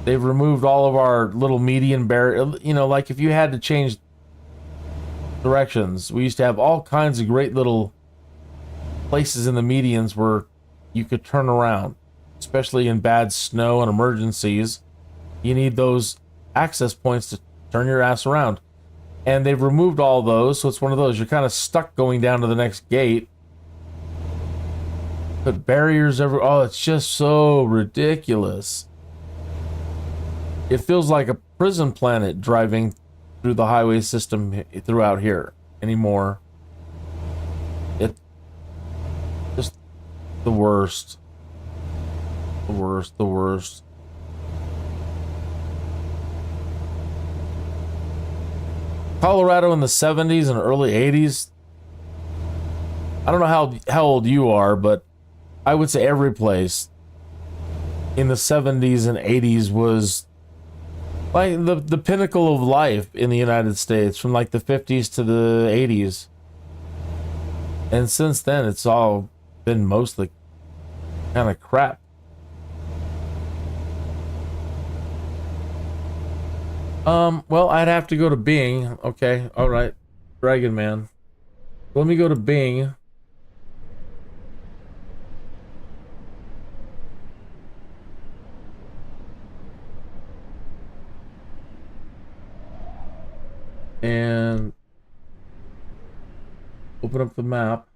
Speaker 1: They've removed all of our little median barrier. You know, like if you had to change directions, we used to have all kinds of great little places in the medians where you could turn around, especially in bad snow and emergencies. You need those access points to turn your ass around. And they've removed all those, so it's one of those. You're kind of stuck going down to the next gate. Put barriers everywhere. Oh, it's just so ridiculous. It feels like a prison planet driving through the highway system throughout here anymore. It just the worst. The worst, the worst. Colorado in the 70s and early 80s. I don't know how old you are, but I would say every place in the 70s and 80s was like the pinnacle of life in the United States, from like the 50s to the 80s. And since then, it's all been mostly kind of crap. Well, I'd have to go to Bing. Okay, all right. Dragon Man. Let me go to Bing. And Open up the map.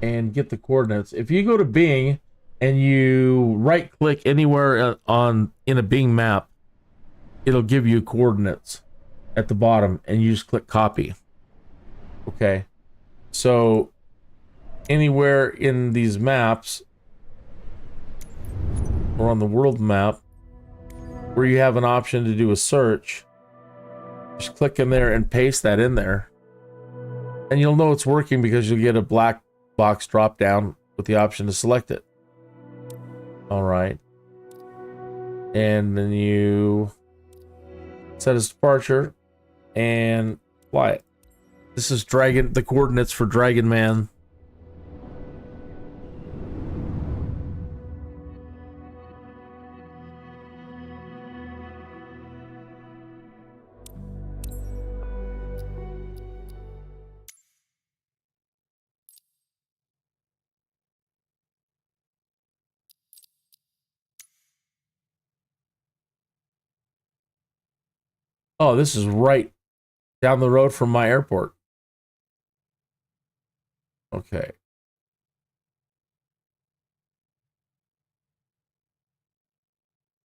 Speaker 1: And get the coordinates. If you go to Bing and you right click anywhere in a Bing map, it'll give you coordinates at the bottom and you just click copy. Okay. So anywhere in these maps or on the world map where you have an option to do a search, just click in there and paste that in there. And you'll know it's working because you'll get a black box drop down with the option to select it. All right. And then you set its departure and fly it. This is the coordinates for Dragon Man. Oh, this is right down the road from my airport. Okay.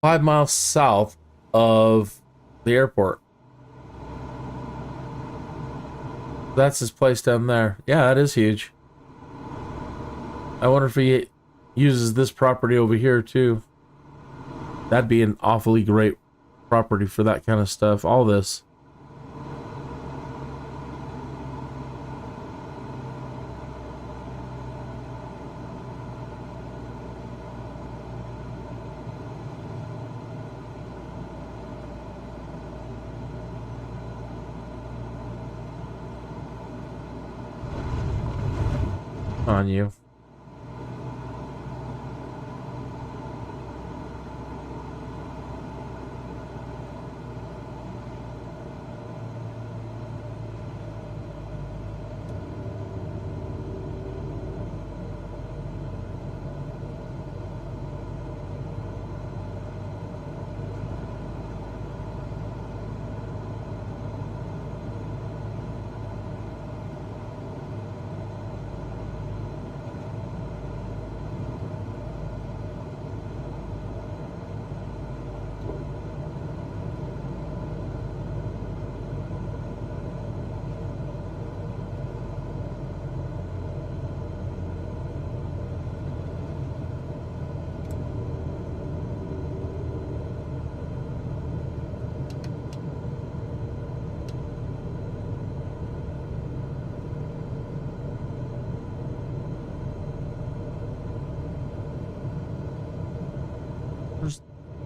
Speaker 1: $5 miles south of the airport. That's his place down there. Yeah, that is huge. I wonder if he uses this property over here too. That'd be an awfully great property for that kind of stuff. All this. On you.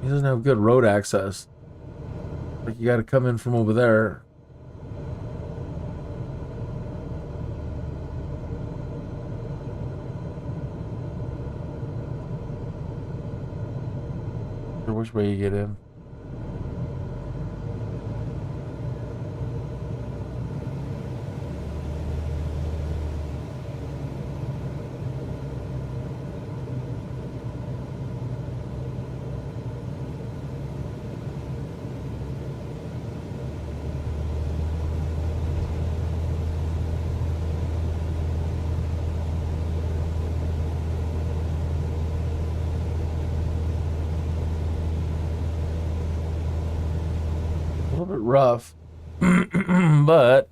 Speaker 1: He doesn't have good road access. Like, you got to come in from over there. Or which way you get in? Rough, but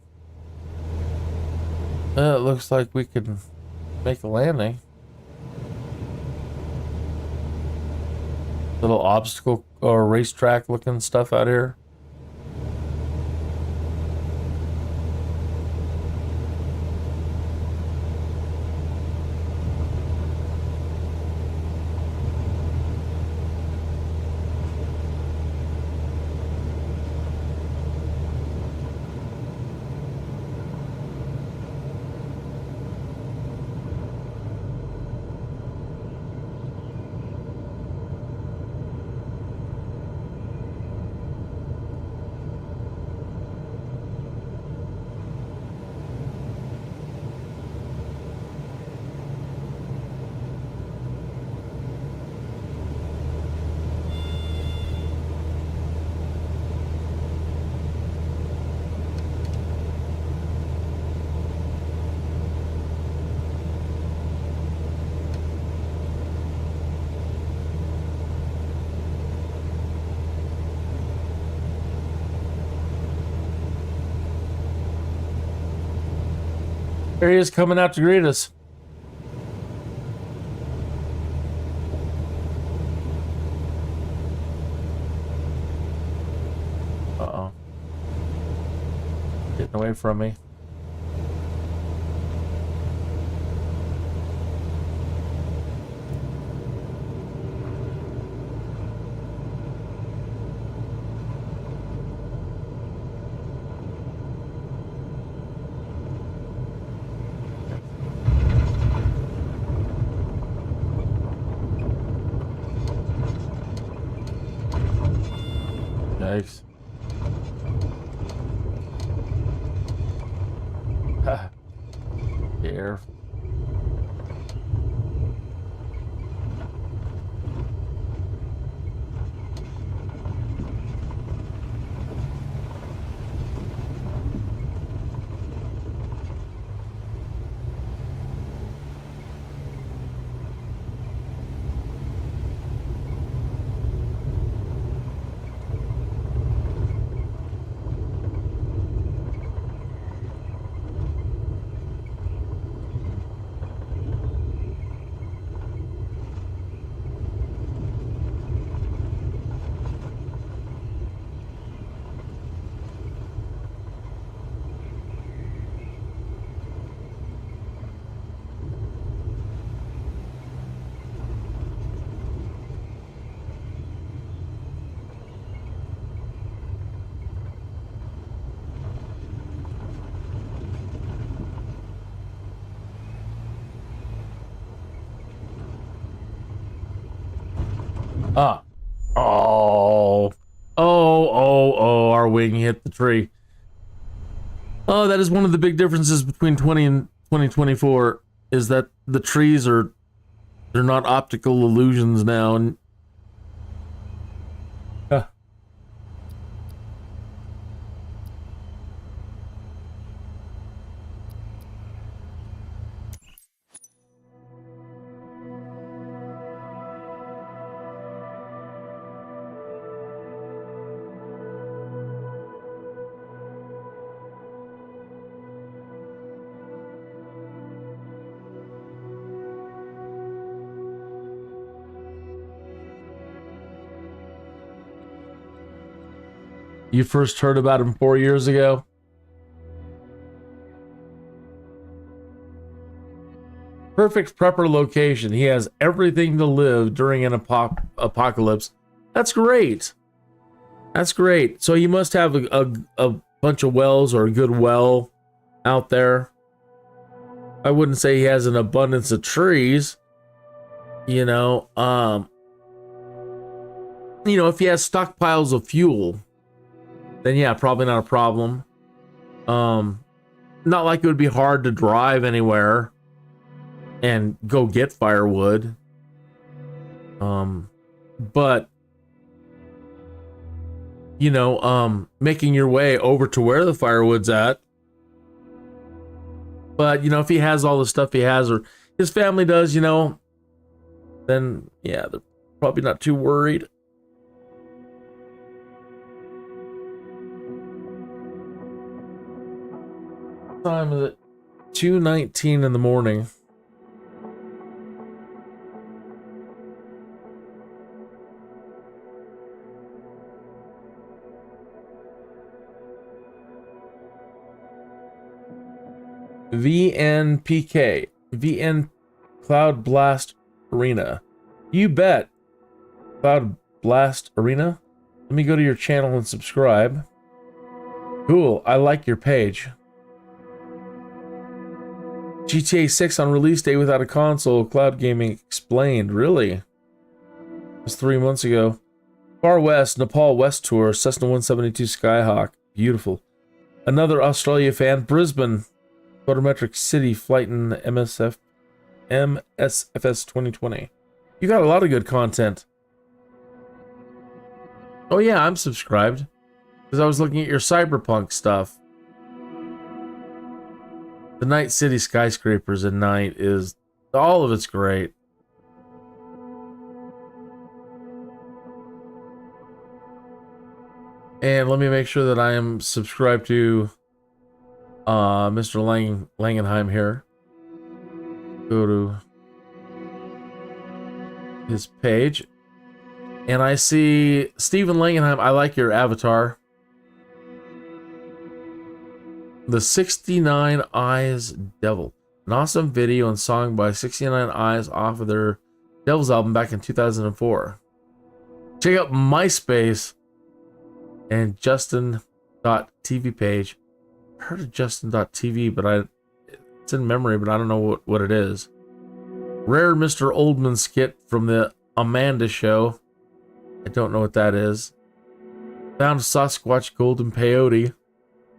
Speaker 1: it looks like we can make a landing. Little obstacle or racetrack looking stuff out here. There he is coming out to greet us. Uh-oh. Getting away from me. Yikes. Here. Ah. Oh, our wing hit the tree. Oh, that is one of the big differences between 20 and 2024 is that the trees they're not optical illusions now. And you first heard about him 4 years ago? Perfect prepper location. He has everything to live during an apocalypse. That's great. That's great. So he must have a bunch of wells or a good well out there. I wouldn't say he has an abundance of trees. You know, if he has stockpiles of fuel, then yeah, probably not a problem. Not like it would be hard to drive anywhere and go get firewood. But making your way over to where the firewood's at. But if he has all the stuff he has, or his family does, then yeah, they're probably not too worried. What time is it? 2:19 in the morning. VNPK, VN Cloud Blast Arena. You bet. Cloud Blast Arena. Let me go to your channel and subscribe. Cool, I like your page. GTA 6 on release day without a console. Cloud gaming explained. Really? It was 3 months ago. Far West, Nepal West Tour, Cessna 172 Skyhawk. Beautiful. Another Australia fan, Brisbane. Photometric City flight in MSFS 2020. You got a lot of good content. Oh yeah, I'm subscribed. Because I was looking at your cyberpunk stuff. The Night City skyscrapers at night is... all of it's great. And let me make sure that I am subscribed to Mr. Langenheim here. Go to his page. And I see Stephen Langenheim. I like your avatar. The 69 Eyes Devil. An awesome video and song by 69 Eyes off of their Devil's album back in 2004. Check out MySpace and Justin.tv page. I heard of Justin.tv, but it's in memory, but I don't know what it is. Rare Mr. Oldman skit from the Amanda Show. I don't know what that is. Found Sasquatch Golden Peyote.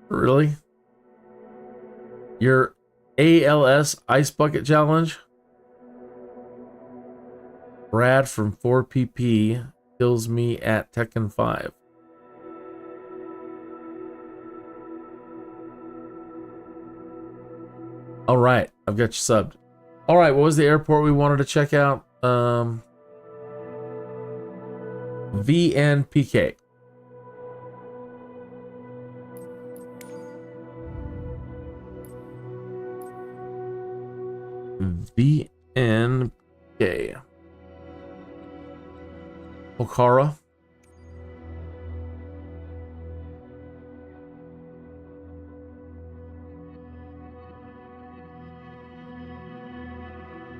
Speaker 1: Really? Your ALS Ice Bucket Challenge? Brad from 4PP kills me at Tekken 5. All right, I've got you subbed. All right, what was the airport we wanted to check out? VNPK. VNPK. Pokhara.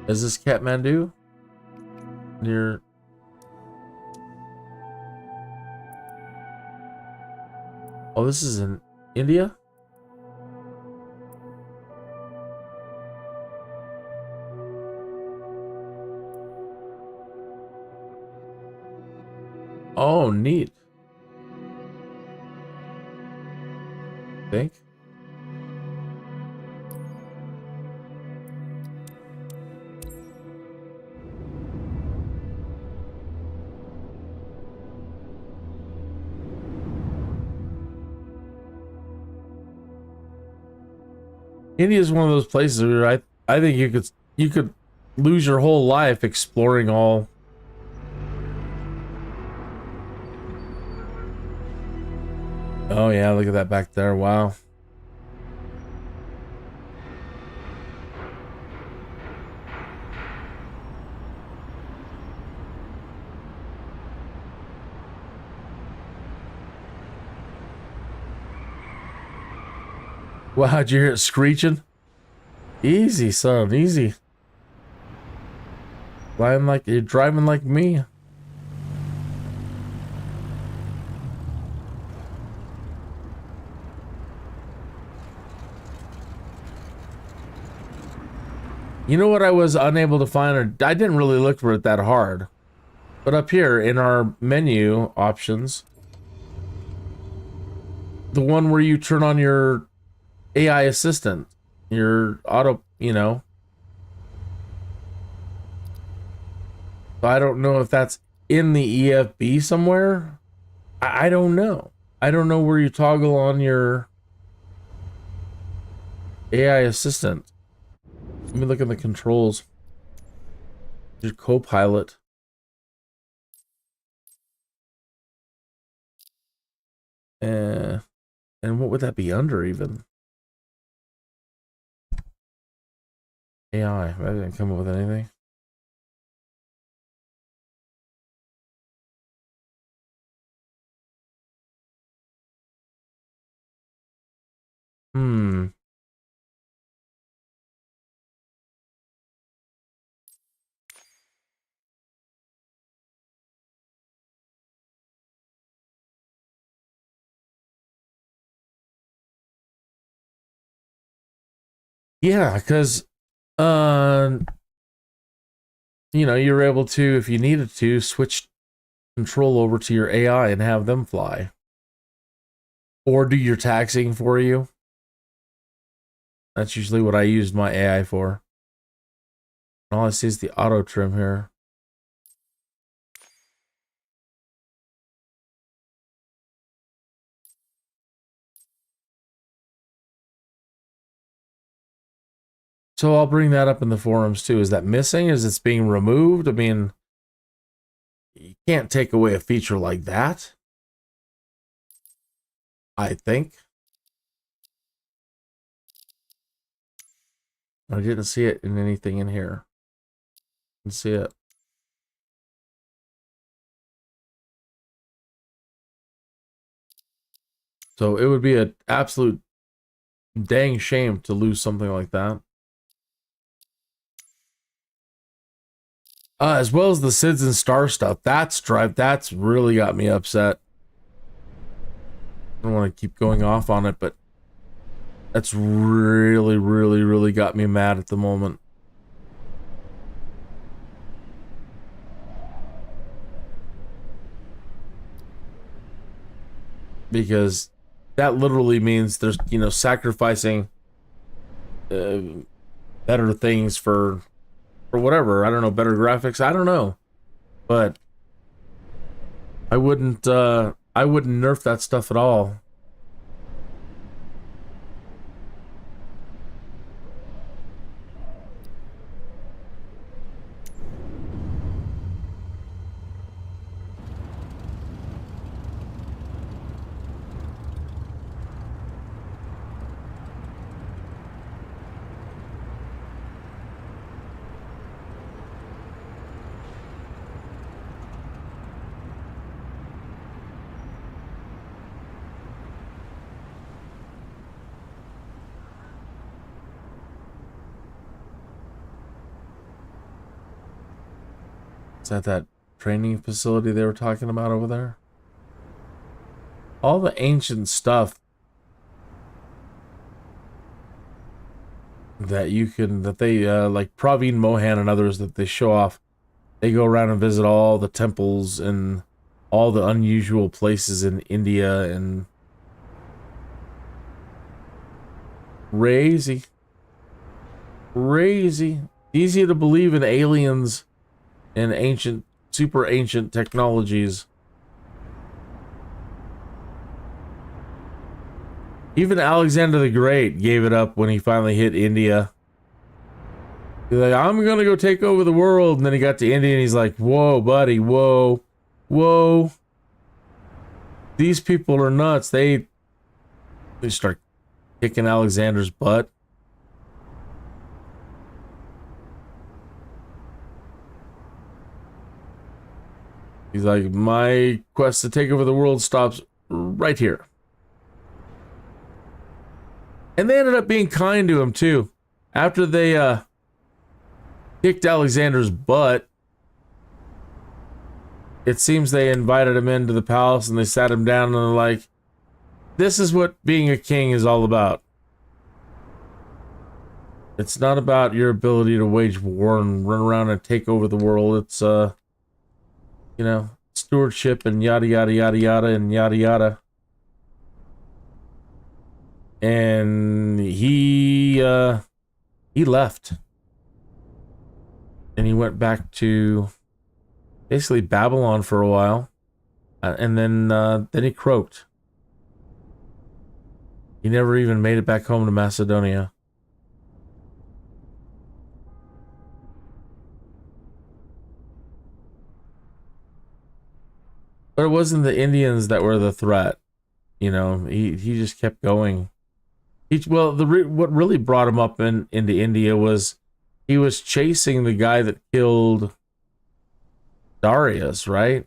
Speaker 1: Is this Kathmandu? Near... Oh, this is in India? Oh, neat. I think. India is one of those places where I think you could lose your whole life exploring all. Oh yeah, look at that back there. Wow. Wow, did you hear it screeching? Easy, son, easy. You're driving like me. You know what I was unable to find, or I didn't really look for it that hard. But up here in our menu options, the one where you turn on your AI assistant, your auto, you know. So I don't know if that's in the EFB somewhere. I don't know. I don't know where you toggle on your AI assistant. Let me look at the controls. Your co-pilot. And what would that be under even? AI. I didn't come up with anything. Yeah, because you know, you're able to, if you needed to, switch control over to your AI and have them fly. Or do your taxiing for you. That's usually what I used my AI for. All I see is the auto trim here. So I'll bring that up in the forums too. Is that missing? Is it being removed? I mean, you can't take away a feature like that, I think. I didn't see it in anything in here. Didn't see it. So it would be an absolute dang shame to lose something like that. As well as the SIDS and Star stuff. That's really got me upset. I don't want to keep going off on it, but that's really, really, really got me mad at the moment. Because that literally means there's, you know, sacrificing better things for whatever. I don't know, better graphics. I don't know, but I wouldn't nerf that stuff at all. Is that training facility they were talking about over there? All the ancient stuff that you can, that they, like Praveen Mohan and others that they show off, they go around and visit all the temples and all the unusual places in India and crazy. Easy to believe in aliens and ancient, super ancient technologies. Even Alexander the Great gave it up when he finally hit India. He's like, I'm gonna go take over the world. And then he got to India and he's like, whoa, buddy, whoa. These people are nuts. They start kicking Alexander's butt. He's like, my quest to take over the world stops right here. And they ended up being kind to him, too. After they, kicked Alexander's butt, it seems they invited him into the palace and they sat him down and they're like, this is what being a king is all about. It's not about your ability to wage war and run around and take over the world. It's, you know, stewardship and yada yada yada yada and yada yada. And he left. And he went back to basically Babylon for a while. And then he croaked. He never even made it back home to Macedonia. But it wasn't the Indians that were the threat. You know, he just kept going. What really brought him up into India was he was chasing the guy that killed Darius, right?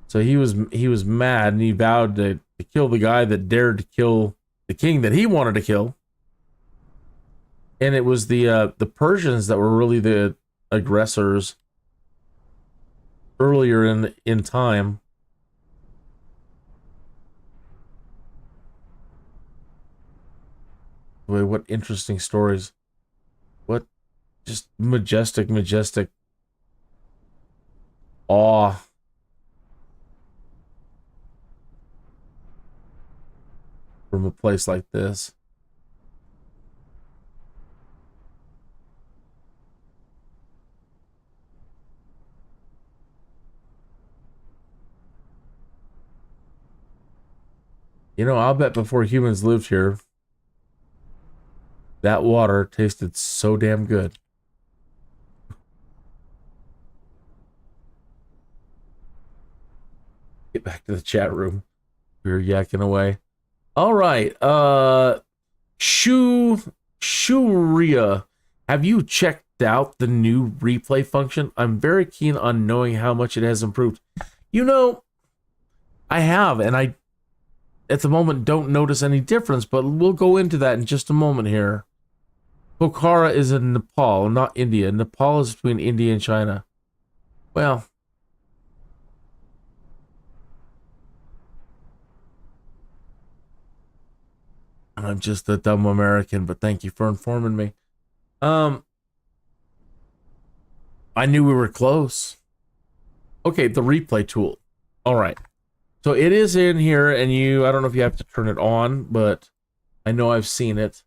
Speaker 1: So he was mad and he vowed to kill the guy that dared to kill the king that he wanted to kill. And it was the Persians that were really the aggressors earlier in time. Boy, what interesting stories. What just majestic awe. From a place like this. You know, I'll bet before humans lived here, that water tasted so damn good. Get back to the chat room. We were yakking away. All right. Shuria, have you checked out the new replay function? I'm very keen on knowing how much it has improved. You know, I have, and I, at the moment, don't notice any difference, but we'll go into that in just a moment here. Pokhara is in Nepal, not India. Nepal is between India and China. Well, I'm just a dumb American, but thank you for informing me. I knew we were close. Okay, the replay tool. All right. So it is in here, and I don't know if you have to turn it on, but I know I've seen it.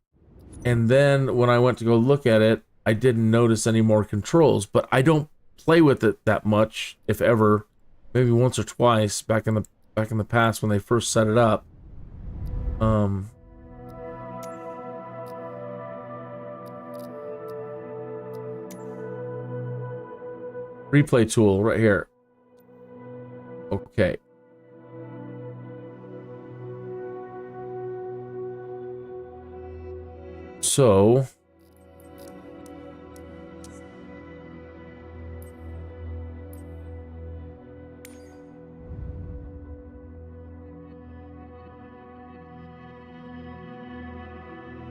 Speaker 1: And then when I went to go look at it, I didn't notice any more controls, but I don't play with it that much, if ever. Maybe once or twice back in the past when they first set it up. Replay tool right here. Okay. So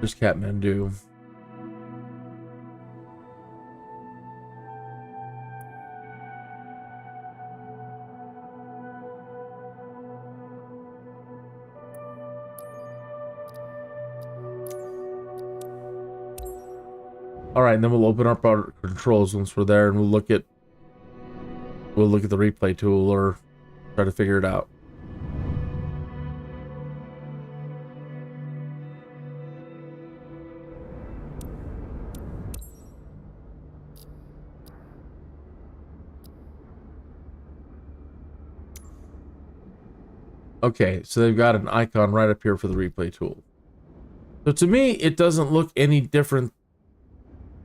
Speaker 1: there's Kathmandu. All right, and then we'll open up our controls once we're there, and we'll look at the replay tool or try to figure it out. Okay, so they've got an icon right up here for the replay tool. So to me, it doesn't look any different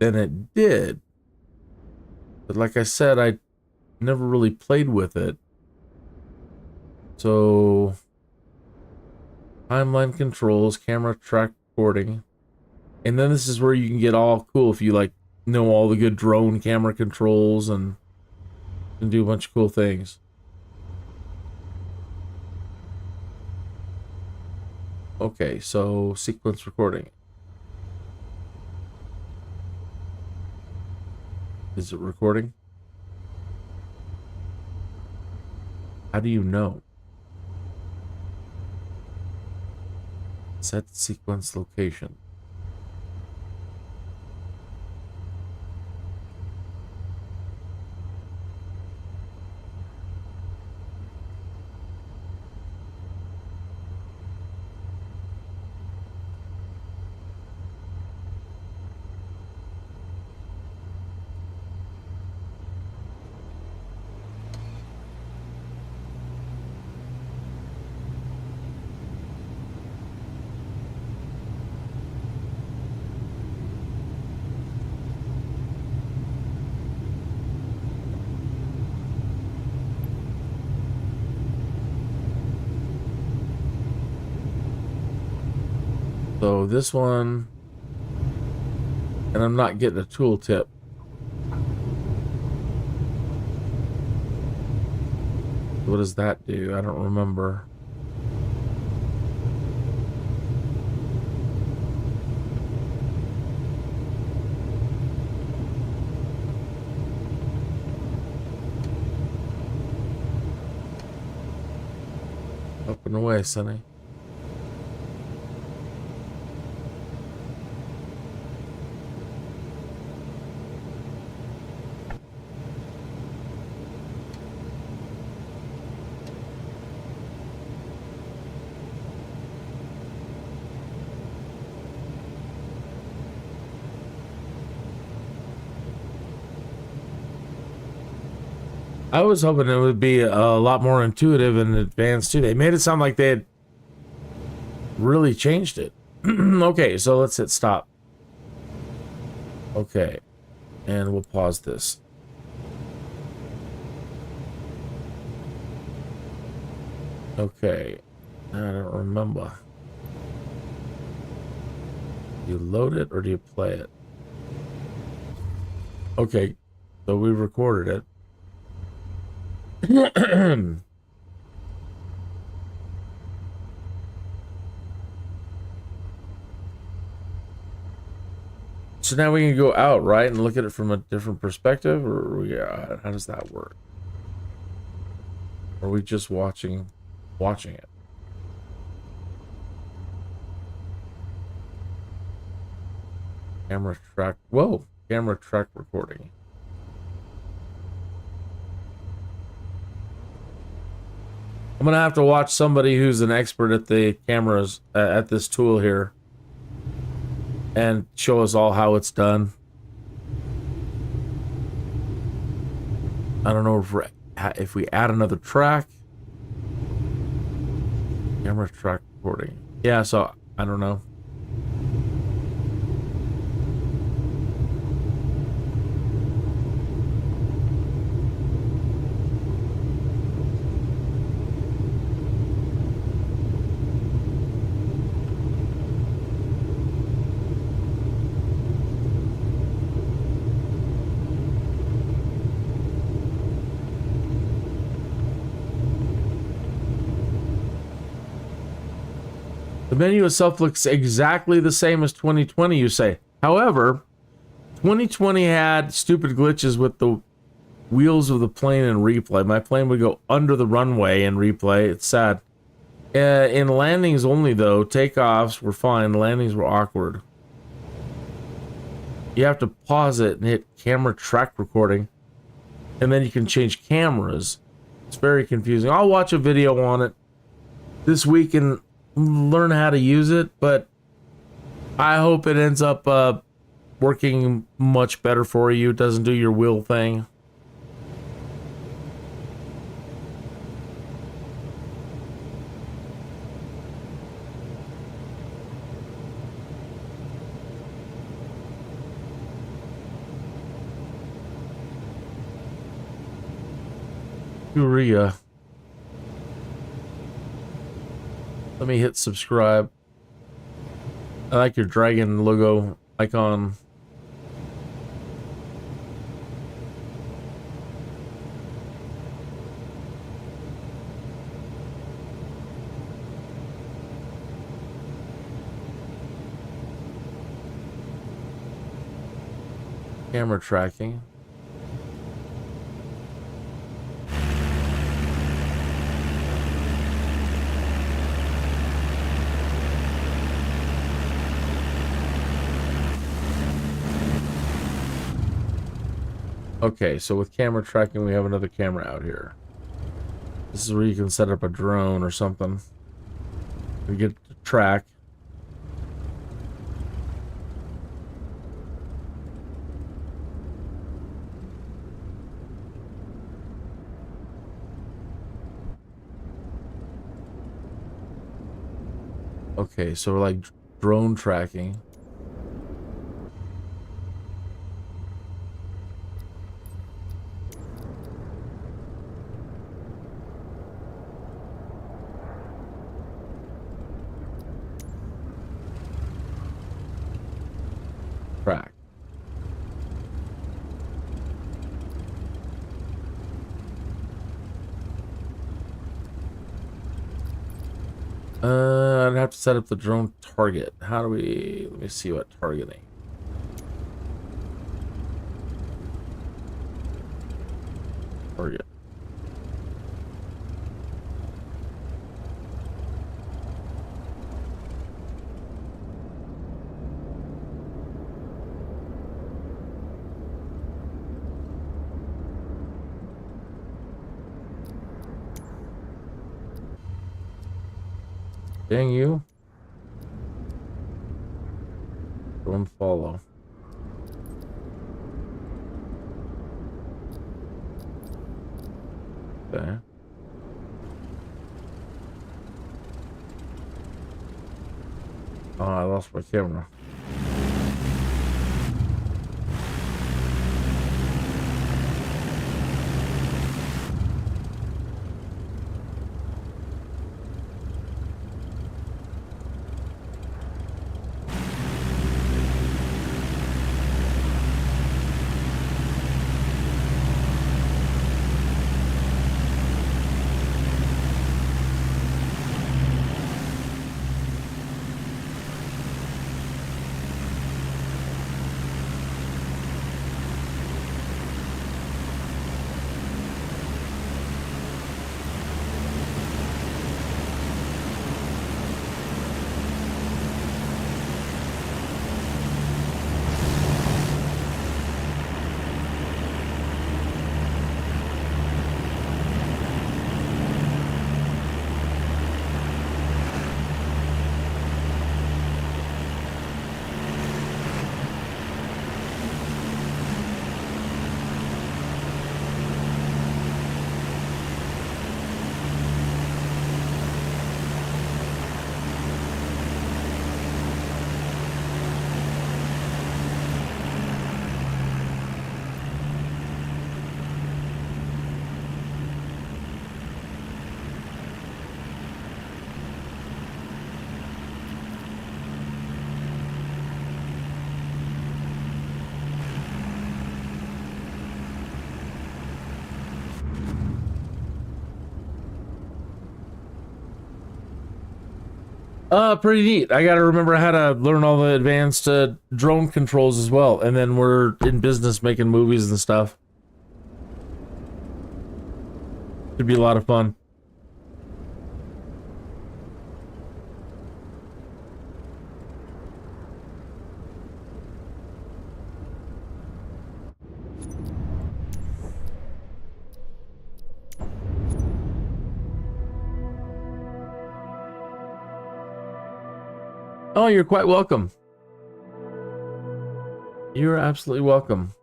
Speaker 1: than it did. But like I said, I never really played with it. So timeline controls, camera track recording. And then this is where you can get all cool if you like know all the good drone camera controls and can do a bunch of cool things. Okay, so sequence recording. Is it recording? How do you know? Set sequence location. So this one, and I'm not getting a tooltip. What does that do? I don't remember. Up and away, Sonny. I was hoping it would be a lot more intuitive and advanced too. They made it sound like they had really changed it. Okay, so let's hit stop. Okay, and we'll pause this. Okay, I don't remember. Do you load it or do you play it? Okay, so we recorded it. So now we can go out, right, and look at it from a different perspective, or how does that work? Or are we just watching it? Camera track. Whoa, camera track recording. I'm gonna have to watch somebody who's an expert at the cameras at this tool here, and show us all how it's done. I don't know if we add another track. Camera track recording. Yeah, so I don't know. The menu itself looks exactly the same as 2020, you say. However, 2020 had stupid glitches with the wheels of the plane in replay. My plane would go under the runway in replay. It's sad. In landings only, though, takeoffs were fine. Landings were awkward. You have to pause it and hit camera track recording, and then you can change cameras. It's very confusing. I'll watch a video on it this week and learn how to use it, but I hope it ends up working much better for you. It doesn't do your wheel thing. Korea. Let me hit subscribe. I like your dragon logo icon. Camera tracking. Okay, so with camera tracking, we have another camera out here. This is where you can set up a drone or something. We get to track. Okay, so we're like drone tracking. Track. I'd have to set up the drone target. How do we, let me see what targeting. Target. Dang you. Don't follow. Okay. Oh, I lost my camera. Pretty neat. I gotta remember how to learn all the advanced drone controls as well, and then we're in business making movies and stuff. Should be a lot of fun. Oh, you're quite welcome. You're absolutely welcome.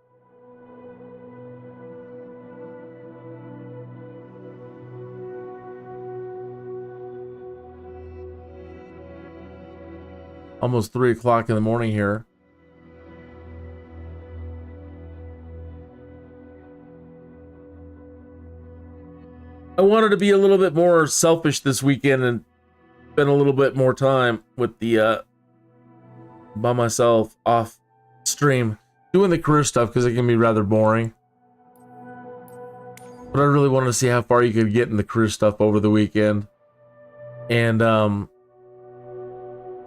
Speaker 1: Almost 3 o'clock in the morning here. I wanted to be a little bit more selfish this weekend and spend a little bit more time with the by myself off stream doing the career stuff, because it can be rather boring. But I really wanted to see how far you could get in the career stuff over the weekend. And the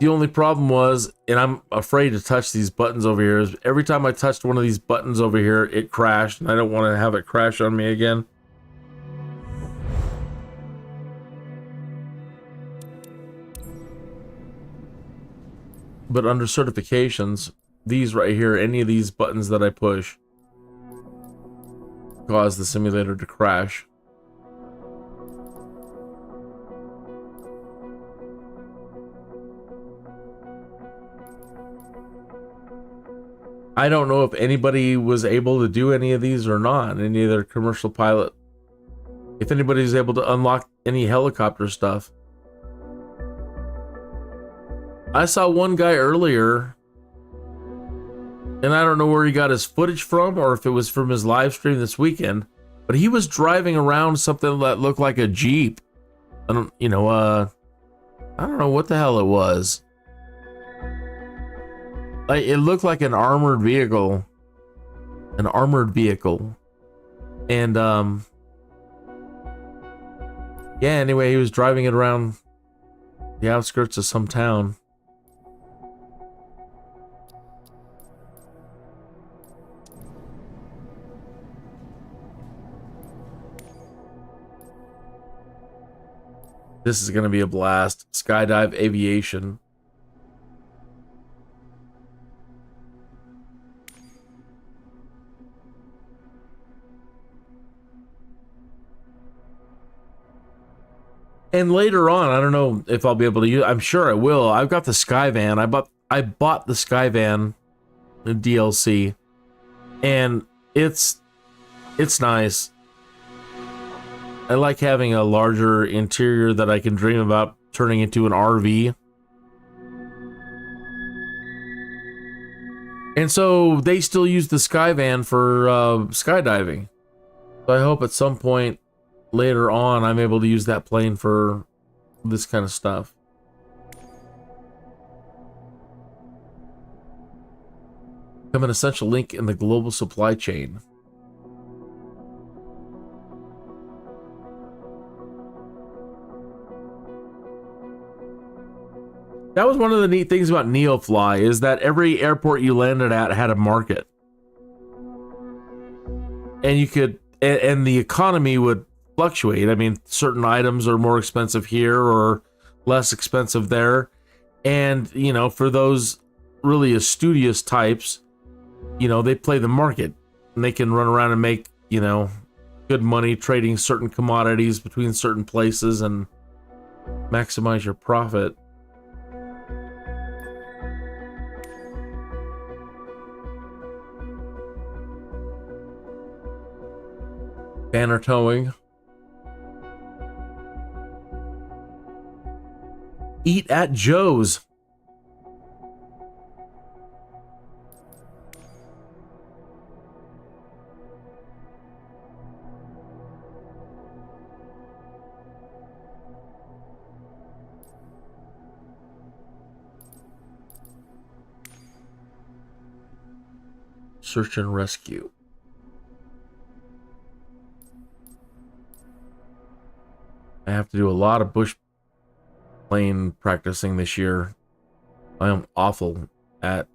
Speaker 1: only problem was, and I'm afraid to touch these buttons over here, is every time I touched one of these buttons over here, it crashed, and I don't want to have it crash on me again. But under certifications, these right here, any of these buttons that I push, cause the simulator to crash. I don't know if anybody was able to do any of these or not, any of their commercial pilot. If anybody's able to unlock any helicopter stuff. I saw one guy earlier, and I don't know where he got his footage from, or if it was from his live stream this weekend, but he was driving around something that looked like a Jeep. I don't know what the hell it was. Like, it looked like an armored vehicle. And, yeah, anyway, he was driving it around the outskirts of some town. This is going to be a blast. Skydive aviation. And later on, I don't know if I'll be able to use, I'm sure I will. I've got the Skyvan. I bought the Skyvan DLC, and it's nice. I like having a larger interior that I can dream about turning into an RV. And so they still use the Skyvan for skydiving. So I hope at some point later on I'm able to use that plane for this kind of stuff. Become an essential link in the global supply chain. That was one of the neat things about NEOFLY, is that every airport you landed at had a market. And you could, and the economy would fluctuate. I mean, certain items are more expensive here or less expensive there. And, you know, for those really studious types, you know, they play the market. And they can run around and make, you know, good money trading certain commodities between certain places and maximize your profit. Banner towing. Eat at Joe's. Search and rescue. I have to do a lot of bush plane practicing this year. I am awful at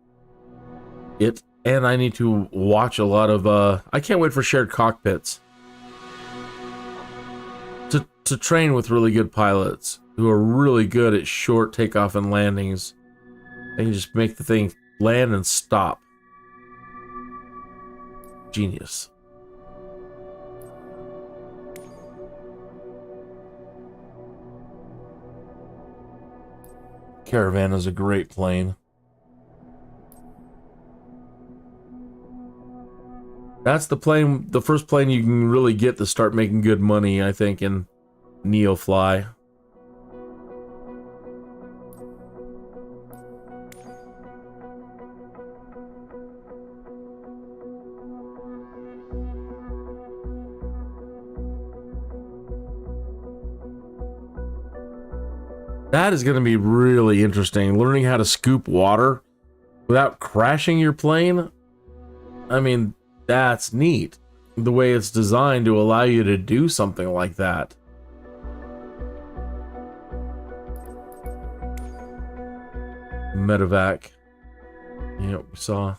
Speaker 1: it, and I need to watch a lot of I can't wait for shared cockpits to train with really good pilots who are really good at short takeoff and landings. They can just make the thing land and stop. Genius. Caravan is a great plane. That's the plane, the first plane you can really get to start making good money, I think, in NEOFLY. That is going to be really interesting. Learning how to scoop water without crashing your plane. I mean, that's neat. The way it's designed to allow you to do something like that. Medevac. Yeah, we saw.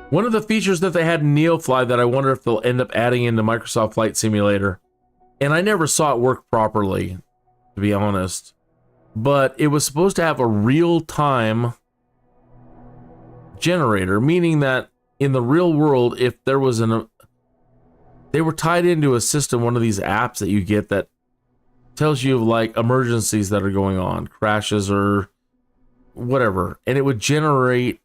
Speaker 1: One of the features that they had in NEOFLY that I wonder if they'll end up adding into Microsoft Flight Simulator, and I never saw it work properly, to be honest, but it was supposed to have a real-time generator, meaning that in the real world, if there was they were tied into a system, one of these apps that you get that tells you of like emergencies that are going on, crashes or whatever, and it would generate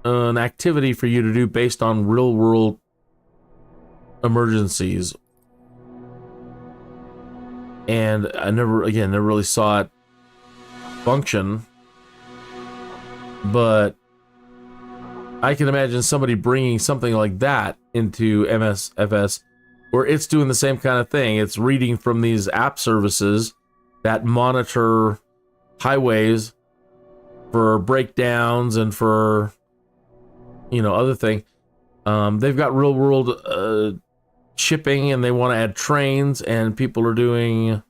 Speaker 1: an activity for you to do based on real world emergencies. And I never really saw it function, but I can imagine somebody bringing something like that into MSFS where it's doing the same kind of thing. It's reading from these app services that monitor highways for breakdowns and for, you know, other thing. They've got real world shipping, and they want to add trains, and people are doing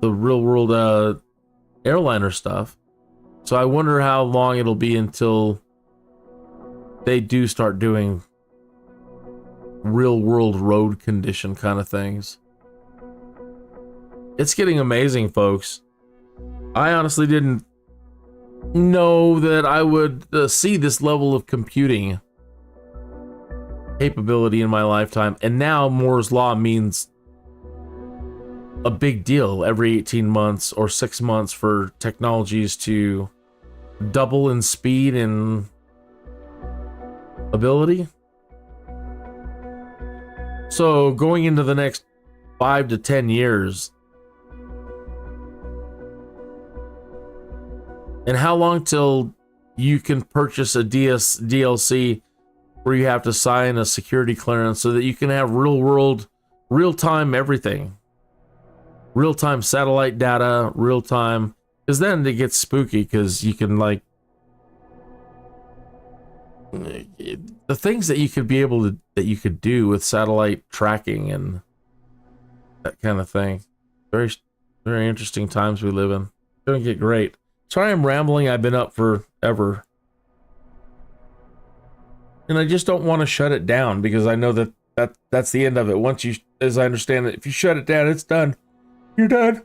Speaker 1: the real world airliner stuff. So I wonder how long it'll be until they do start doing real world road condition kind of things. It's getting amazing, folks. I honestly didn't know that I would see this level of computing capability in my lifetime, and now Moore's Law means a big deal every 18 months or 6 months for technologies to double in speed and ability. So going into the next 5 to 10 years, and how long till you can purchase a DLC where you have to sign a security clearance so that you can have real world, real-time everything. Real-time satellite data, real-time, because then it gets spooky because you can like, the things that you could be able to, that you could do with satellite tracking and that kind of thing. Very, very interesting times we live in. It's gonna get great. Sorry I'm rambling, I've been up forever. And I just don't want to shut it down because I know that's the end of it. Once you, as I understand it, if you shut it down, it's done. You're done.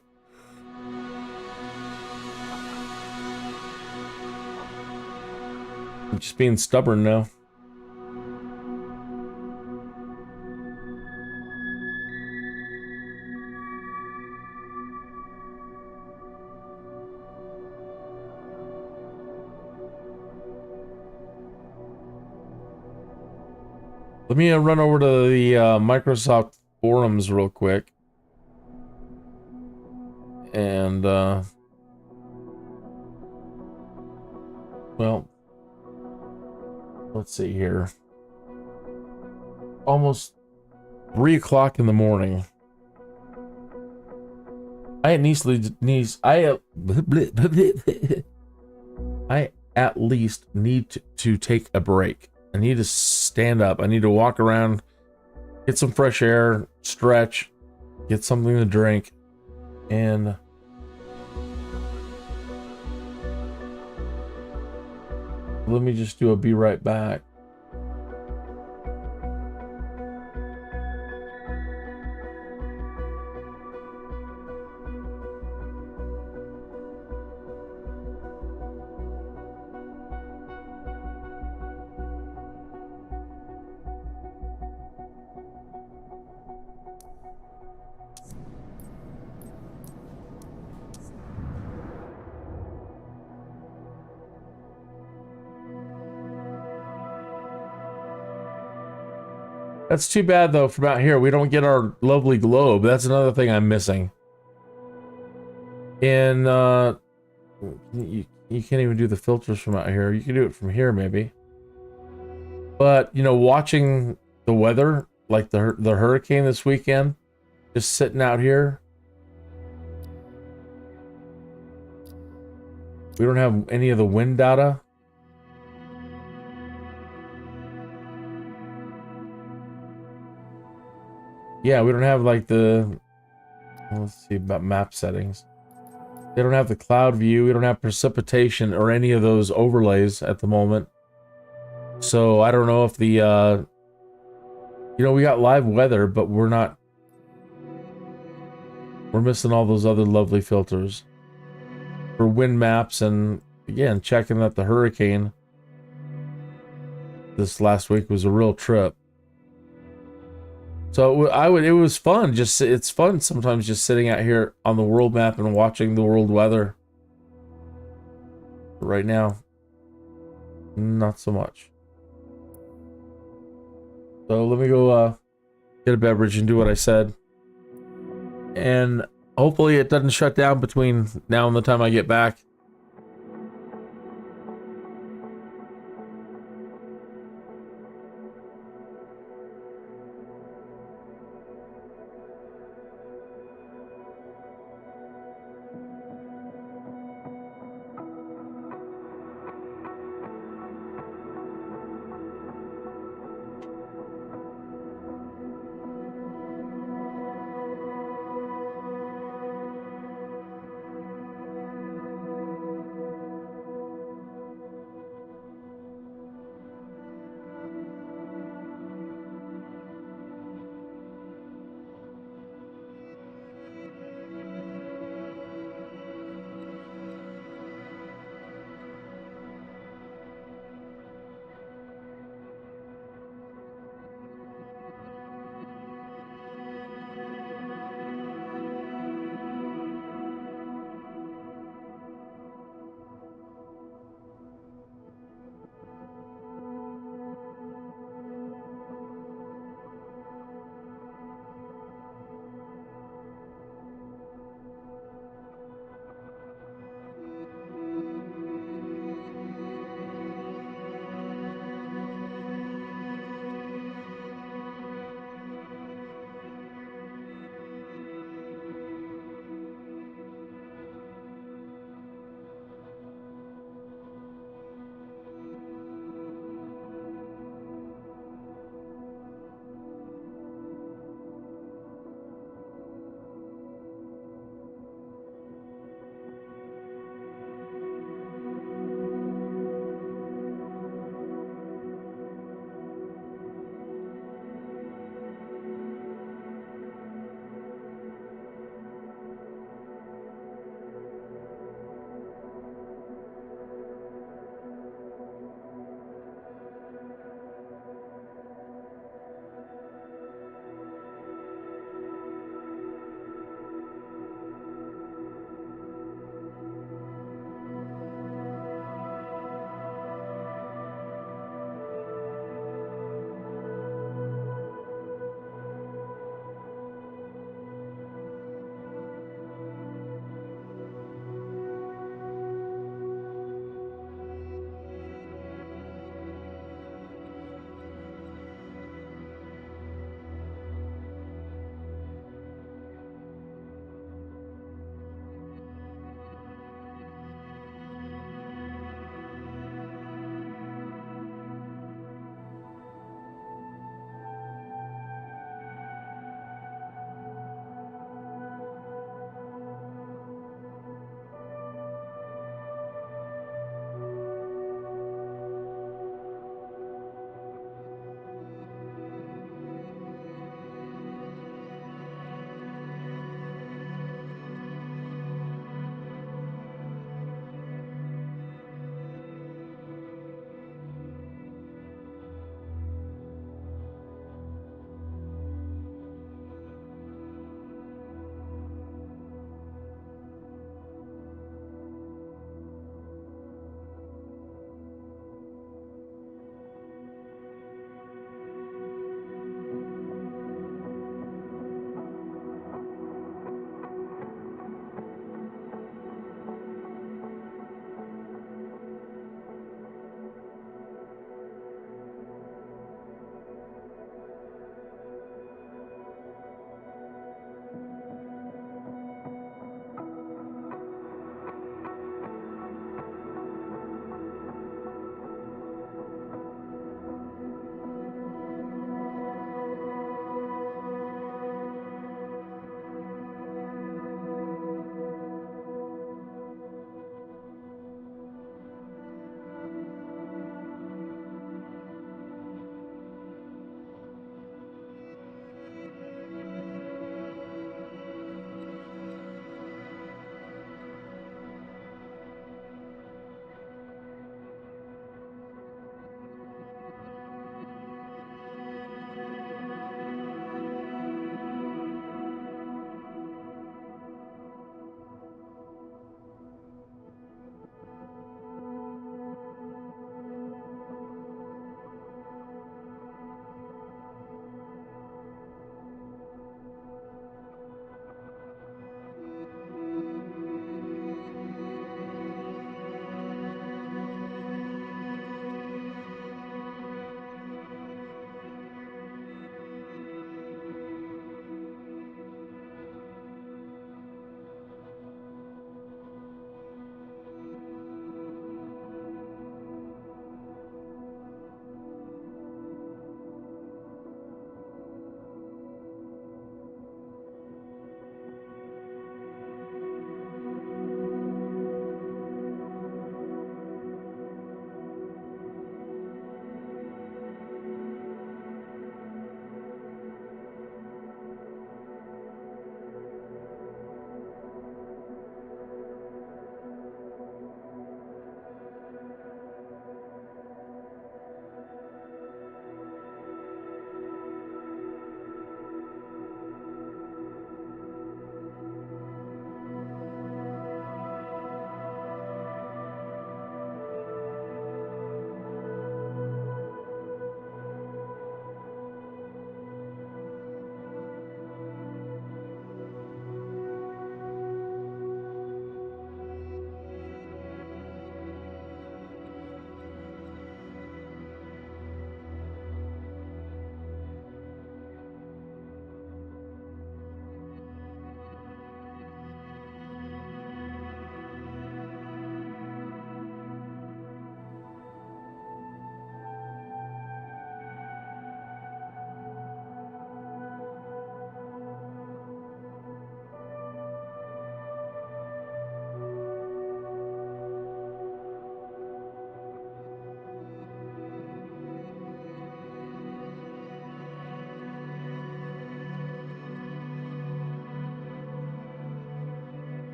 Speaker 1: I'm just being stubborn now. Let me run over to the Microsoft forums real quick. And, well, let's see here. Almost 3 o'clock in the morning. I at least need to take a break. I need to stand up. I need to walk around, get some fresh air, stretch, get something to drink, and let me just do a be right back. That's too bad though. From out here, we don't get our lovely globe. That's another thing I'm missing. And you can't even do the filters from out here. You can do it from here maybe. But you know, watching the weather, like the hurricane this weekend, just sitting out here. We don't have any of the wind data. Yeah, we don't have like the, let's see about map settings. They don't have the cloud view. We don't have precipitation or any of those overlays at the moment. So I don't know if the, you know, we got live weather, but we're missing all those other lovely filters for wind maps. And again, checking that the hurricane this last week was a real trip. So it was fun. It's fun sometimes just sitting out here on the world map and watching the world weather. Right now, not so much. So let me go get a beverage and do what I said. And hopefully it doesn't shut down between now and the time I get back.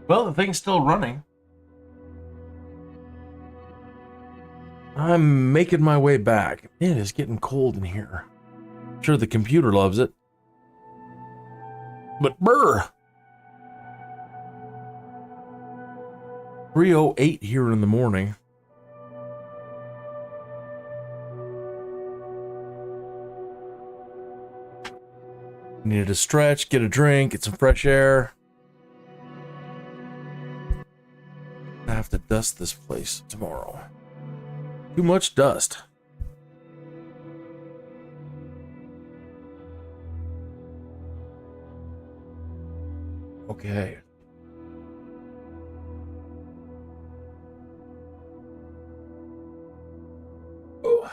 Speaker 1: Well, the thing's still running. I'm making my way back. It is getting cold in here. I'm sure the computer loves it. But brr! 3:08 here in the morning. Needed to stretch, get a drink, get some fresh air. I have to dust this place tomorrow. Too much dust. Okay. Oh.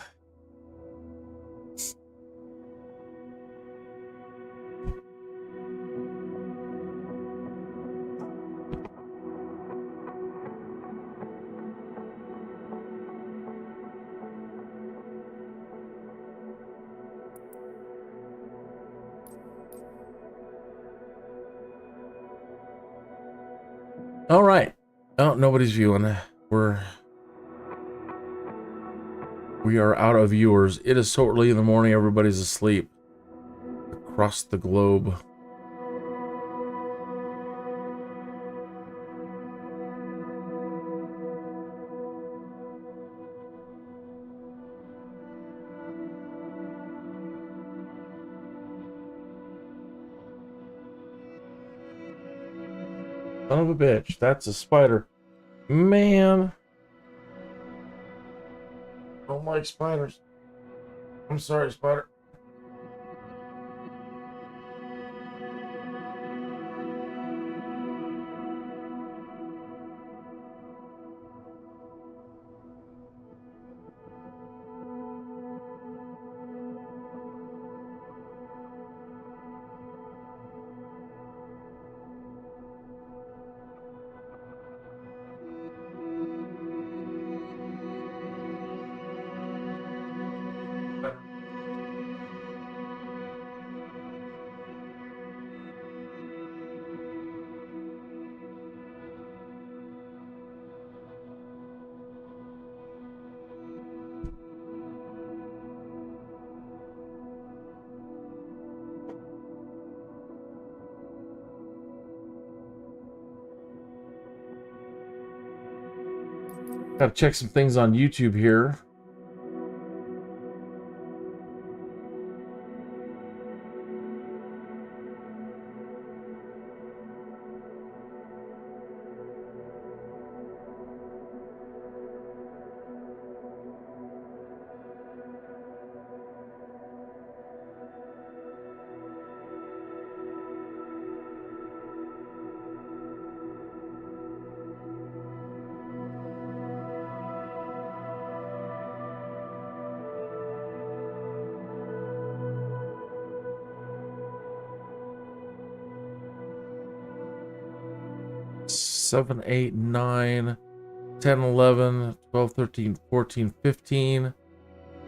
Speaker 1: All right. Oh, nobody's viewing. We are out of viewers. It is so early in the morning. Everybody's asleep across the globe. Son of a bitch. That's a spider. Man. Don't like spiders. I'm sorry, spider. Gotta check some things on YouTube here. Seven, 8, 9, 10, 11, 12, 13, 14, 15,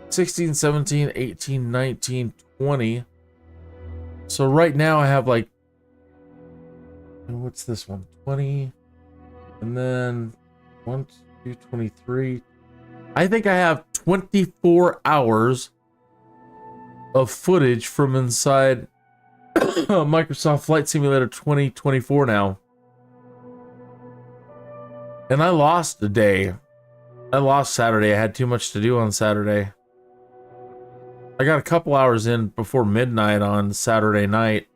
Speaker 1: 16, 17, 18, 19, 20. So right now I have like, what's this one? 20, and then 1, 2, 23. I think I have 24 hours of footage from inside Microsoft Flight Simulator 2024 now. And I lost a day. I lost Saturday. I had too much to do on Saturday. I got a couple hours in before midnight on Saturday night.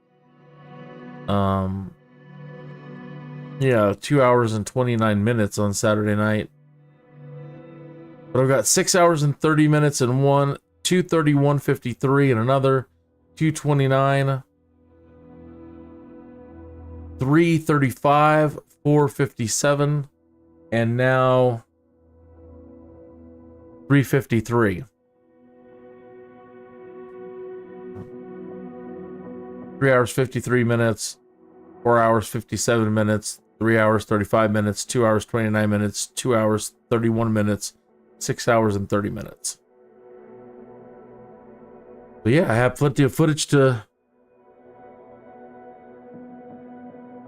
Speaker 1: Yeah, 2 hours and 29 minutes on Saturday night. But I've got 6 hours and 30 minutes in one, 2:31:53 and another, 2:29, 3:35, 4:57. And now 3:53. 3 hours 53 minutes, 4 hours 57 minutes, 3 hours 35 minutes, 2 hours 29 minutes, 2 hours 31 minutes, 6 hours and 30 minutes. But yeah, I have plenty of footage to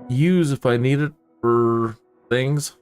Speaker 1: use if I need it for things.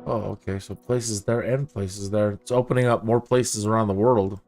Speaker 1: Oh, okay, so places there and places there. It's opening up more places around the world.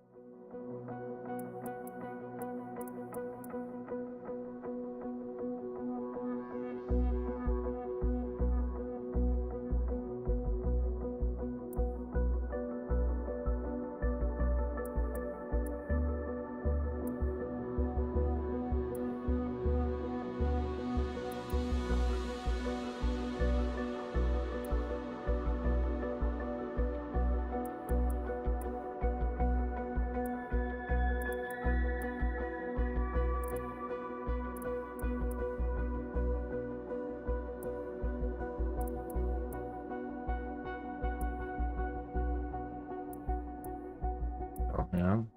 Speaker 1: Oh, man.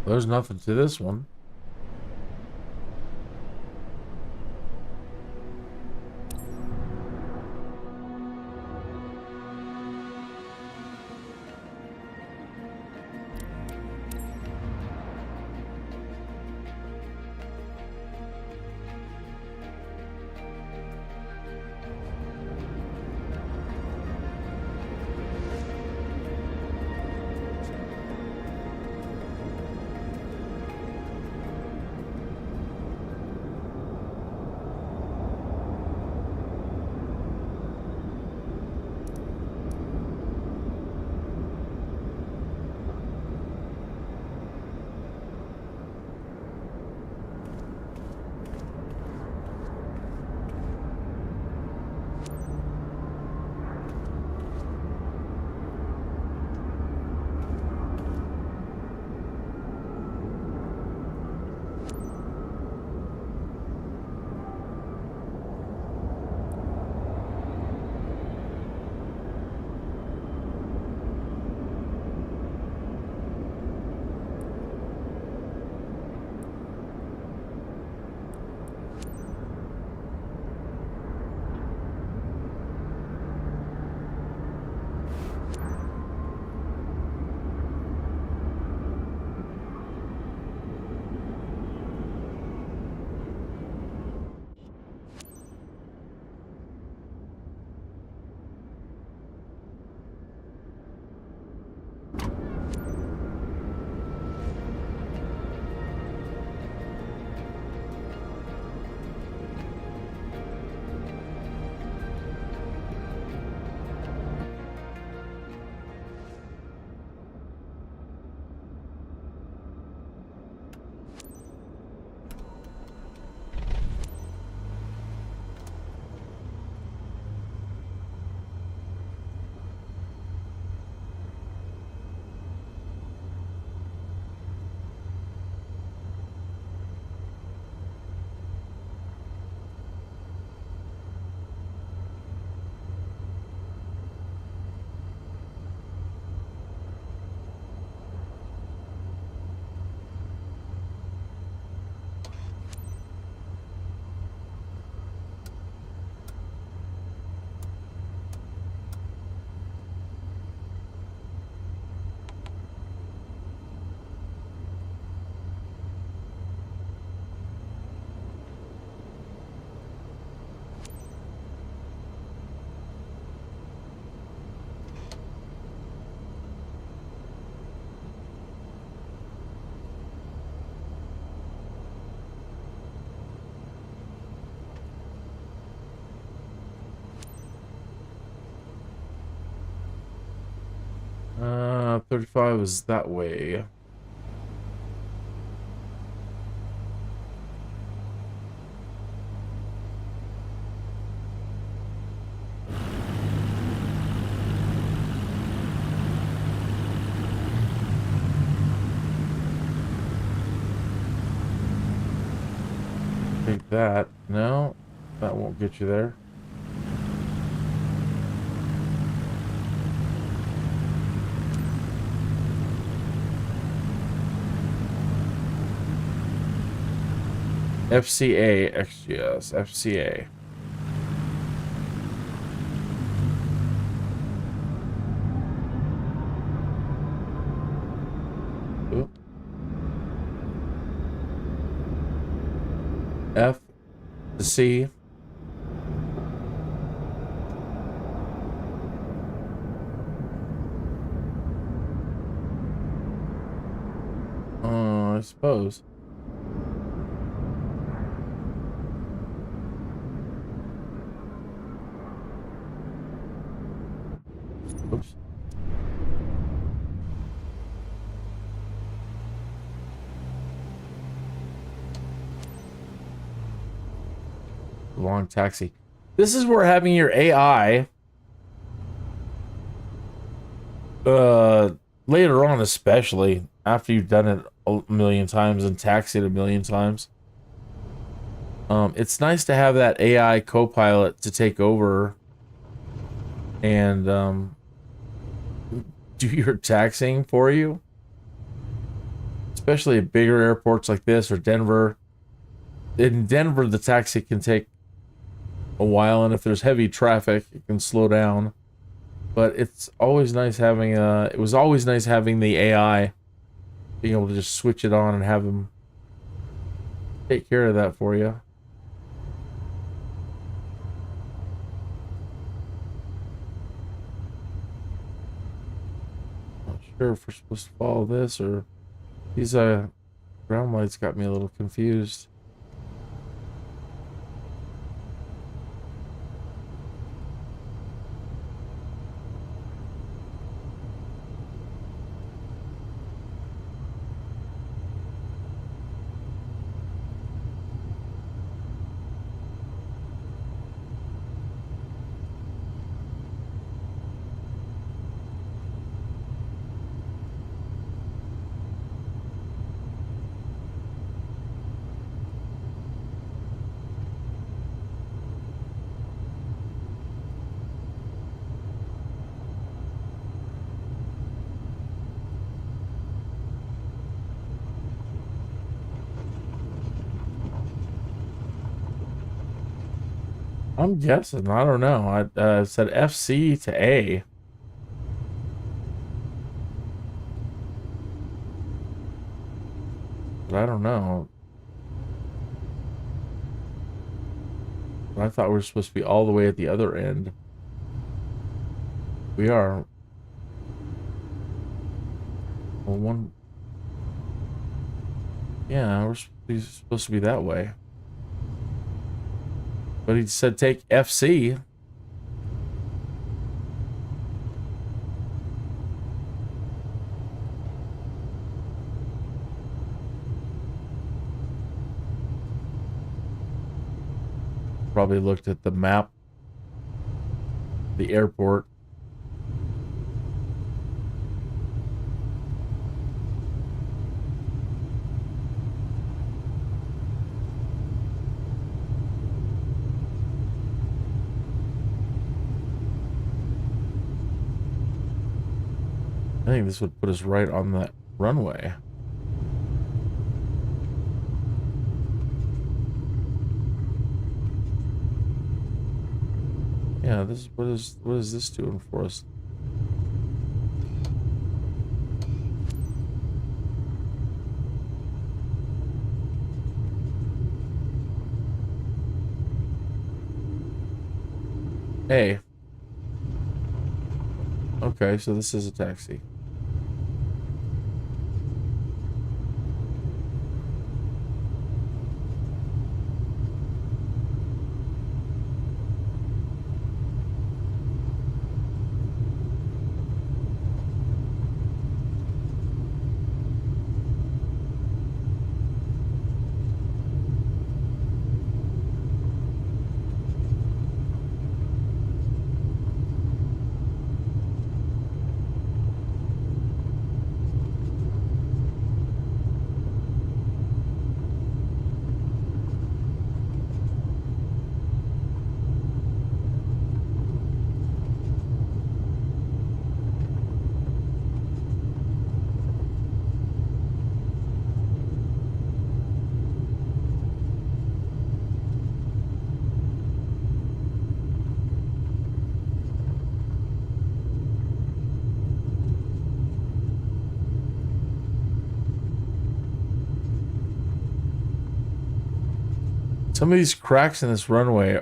Speaker 1: There's nothing to this one. 35 is that way. Take that. No, that won't get you there. FCA XGS FCA. Oop. F to C. I suppose. Oops. Long taxi. This is where having your AI later on, especially after you've done it a million times and taxied a million times, it's nice to have that AI co-pilot to take over and do your taxiing for you, especially at bigger airports like this or Denver. In Denver, the taxi can take a while, and if there's heavy traffic, it can slow down. But it's always nice having it was always nice having the AI, being able to just switch it on and have them take care of that for you. Not sure if we're supposed to follow this, or these ground lights got me a little confused. I'm guessing. I don't know. I said FC to A. But I don't know. But I thought we were supposed to be all the way at the other end. We are. Well, one. Yeah, we're supposed to be that way. But he said take FC. Probably looked at the map, the airport. I think this would put us right on that runway. Yeah, this is what is this doing for us? Hey. Okay, so this is a taxi. Some of these cracks in this runway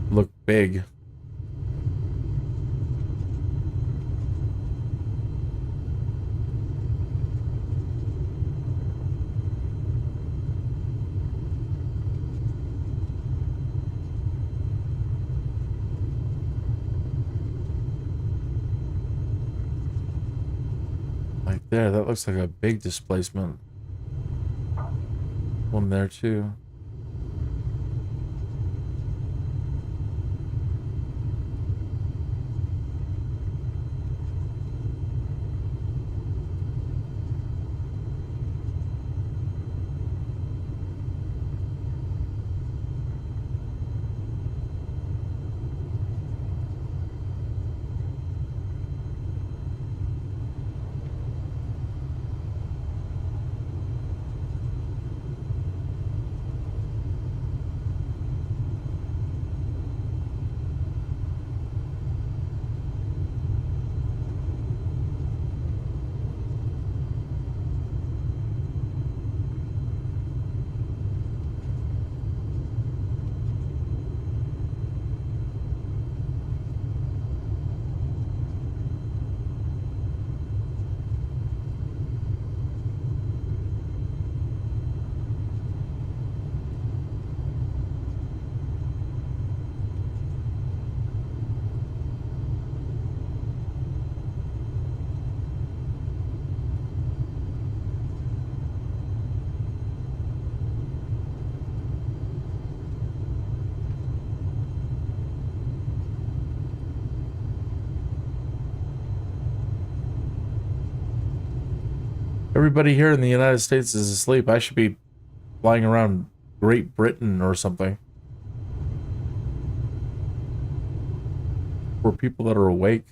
Speaker 1: look big. Like there, that looks like a big displacement. One there too. Everybody here in the United States is asleep. I should be flying around Great Britain or something. For people that are awake.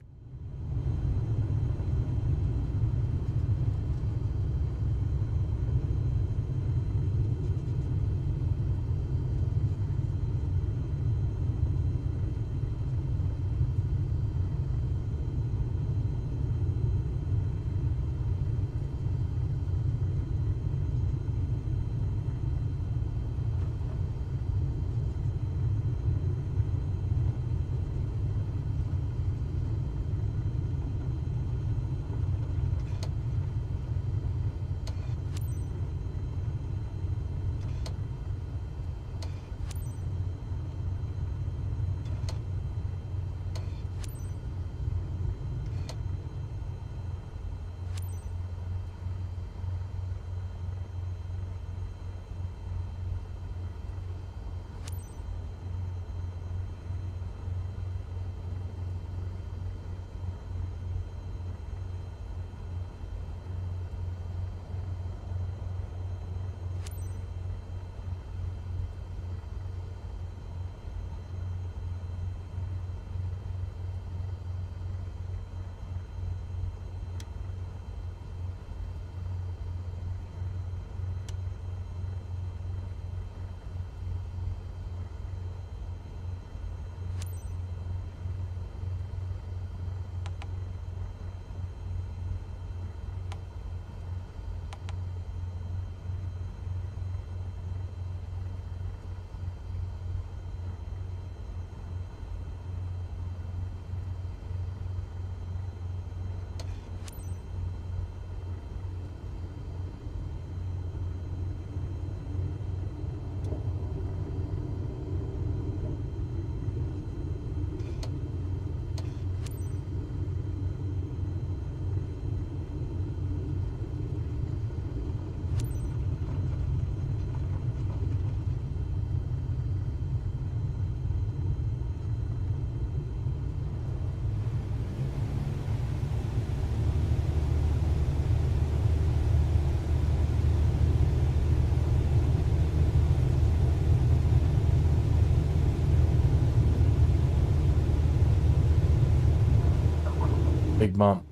Speaker 1: Big bump.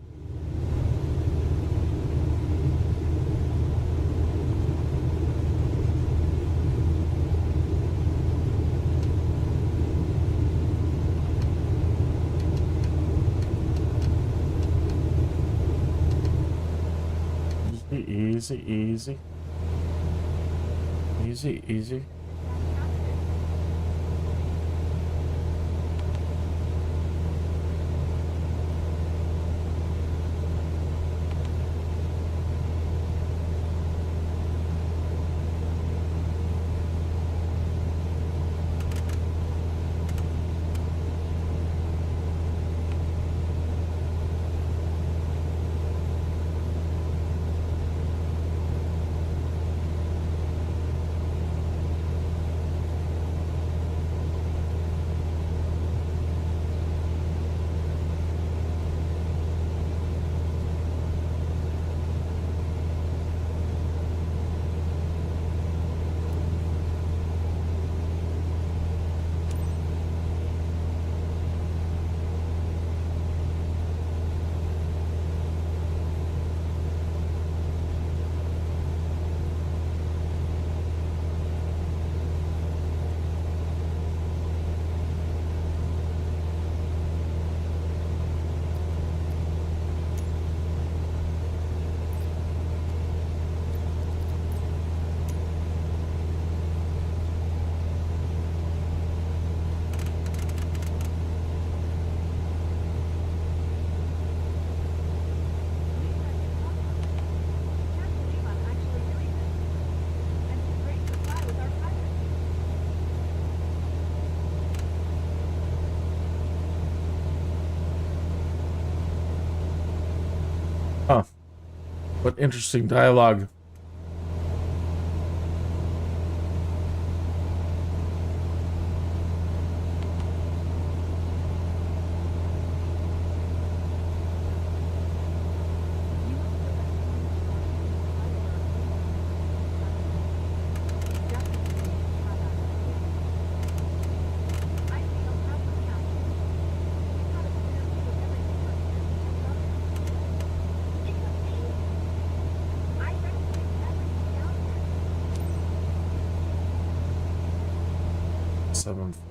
Speaker 1: Easy, easy. Easy, easy. What interesting dialogue.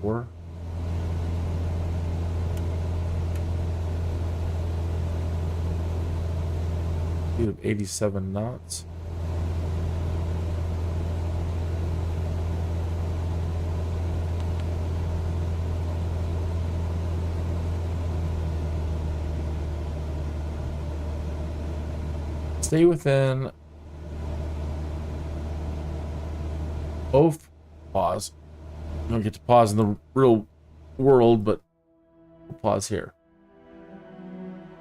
Speaker 1: Four. Speed of 87 knots. Stay within both pause. I don't get to pause in the real world, but we'll pause here.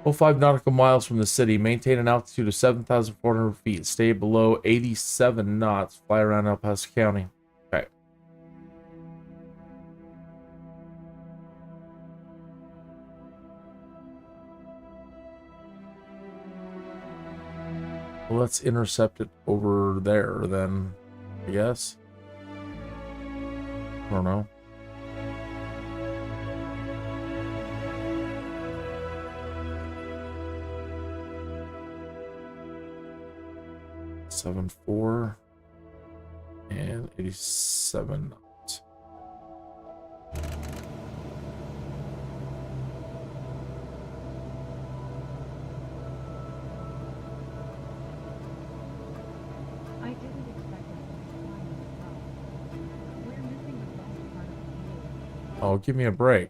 Speaker 1: 05 nautical miles from the city. Maintain an altitude of 7,400 feet. Stay below 87 knots. Fly around El Paso County. Okay. Well, let's intercept it over there then, I guess. I don't know. Seven four and 87 knots.
Speaker 2: I didn't expect it. We're missing the best part of the view.
Speaker 1: Oh, give me a break.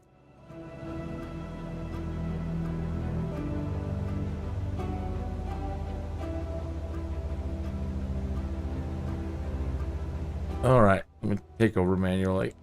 Speaker 1: All right, let me take over manually.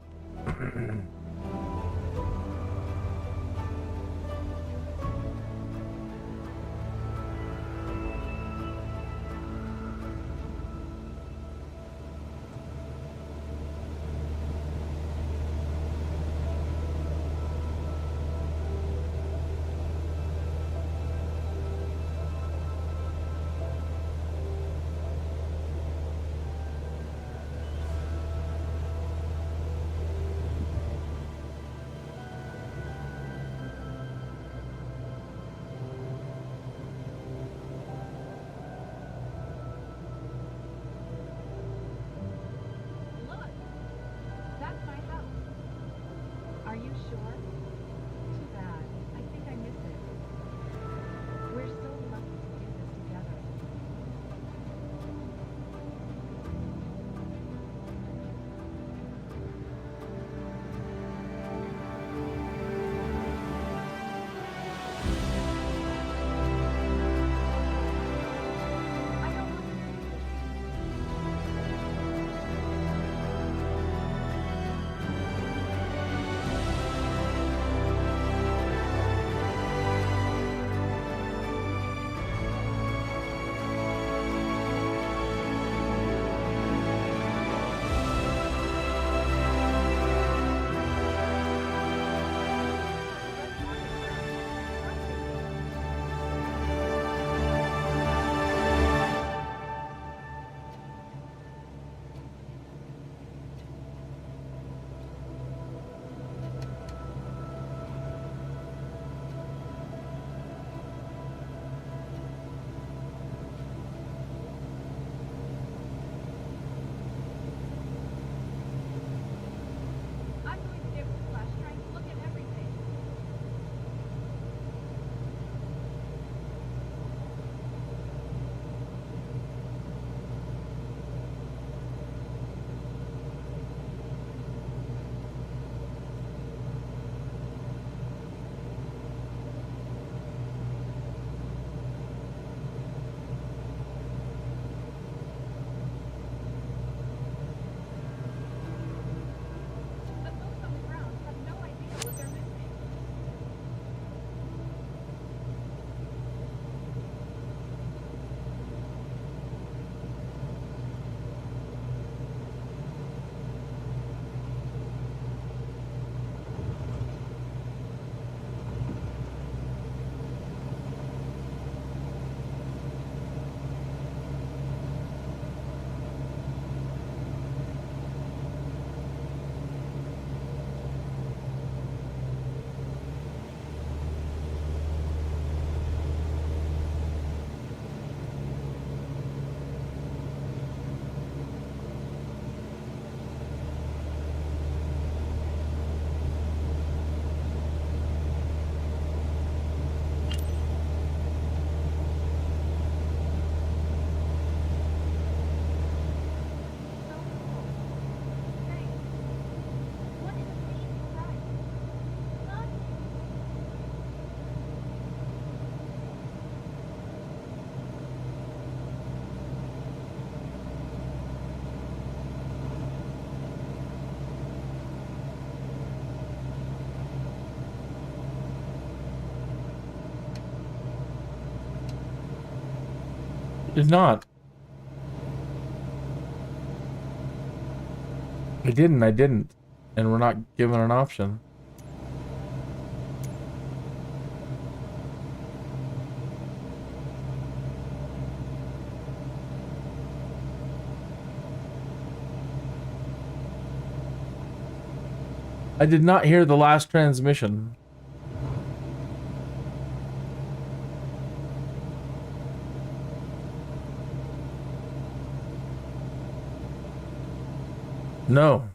Speaker 1: Did not. I didn't. And we're not given an option. I did not hear the last transmission. No.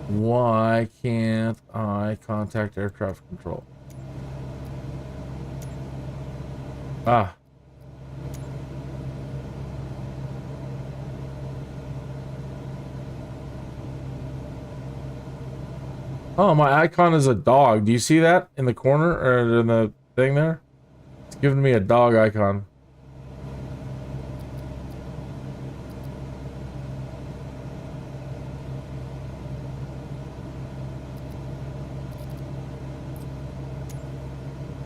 Speaker 1: Why can't I contact air traffic control? Ah. Oh, my icon is a dog. Do you see that in the corner or in the thing there? It's giving me a dog icon.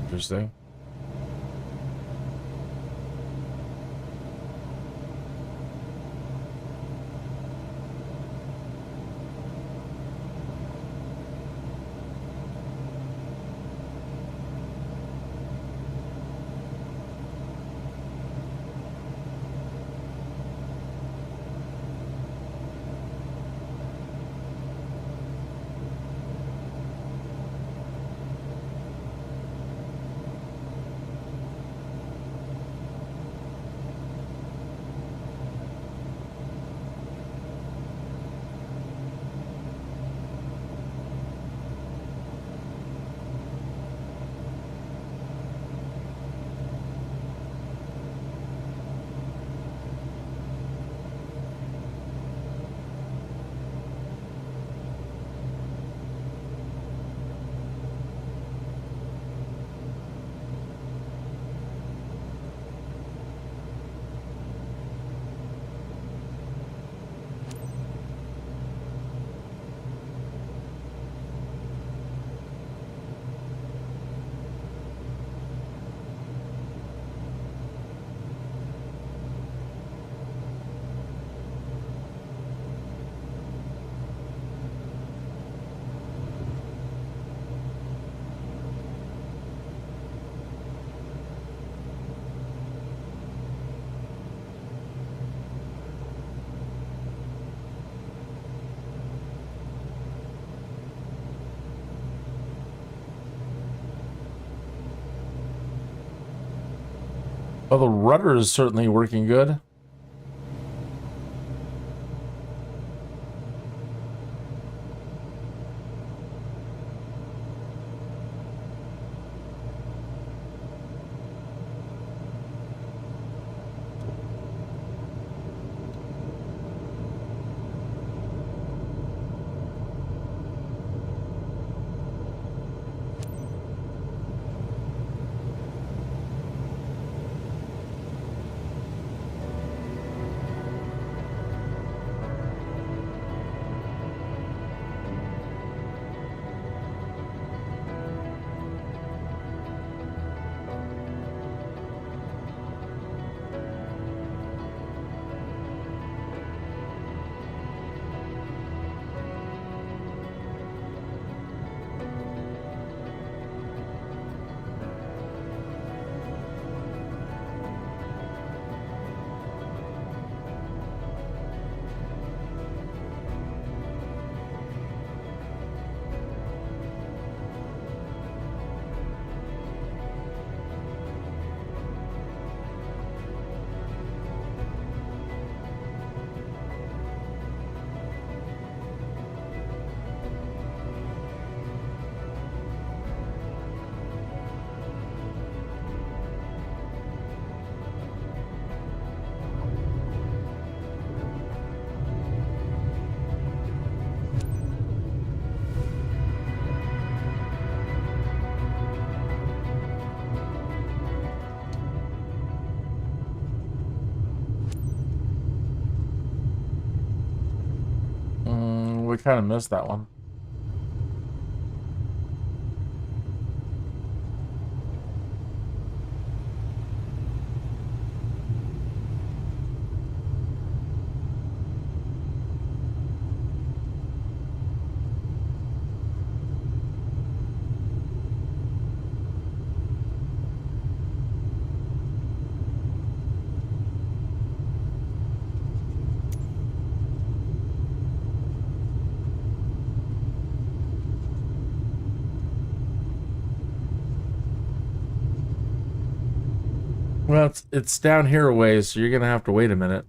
Speaker 1: Interesting. Well, the rudder is certainly working good. We kind of missed that one. Well, it's down here a ways, so you're gonna have to wait a minute.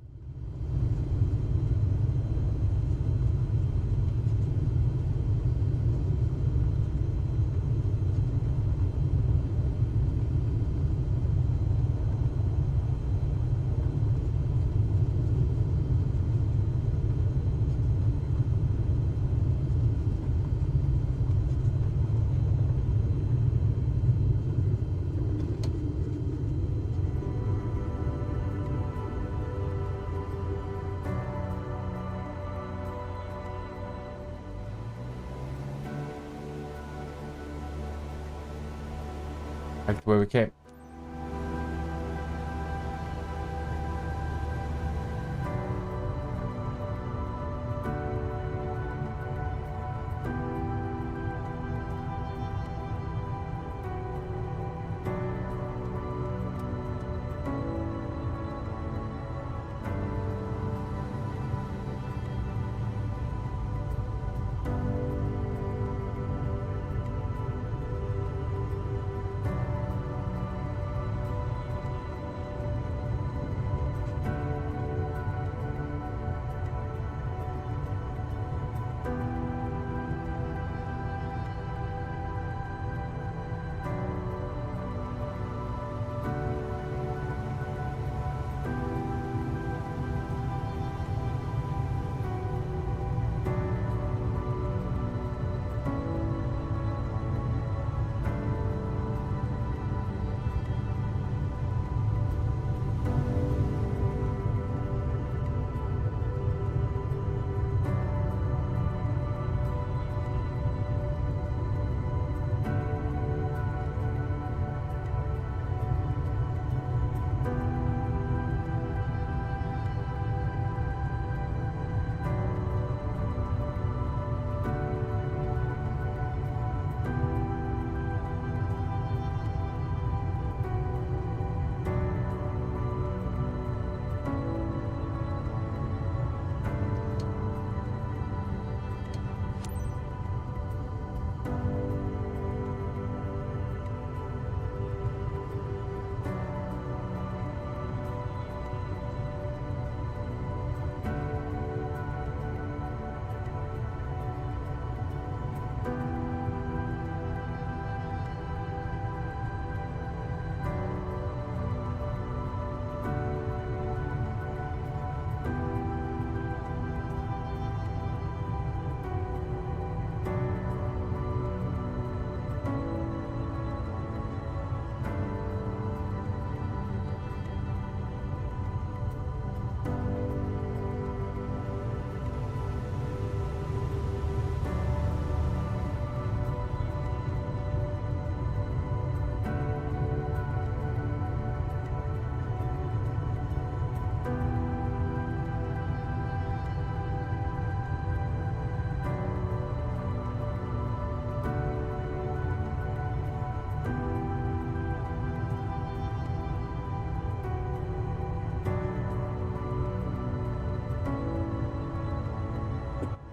Speaker 1: Back the way we came.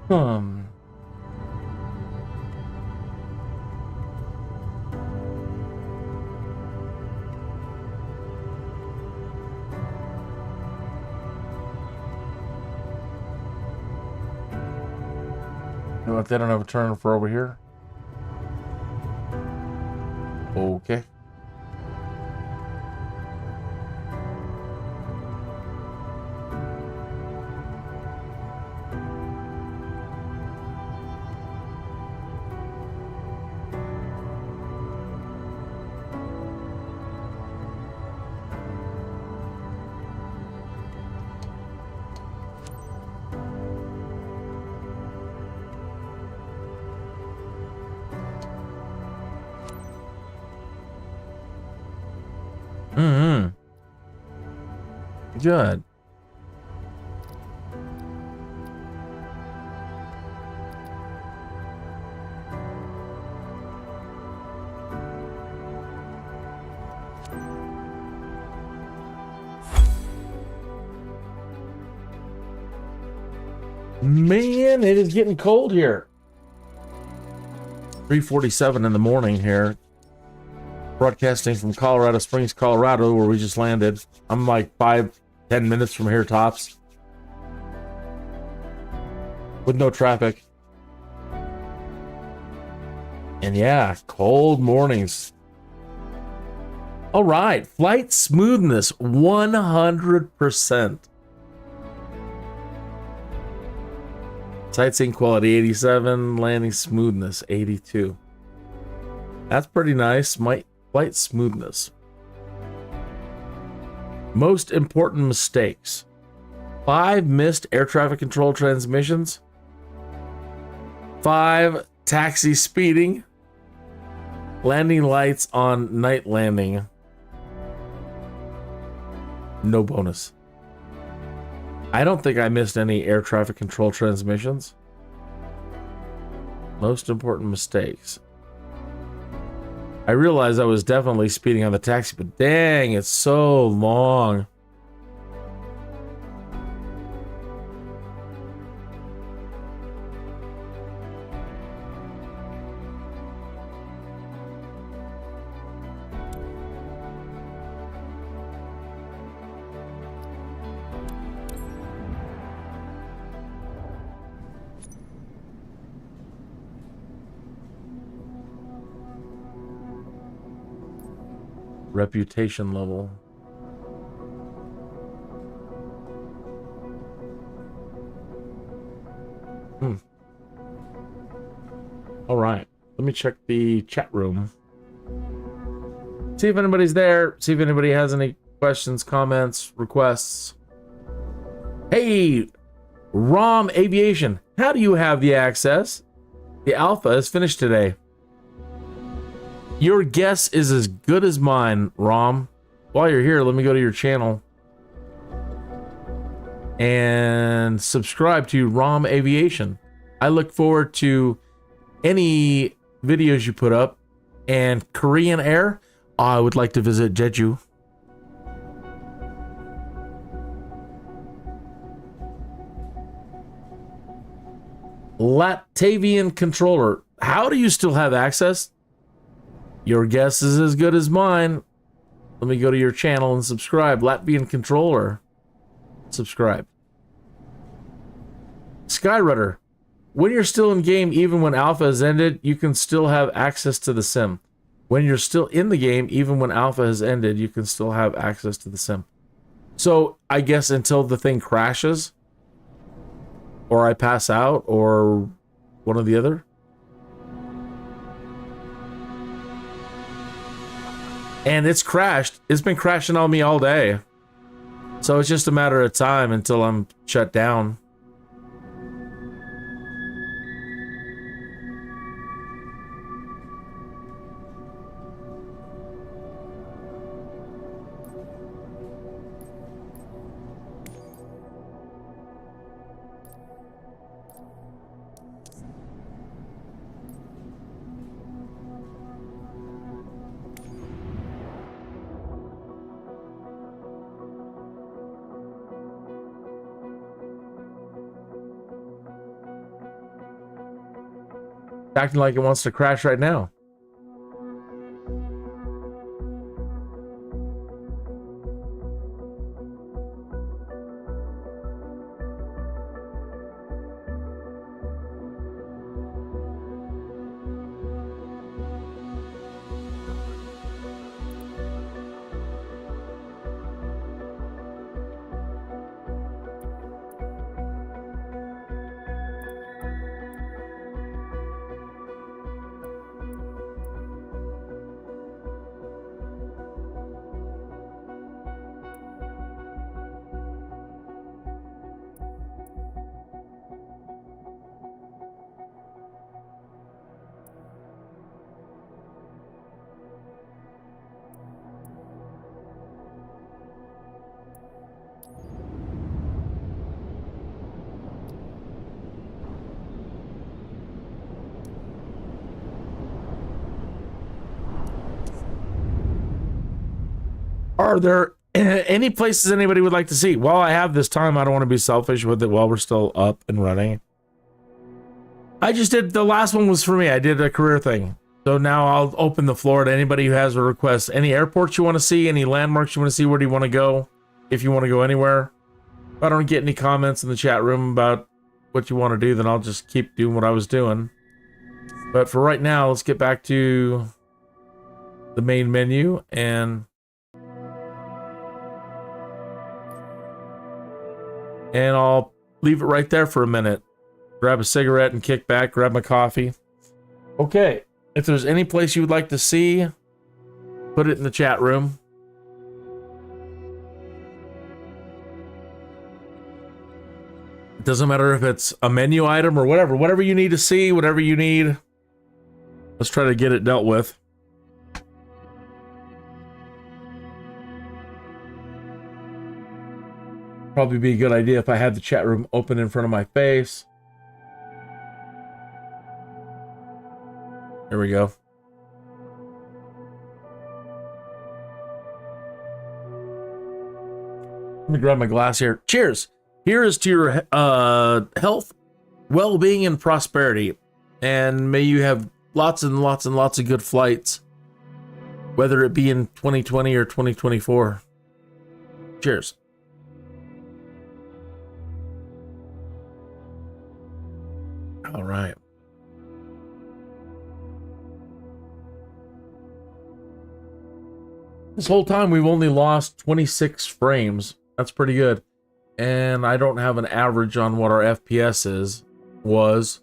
Speaker 1: Hmm. You know what? They don't have a turn for over here. Okay. Mm-hmm. Good. Man, it is getting cold here. 3:47 in the morning here. Broadcasting from Colorado Springs, Colorado, where we just landed. I'm like 5-10 minutes from here tops. With no traffic. And yeah, cold mornings. All right, flight smoothness 100%. Sightseeing quality 87, landing smoothness 82. That's pretty nice. Flight smoothness. Most important mistakes. 5 missed air traffic control transmissions. 5 taxi speeding. Landing lights on night landing. No bonus. I don't think I missed any air traffic control transmissions. Most important mistakes. I realized I was definitely speeding on the taxi, but dang, it's so long. Reputation level. All right, let me check the chat room. See if anybody's there. See if anybody has any questions, comments, requests. Hey, ROM Aviation, how do you have the access? The alpha is finished today. Your guess is as good as mine, Rom. While you're here, let me go to your channel and subscribe to ROM Aviation. I look forward to any videos you put up. And Korean Air, I would like to visit Jeju. Latvian controller, how do you still have access? Your guess is as good as mine. Let me go to your channel and subscribe. Latvian controller. Subscribe. Skyrudder. When you're still in game, even when alpha has ended, you can still have access to the sim. When you're still in the game, even when alpha has ended, you can still have access to the sim. So I guess until the thing crashes, or I pass out, or one or the other. And it's crashed. It's been crashing on me all day. So it's just a matter of time until I'm shut down. Acting like it wants to crash right now. Are there any places anybody would like to see? While I have this time, I don't want to be selfish with it while we're still up and running. I just did, the last one was for me. I did a career thing. So now I'll open the floor to anybody who has a request. Any airports you want to see, any landmarks you want to see, where do you want to go? If you want to go anywhere. If I don't get any comments in the chat room about what you want to do, then I'll just keep doing what I was doing. But for right now, let's get back to the main menu and I'll leave it right there for a minute. Grab a cigarette and kick back, grab my coffee. Okay, if there's any place you would like to see, put it in the chat room. It doesn't matter if it's a menu item or whatever you need to see, whatever you need. Let's try to get it dealt with. Probably be a good idea if I had the chat room open in front of my face. There we go. Let me grab my glass here. Cheers! Here is to your health, well-being, and prosperity. And may you have lots and lots and lots of good flights, whether it be in 2020 or 2024. Cheers. All right. This whole time we've only lost 26 frames. That's pretty good. And I don't have an average on what our FPS was.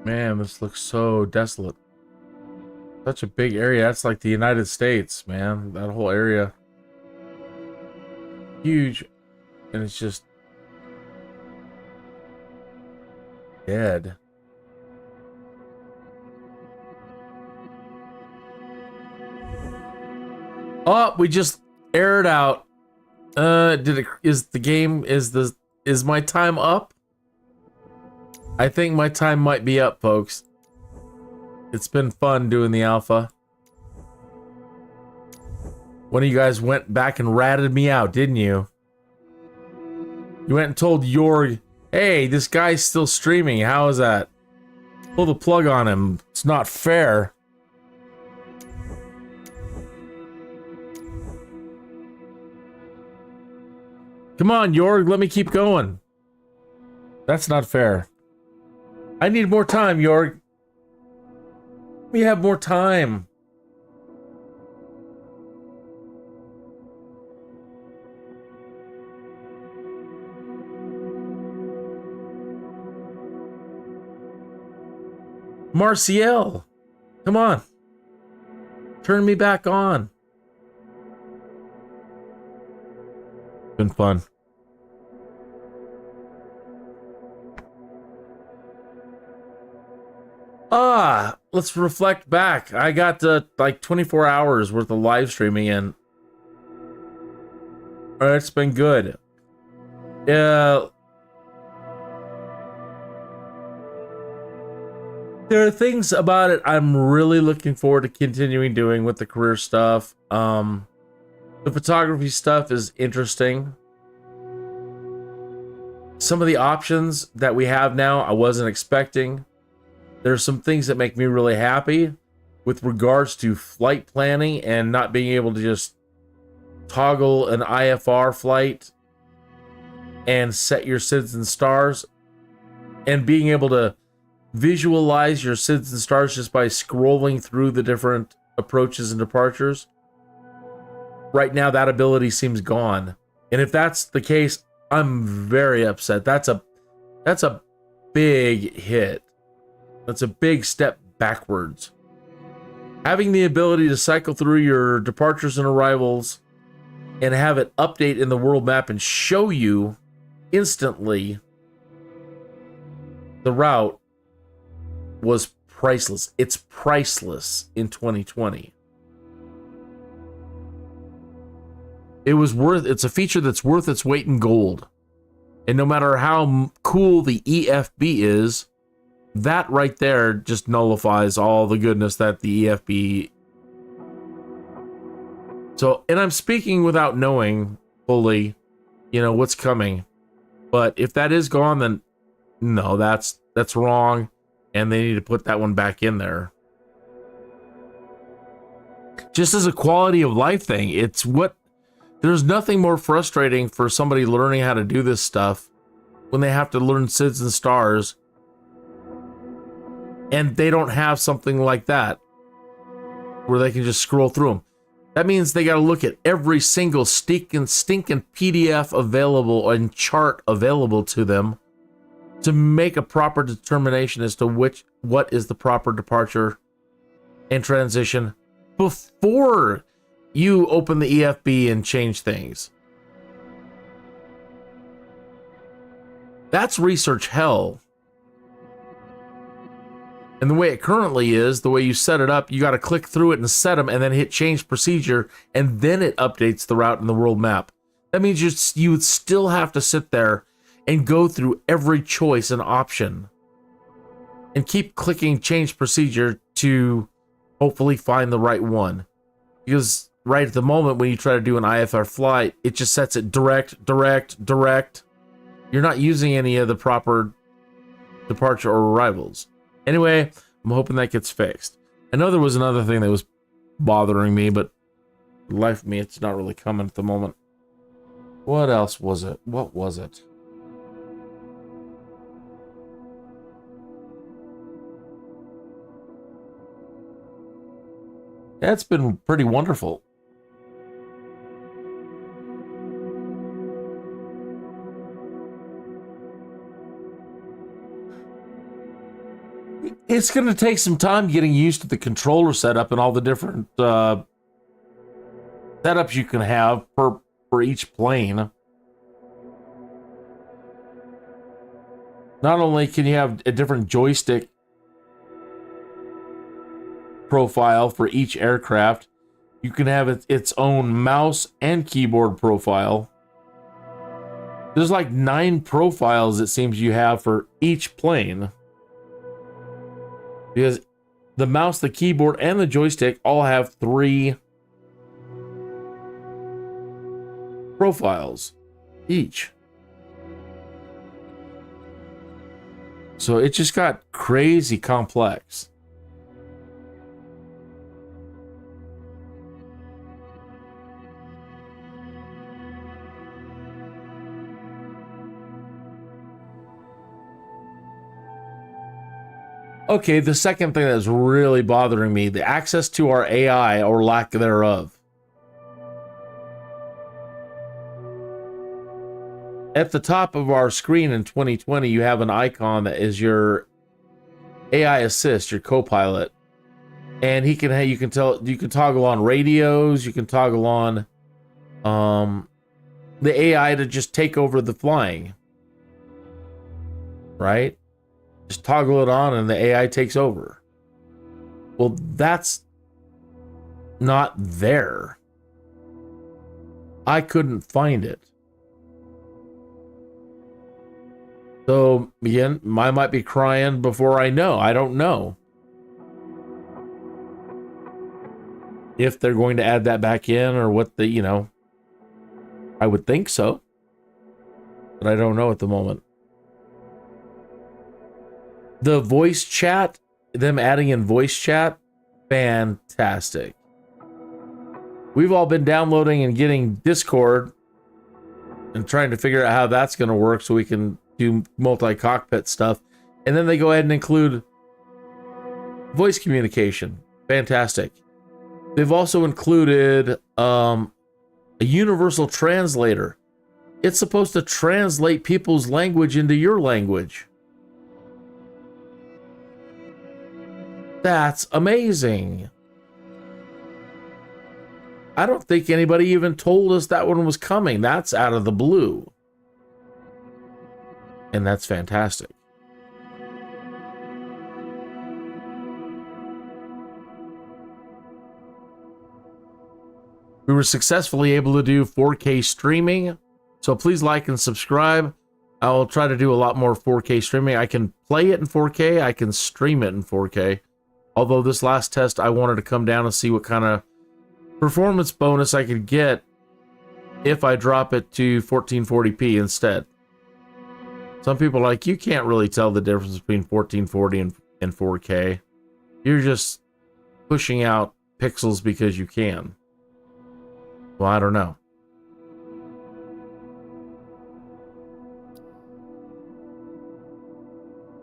Speaker 1: Man, this looks so desolate. Such a big area. That's like the United States, man. That whole area. Huge. And it's just dead. Oh, we just aired out. Is my time up? I think my time might be up, folks. It's been fun doing the alpha. One of you guys went back and ratted me out, didn't you? You went and told Jorg, hey, this guy's still streaming. How is that? Pull the plug on him. It's not fair. Come on, Jorg, let me keep going. That's not fair. I need more time, Jorg. We have more time. Marciel, come on. Turn me back on. Been fun. Let's reflect back. I got like 24 hours worth of live streaming in. It's been good. There are things about it I'm really looking forward to continuing doing with the career stuff. The photography stuff is interesting. Some of the options that we have now, I wasn't expecting. There's some things that make me really happy with regards to flight planning and not being able to just toggle an IFR flight and set your SIDS and stars, and being able to visualize your SIDS and stars just by scrolling through the different approaches and departures. Right now, that ability seems gone. And if that's the case, I'm very upset. That's a big hit. That's a big step backwards. Having the ability to cycle through your departures and arrivals and have it update in the world map and show you instantly the route was priceless. It's priceless in 2020. It's a feature that's worth its weight in gold. And no matter how cool the EFB is, that right there just nullifies all the goodness that the EFB. So, and I'm speaking without knowing fully, what's coming. But if that is gone, then no, that's wrong. And they need to put that one back in there. Just as a quality of life thing, there's nothing more frustrating for somebody learning how to do this stuff when they have to learn SIDS and stars and they don't have something like that where they can just scroll through them. That means they got to look at every single stinking PDF available and chart available to them to make a proper determination as to what is the proper departure and transition before you open the EFB and change things. That's research hell. And the way it currently is, the way you set it up, you got to click through it and set them and then hit change procedure, and then it updates the route in the world map. That means you would still have to sit there and go through every choice and option and keep clicking change procedure to hopefully find the right one. Because right at the moment when you try to do an IFR flight, it just sets it direct. You're not using any of the proper departure or arrivals. Anyway, I'm hoping that gets fixed. I know there was another thing that was bothering me, but life of me, it's not really coming at the moment. What else was it? What was it? Yeah, it's been pretty wonderful. It's going to take some time getting used to the controller setup and all the different setups you can have for each plane. Not only can you have a different joystick profile for each aircraft, you can have its own mouse and keyboard profile. There's like 9 profiles it seems you have for each plane. Because the mouse, the keyboard, and the joystick all have 3 profiles each. So it just got crazy complex. Okay, the second thing that's really bothering me, the access to our AI or lack thereof. At the top of our screen in 2020, you have an icon that is your AI assist, your co-pilot. And you can toggle on radios, you can toggle on the AI to just take over the flying. Right? Just toggle it on and the AI takes over. Well, that's not there. I couldn't find it. So, again, I might be crying before I know. I don't know if they're going to add that back in or what I would think so. But I don't know at the moment. The voice chat, them adding in voice chat, fantastic. We've all been downloading and getting Discord and trying to figure out how that's going to work so we can do multi-cockpit stuff. And then they go ahead and include voice communication. Fantastic. They've also included a universal translator. It's supposed to translate people's language into your language. That's amazing. I don't think anybody even told us that one was coming. That's out of the blue. And that's fantastic. We were successfully able to do 4K streaming. So please like and subscribe. I will try to do a lot more 4K streaming. I can play it in 4K. I can stream it in 4K. Although this last test, I wanted to come down and see what kind of performance bonus I could get if I drop it to 1440p instead. Some people are like, you can't really tell the difference between 1440 and 4K. You're just pushing out pixels because you can. Well, I don't know.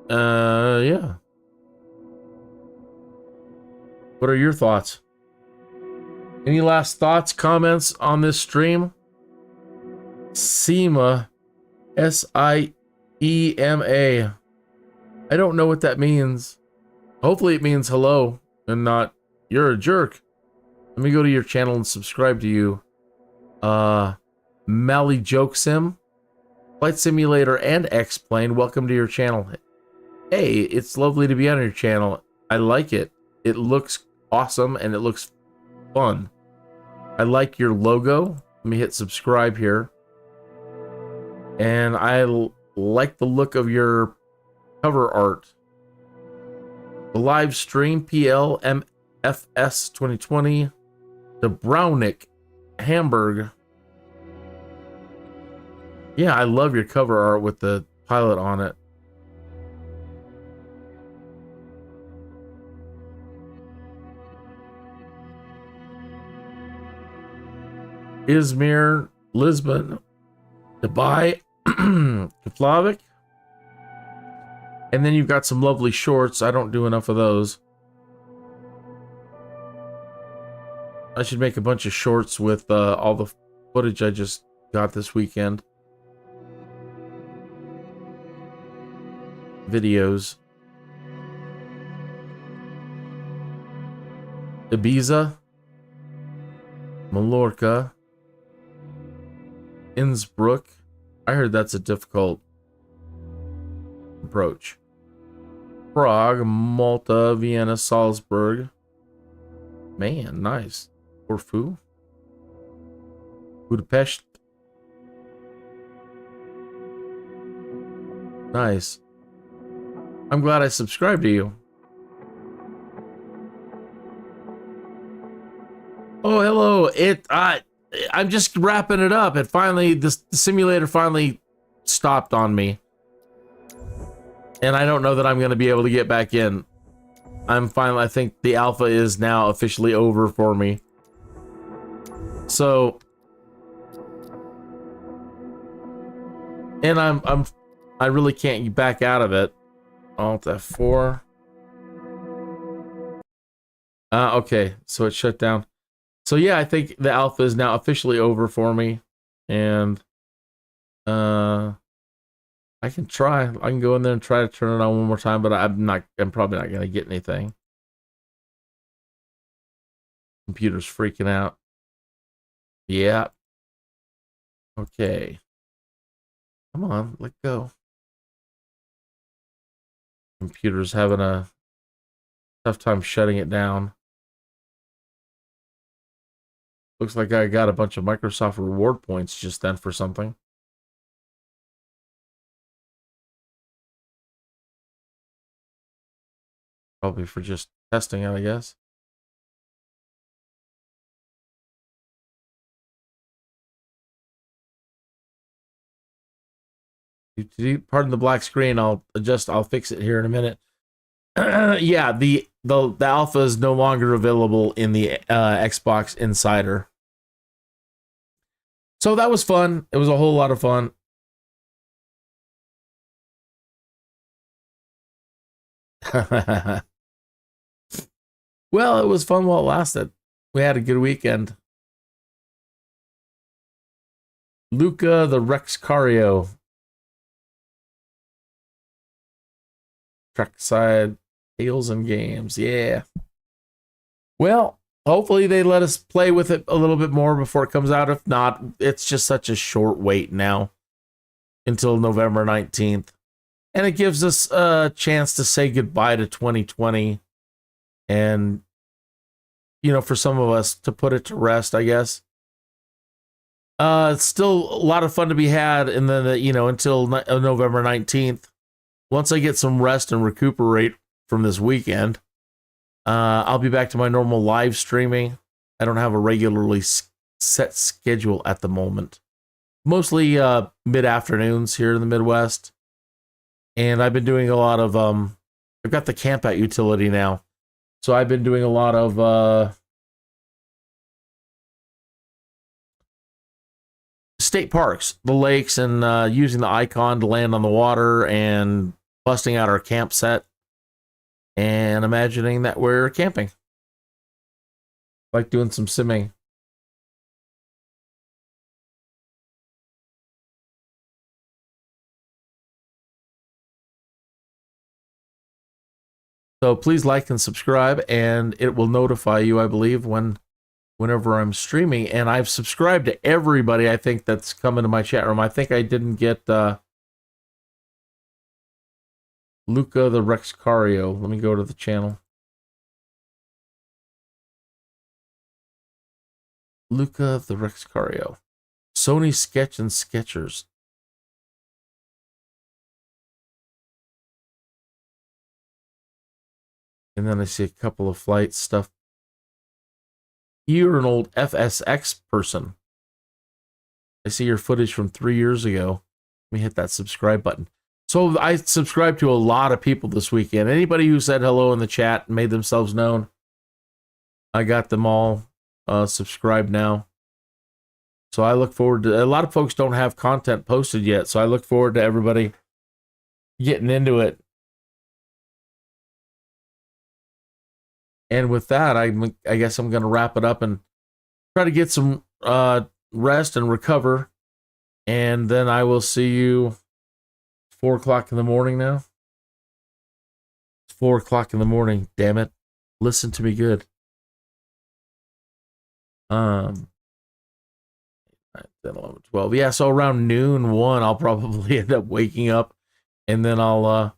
Speaker 1: Yeah. What are your thoughts? Any last thoughts, comments on this stream? SIEMA, S-I-E-M-A. I don't know what that means. Hopefully it means hello and not you're a jerk. Let me go to your channel and subscribe to you. Mally Joke Sim, Flight Simulator, and X-Plane. Welcome to your channel. Hey, it's lovely to be on your channel. I like it. It looks awesome and it looks fun. I like your logo. Let me hit subscribe here. And I like the look of your cover art. The live stream PL MFS 2020. The Brownick Hamburg. Yeah, I love your cover art with the pilot on it. Izmir, Lisbon, Dubai, Keflavik. And then you've got some lovely shorts. I don't do enough of those. I should make a bunch of shorts with all the footage I just got this weekend. Videos. Ibiza. Mallorca. Innsbruck. I heard that's a difficult approach. Prague, Malta, Vienna, Salzburg. Man, nice. Corfu. Budapest. Nice. I'm glad I subscribed to you. Oh, hello. I'm just wrapping it up. It finally, the simulator finally stopped on me. And I don't know that I'm going to be able to get back in. I think the alpha is now officially over for me. So, and I really can't get back out of it. Alt F4. Okay, so it shut down. So yeah, I think the alpha is now officially over for me, and I can try. I can go in there and try to turn it on one more time, but I'm probably not gonna get anything. Computer's freaking out. Yeah. Okay. Come on, let go. Computer's having a tough time shutting it down. Looks like I got a bunch of Microsoft reward points just then for something. Probably for just testing it, I guess. Pardon the black screen. I'll fix it here in a minute. Yeah, the alpha is no longer available in the Xbox Insider. So that was fun. It was a whole lot of fun. Well, it was fun while it lasted. We had a good weekend. Luca the Rex Cario. Trackside Tales and Games. Yeah. Well, hopefully they let us play with it a little bit more before it comes out. If not, it's just such a short wait now until November 19th. And it gives us a chance to say goodbye to 2020 and, you know, for some of us to put it to rest, I guess. It's still a lot of fun to be had, and then, you know, until November 19th. Once I get some rest and recuperate from this weekend, I'll be back to my normal live streaming. I don't have a regularly set schedule at the moment. Mostly mid-afternoons here in the Midwest. And I've been doing a lot of, I've got the camp out utility now. So I've been doing a lot of state parks, the lakes, and using the icon to land on the water and busting out our camp set and imagining that we're camping. Like doing some simming. So please like and subscribe, and it will notify you, I believe, whenever I'm streaming. And I've subscribed to everybody, I think, that's coming to my chat room. I think I didn't get Luca the Rexcario. Let me go to the channel. Luca the Rexcario. Sony Sketch and Sketchers. And then I see a couple of flight stuff. You're an old FSX person. I see your footage from 3 years ago. Let me hit that subscribe button. So I subscribed to a lot of people this weekend. Anybody who said hello in the chat and made themselves known, I got them all subscribed now. So I look forward to, a lot of folks don't have content posted yet, so I look forward to everybody getting into it. And with that, I guess I'm going to wrap it up and try to get some rest and recover. And then I will see you 4 o'clock in the morning now. It's 4 o'clock in the morning, damn it. Listen to me good. 9, 10, 11, 12. Yeah, so around noon, 1, I'll probably end up waking up. And then I'll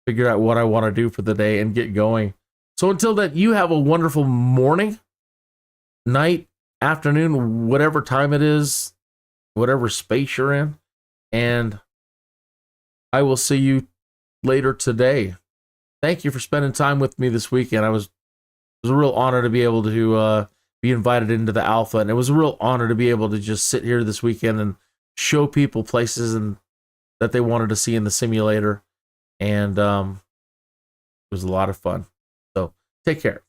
Speaker 1: figure out what I want to do for the day and get going. So until then, you have a wonderful morning, night, afternoon, whatever time it is, whatever space you're in. And I will see you later today. Thank you for spending time with me this weekend. It was a real honor to be able to be invited into the alpha. And it was a real honor to be able to just sit here this weekend and show people places and that they wanted to see in the simulator. And it was a lot of fun. So take care.